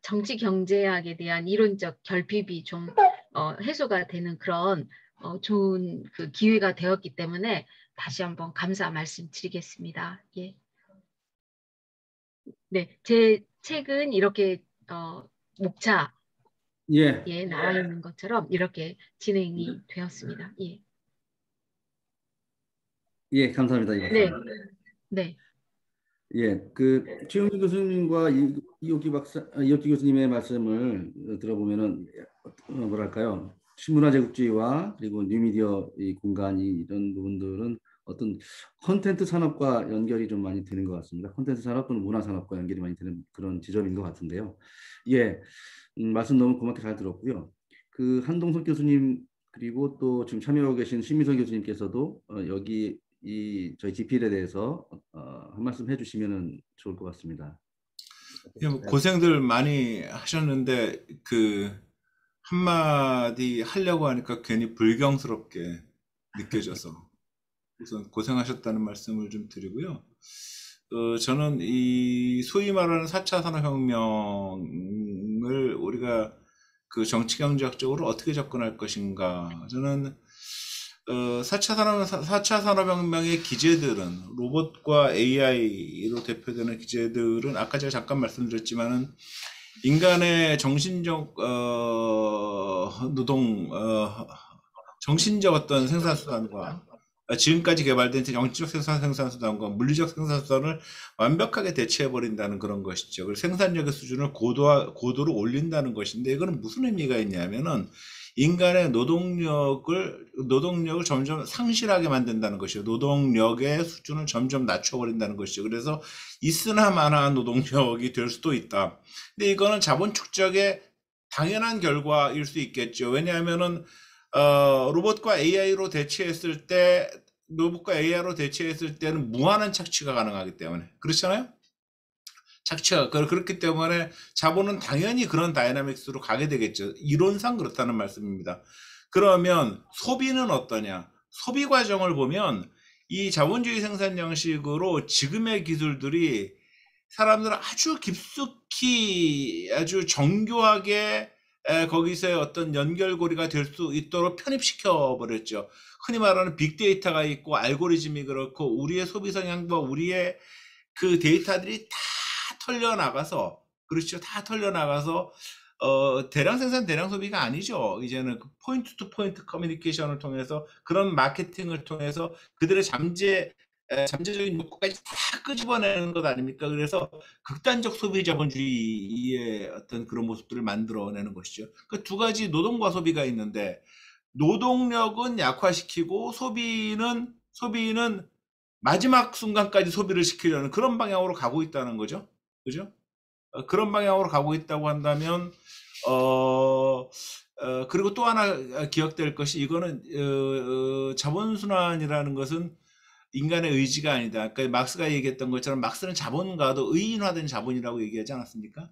정치 경제학에 대한 이론적 결핍이 좀 해소가 되는 그런 좋은 그 기회가 되었기 때문에 다시 한번 감사 말씀드리겠습니다. 예. 네, 제 책은 이렇게 목차 예, 예, 나와 있는 것처럼 이렇게 진행이 되었습니다. 예. 예, 감사합니다. 네, 네, 예, 그 최용진 교수님과 이옥기 교수님의 말씀을 들어보면은 뭐랄까요, 신문화제국주의와 그리고 뉴미디어 이 공간이 이런 부분들은 어떤 콘텐츠 산업과 연결이 좀 많이 되는 것 같습니다. 콘텐츠 산업 또는 문화 산업과 연결이 많이 되는 그런 지점인 것 같은데요. 예, 말씀 너무 고맙게 잘 들었고요. 그 한동석 교수님 그리고 또 지금 참여하고 계신 신미선 교수님께서도 여기 저희 GPL에 대해서 한 말씀 해주시면 좋을 것 같습니다. 고생들 많이 하셨는데 그 한마디 하려고 하니까 괜히 불경스럽게 느껴져서 우선 고생하셨다는 말씀을 좀 드리고요. 저는 이 소위 말하는 4차 산업혁명을 우리가 그 정치경제학적으로 어떻게 접근할 것인가, 저는 4차 산업혁명의 기제들은, 로봇과 AI로 대표되는 기제들은 아까 제가 잠깐 말씀드렸지만은 인간의 정신적 노동, 정신적 어떤 생산수단과 지금까지 개발된 영적 생산수단과 물리적 생산수단을 완벽하게 대체해버린다는 그런 것이죠. 그리고 생산력의 수준을 고도로 올린다는 것인데, 이거는 무슨 의미가 있냐면은 인간의 노동력을 점점 상실하게 만든다는 것이죠. 노동력의 수준을 점점 낮춰버린다는 것이죠. 그래서 있으나 마나 노동력이 될 수도 있다. 근데 이거는 자본 축적의 당연한 결과일 수 있겠죠. 왜냐하면은 로봇과 AI로 대체했을 때는 무한한 착취가 가능하기 때문에, 그렇잖아요. 착취가 그렇기 때문에 자본은 당연히 그런 다이나믹스로 가게 되겠죠. 이론상 그렇다는 말씀입니다. 그러면 소비는 어떠냐? 소비 과정을 보면 이 자본주의 생산 양식으로 지금의 기술들이 사람들은 아주 깊숙이 아주 정교하게 거기서의 어떤 연결고리가 될 수 있도록 편입시켜 버렸죠. 흔히 말하는 빅데이터가 있고 알고리즘이 그렇고 우리의 소비 성향과 우리의 그 데이터들이 다 털려나가서, 그렇죠. 다 털려나가서 대량 생산 대량 소비가 아니죠. 이제는 그 포인트 투 포인트 커뮤니케이션을 통해서, 그런 마케팅을 통해서 그들의 잠재적인 욕구까지 다 끄집어내는 것 아닙니까? 그래서 극단적 소비 자본주의의 어떤 그런 모습들을 만들어내는 것이죠. 그 두 가지, 노동과 소비가 있는데, 노동력은 약화시키고 소비는 마지막 순간까지 소비를 시키려는 그런 방향으로 가고 있다는 거죠. 그죠? 그런 방향으로 가고 있다고 한다면, 그리고 또 하나 기억될 것이, 이거는 자본순환이라는 것은 인간의 의지가 아니다. 그러니까 막스가 얘기했던 것처럼, 막스는 자본가도 의인화된 자본이라고 얘기하지 않았습니까?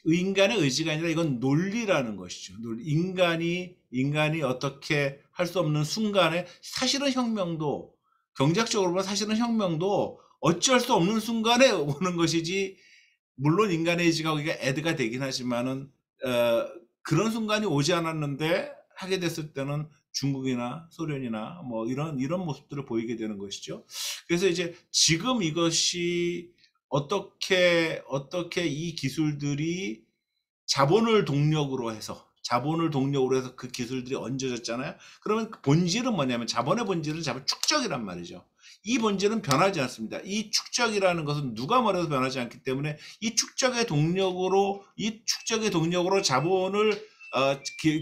인간의 의지가 아니라 이건 논리라는 것이죠. 인간이 어떻게 할 수 없는 순간에, 사실은 혁명도, 경제학적으로 보면 사실은 혁명도 어찌할 수 없는 순간에 오는 것이지, 물론 인간의 의지가 거기가 애드가 되긴 하지만은 그런 순간이 오지 않았는데 하게 됐을 때는 중국이나 소련이나 뭐 이런 모습들을 보이게 되는 것이죠. 그래서 이제 지금 이것이 어떻게 이 기술들이 자본을 동력으로 해서 그 기술들이 얹어졌잖아요. 그러면 그 본질은 뭐냐면 자본의 본질은 축적이란 말이죠. 이 본질은 변하지 않습니다. 이 축적이라는 것은 누가 뭐래도 변하지 않기 때문에 이 축적의 동력으로 자본을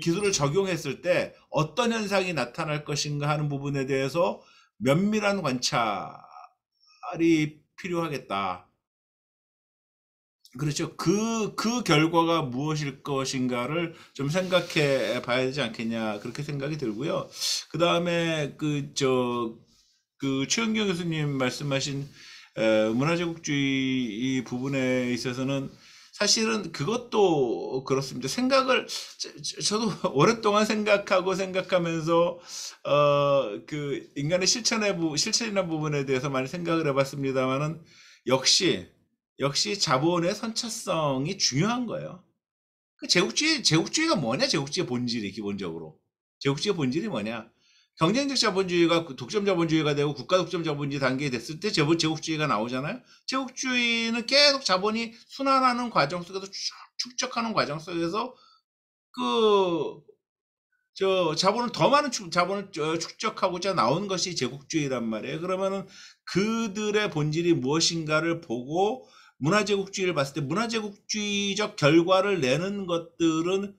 기술을 적용했을 때 어떤 현상이 나타날 것인가 하는 부분에 대해서 면밀한 관찰이 필요하겠다. 그렇죠. 그 결과가 무엇일 것인가를 좀 생각해 봐야 되지 않겠냐, 그렇게 생각이 들고요. 그 다음에 최은경 교수님 말씀하신 문화제국주의 이 부분에 있어서는 사실은 그것도 그렇습니다. 저도 오랫동안 생각하면서 그 인간의 실천이라는 부분에 대해서 많이 생각을 해봤습니다만은 역시 자본의 선차성이 중요한 거예요. 그 제국주의가 뭐냐? 제국주의 본질이 기본적으로. 제국주의 본질이 뭐냐? 경쟁적 자본주의가 독점 자본주의가 되고 국가 독점 자본주의 단계에 됐을 때 제국주의가 나오잖아요. 제국주의는 계속 자본이 순환하는 과정 속에서 축적하는 과정 속에서 자본을 더 많은 자본을 축적하고자 나온 것이 제국주의란 말이에요. 그러면은 그들의 본질이 무엇인가를 보고 문화제국주의를 봤을 때 문화제국주의적 결과를 내는 것들은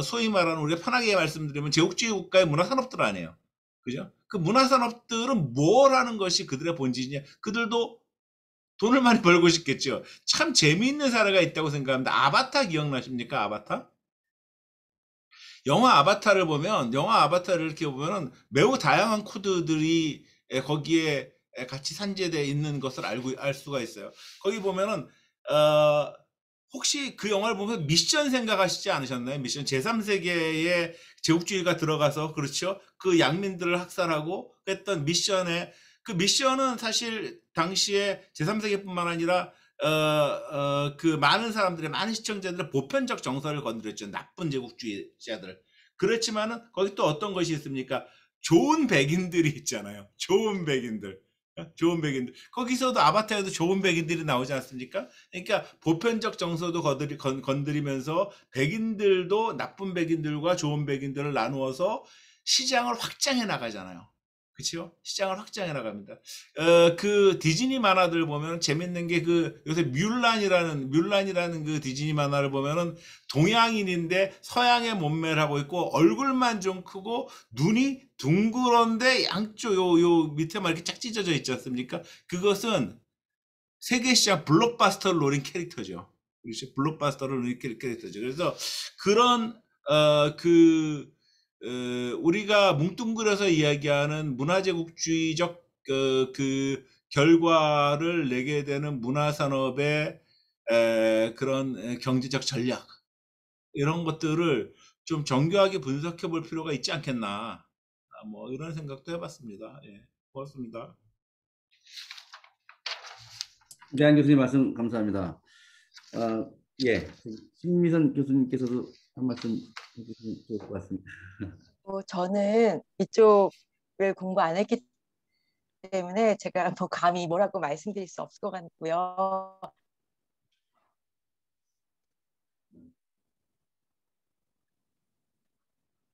소위 말하는, 우리가 편하게 말씀드리면 제국주의 국가의 문화산업들 아니에요. 그죠? 그 문화산업들은 뭘 하는 것이 그들의 본질이냐. 그들도 돈을 많이 벌고 싶겠죠. 참 재미있는 사례가 있다고 생각합니다. 아바타 기억나십니까? 아바타? 영화 아바타를 이렇게 보면은 매우 다양한 코드들이 거기에 같이 산재되어 있는 것을 알 수가 있어요. 거기 보면은 혹시 그 영화를 보면 미션 생각하시지 않으셨나요? 미션, 제3세계에 제국주의가 들어가서, 그렇죠? 그 양민들을 학살하고 했던 미션에, 그 미션은 사실 당시에 제3세계뿐만 아니라 그 많은 시청자들의 보편적 정서를 건드렸죠. 나쁜 제국주의자들. 그렇지만은 거기 또 어떤 것이 있습니까? 좋은 백인들이 있잖아요. 좋은 백인들. 거기서도 아바타에도 좋은 백인들이 나오지 않습니까? 그러니까 보편적 정서도 건드리면서 백인들도 나쁜 백인들과 좋은 백인들을 나누어서 시장을 확장해 나가잖아요. 그렇죠? 시장을 확장해 나갑니다. 그 디즈니 만화들 보면 재밌는 게 요새 뮬란이라는 그 디즈니 만화를 보면은 동양인인데 서양의 몸매를 하고 있고 얼굴만 좀 크고 눈이 둥그런데 양쪽 요 밑에만 이렇게 쫙 찢어져 있지 않습니까? 그것은 세계 시장 블록바스터를 노린 캐릭터죠. 그렇죠? 블록바스터를 노린 캐릭터죠. 그래서 그런 우리가 뭉뚱그려서 이야기하는 문화제국주의적 그 결과를 내게 되는 문화산업의 그런 경제적 전략, 이런 것들을 좀 정교하게 분석해 볼 필요가 있지 않겠나, 뭐 이런 생각도 해봤습니다. 예, 고맙습니다. 이대한 교수님 말씀 감사합니다. 예, 신미선 교수님께서도 한 말씀 해주시면 좋을 것 같습니다. 저는 이쪽을 공부 안 했기 때문에 제가 뭐 감히 뭐라고 말씀드릴 수 없을 것 같고요.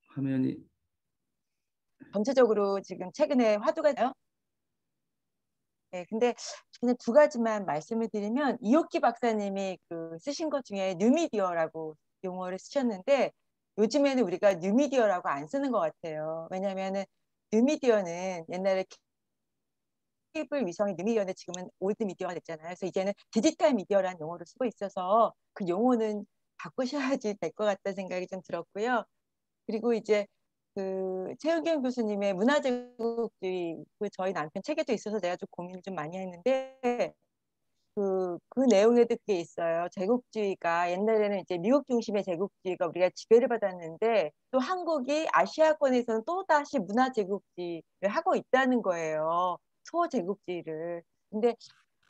화면이 전체적으로 지금 최근에 화두가 나요. 네, 근데 그냥 두 가지만 말씀을 드리면, 이옥기 박사님이 쓰신 것 중에 뉴미디어라고 용어를 쓰셨는데, 요즘에는 우리가 뉴미디어라고 안 쓰는 것 같아요. 왜냐하면 뉴미디어는 옛날에 케이블 위성이 뉴미디어인데 지금은 올드 미디어가 됐잖아요. 그래서 이제는 디지털 미디어라는 용어를 쓰고 있어서 그 용어는 바꾸셔야지 될 것 같다는 생각이 좀 들었고요. 그리고 이제 최은경 교수님의 문화제국주의, 저희 남편 책에도 있어서 내가 좀 고민을 좀 많이 했는데, 그 내용에도 그게 있어요. 제국주의가 옛날에는 이제 미국 중심의 제국주의가 우리가 지배를 받았는데, 또 한국이 아시아권에서는 또 다시 문화제국주의를 하고 있다는 거예요. 소제국주의를. 근데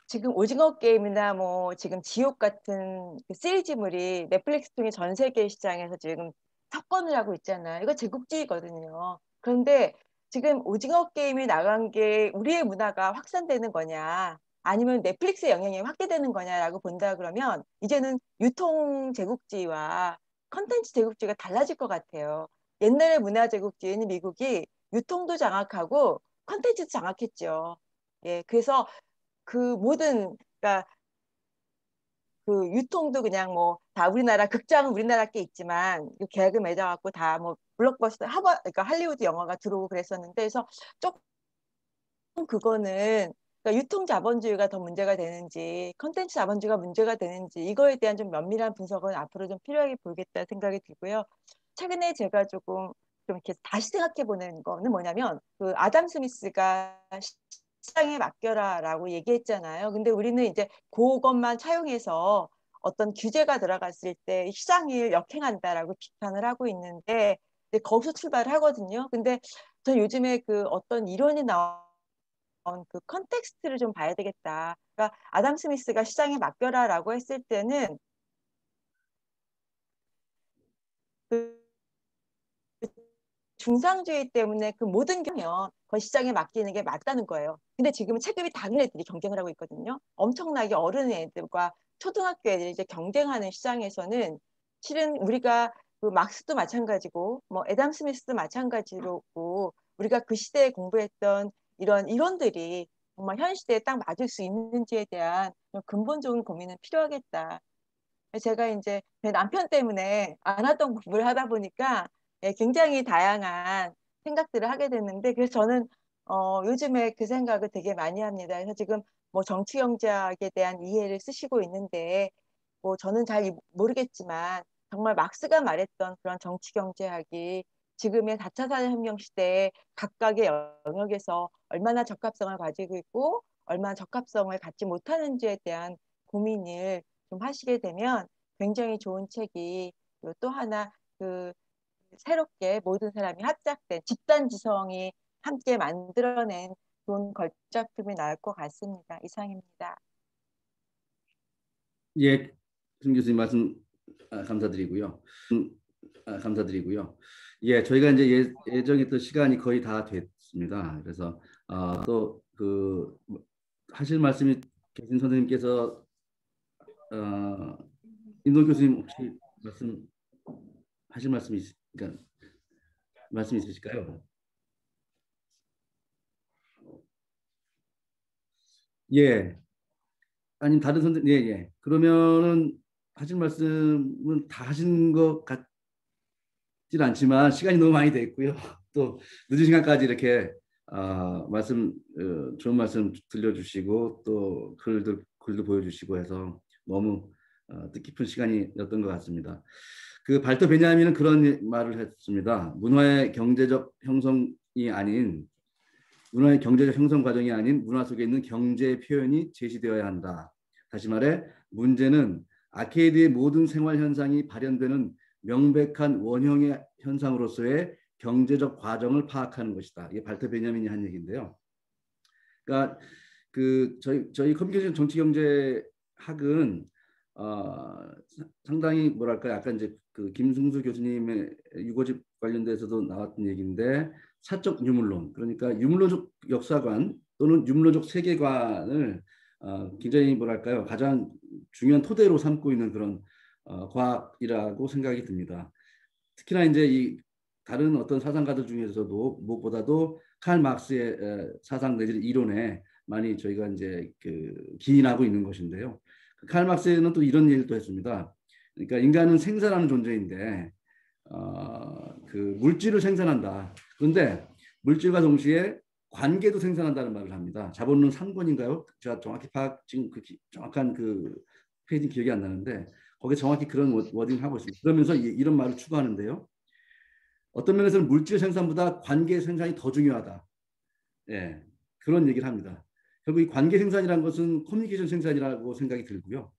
지금 오징어 게임이나 뭐 지금 지옥 같은 시리즈물이 넷플릭스 통해 전 세계 시장에서 지금 석권을 하고 있잖아요. 이거 제국주의거든요. 그런데 지금 오징어 게임이 나간 게 우리의 문화가 확산되는 거냐, 아니면 넷플릭스의 영향이 확대되는 거냐라고 본다 그러면 이제는 유통 제국주의와 컨텐츠 제국주의가 달라질 것 같아요. 옛날에 문화 제국주의는 미국이 유통도 장악하고 컨텐츠도 장악했죠. 예, 그래서 그 모든 그러니까 그 유통도 그냥 뭐 다 우리나라 극장은 우리나라 게 있지만 계약을 맺어갖고 다 뭐 블록버스터 그러니까 할리우드 영화가 들어오고 그랬었는데 그래서 조금 그거는 그러니까 유통 자본주의가 더 문제가 되는지 컨텐츠 자본주의가 문제가 되는지 이거에 대한 좀 면밀한 분석은 앞으로 좀 필요하게 보이겠다 생각이 들고요. 최근에 제가 조금 좀 이렇게 다시 생각해 보는 거는 뭐냐면 그 아담 스미스가 시장에 맡겨라라고 얘기했잖아요. 근데 우리는 이제 그것만 차용해서 어떤 규제가 들어갔을 때 시장을 역행한다라고 비판을 하고 있는데 이제 거기서 출발을 하거든요. 근데 전 요즘에 그 어떤 이론이 나온 그 컨텍스트를 좀 봐야 되겠다. 그러니까 아담 스미스가 시장에 맡겨라라고 했을 때는 그 중상주의 때문에 그 모든 경영 그 시장에 맡기는 게 맞다는 거예요. 근데 지금은 체급이 다른 애들이 경쟁을 하고 있거든요. 엄청나게 어른 애들과 초등학교 애들이 이제 경쟁하는 시장에서는 실은 우리가 그 막스도 마찬가지고 뭐 애담 스미스도 마찬가지로 우리가 그 시대에 공부했던 이런 이론들이 정말 현 시대에 딱 맞을 수 있는지에 대한 근본적인 고민은 필요하겠다. 제가 이제 제 남편 때문에 안 하던 공부를 하다 보니까 굉장히 다양한 생각들을 하게 됐는데 그래서 저는 요즘에 그 생각을 되게 많이 합니다. 그래서 지금 뭐 정치 경제학에 대한 이해를 쓰시고 있는데 뭐 저는 잘 모르겠지만 정말 막스가 말했던 그런 정치 경제학이 지금의 4차 산업혁명 시대에 각각의 영역에서 얼마나 적합성을 가지고 있고 얼마나 적합성을 갖지 못하는지에 대한 고민을 좀 하시게 되면 굉장히 좋은 책이 또 하나 그 새롭게 모든 사람이 합작된 집단 지성이 함께 만들어낸 좋은 걸작품이 나올 것 같습니다. 이상입니다. 예, 김 교수님 말씀 감사드리고요. 감사드리고요. 예, 저희가 이제 예정했던 시간이 거의 다 됐습니다. 그래서 또 그 하실 말씀이 계신 선생님께서 임동 교수님 혹시 하실 말씀이 그러니까 말씀 있으실까요? 예. 아니 다른 선생님 예. 그러면은 하실 말씀은 다 하신 것 같진 않지만 시간이 너무 많이 됐고요. 또 늦은 시간까지 이렇게 좋은 말씀 들려주시고 또 글도 보여주시고 해서 너무 뜻깊은 시간이었던 것 같습니다. 그 발터 베냐민은 그런 말을 했습니다. 문화의 경제적 형성 과정이 아닌 문화 속에 있는 경제 표현이 제시되어야 한다. 다시 말해 문제는 아케이드의 모든 생활 현상이 발현되는 명백한 원형의 현상으로서의 경제적 과정을 파악하는 것이다. 이게 발터 베냐민이 한 얘기인데요. 그러니까 그 저희 커뮤니케이션 정치경제학은 상당히 뭐랄까 약간 이제 그 김승수 교수님의 유고집 관련돼서도 나왔던 얘기인데 사적 유물론 그러니까 유물론적 역사관 또는 유물론적 세계관을 굉장히 뭐랄까요 가장 중요한 토대로 삼고 있는 그런 과학이라고 생각이 듭니다. 특히나 이제 이 다른 어떤 사상가들 중에서도 무엇보다도 칼 막스의 사상 내지 이론에 많이 저희가 이제 기인하고 있는 것인데요. 칼 막스는 또 이런 얘기를 또 했습니다. 그러니까 인간은 생산하는 존재인데 그 물질을 생산한다. 그런데 물질과 동시에 관계도 생산한다는 말을 합니다. 자본론 3권인가요? 제가 정확히 지금 정확한 그 페이지 기억이 안 나는데 거기에 정확히 그런 워딩을 하고 있습니다. 그러면서 이런 말을 추구하는데요. 어떤 면에서는 물질 생산보다 관계 생산이 더 중요하다. 예, 그런 얘기를 합니다. 결국 이 관계 생산이라는 것은 커뮤니케이션 생산이라고 생각이 들고요.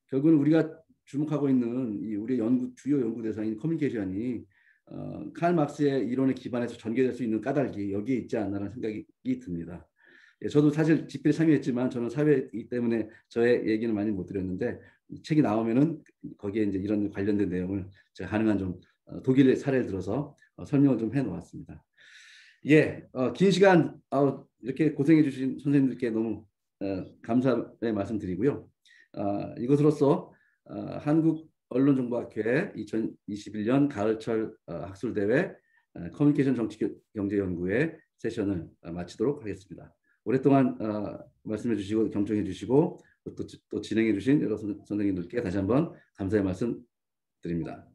결국은 우리가 주목하고 있는 우리의 주요 연구 대상인 커뮤니케이션이 칼 막스의 이론에 기반해서 전개될 수 있는 까닭이 여기에 있지 않나라는 생각이 듭니다. 예, 저도 사실 집회에 참여했지만 저는 사회이기 때문에 저의 얘기는 많이 못 드렸는데 책이 나오면은 거기에 이제 이런 관련된 내용을 제가 가능한 좀 독일의 사례를 들어서 설명을 좀 해놓았습니다. 예, 긴 시간 이렇게 고생해 주신 선생님들께 너무 감사의 말씀드리고요. 이것으로써 한국언론정보학회 2021년 가을철 학술대회 커뮤니케이션 정치경제연구회 세션을 마치도록 하겠습니다. 오랫동안 말씀해 주시고 경청해 주시고 또 진행해 주신 여러 선생님들께 다시 한번 감사의 말씀 드립니다.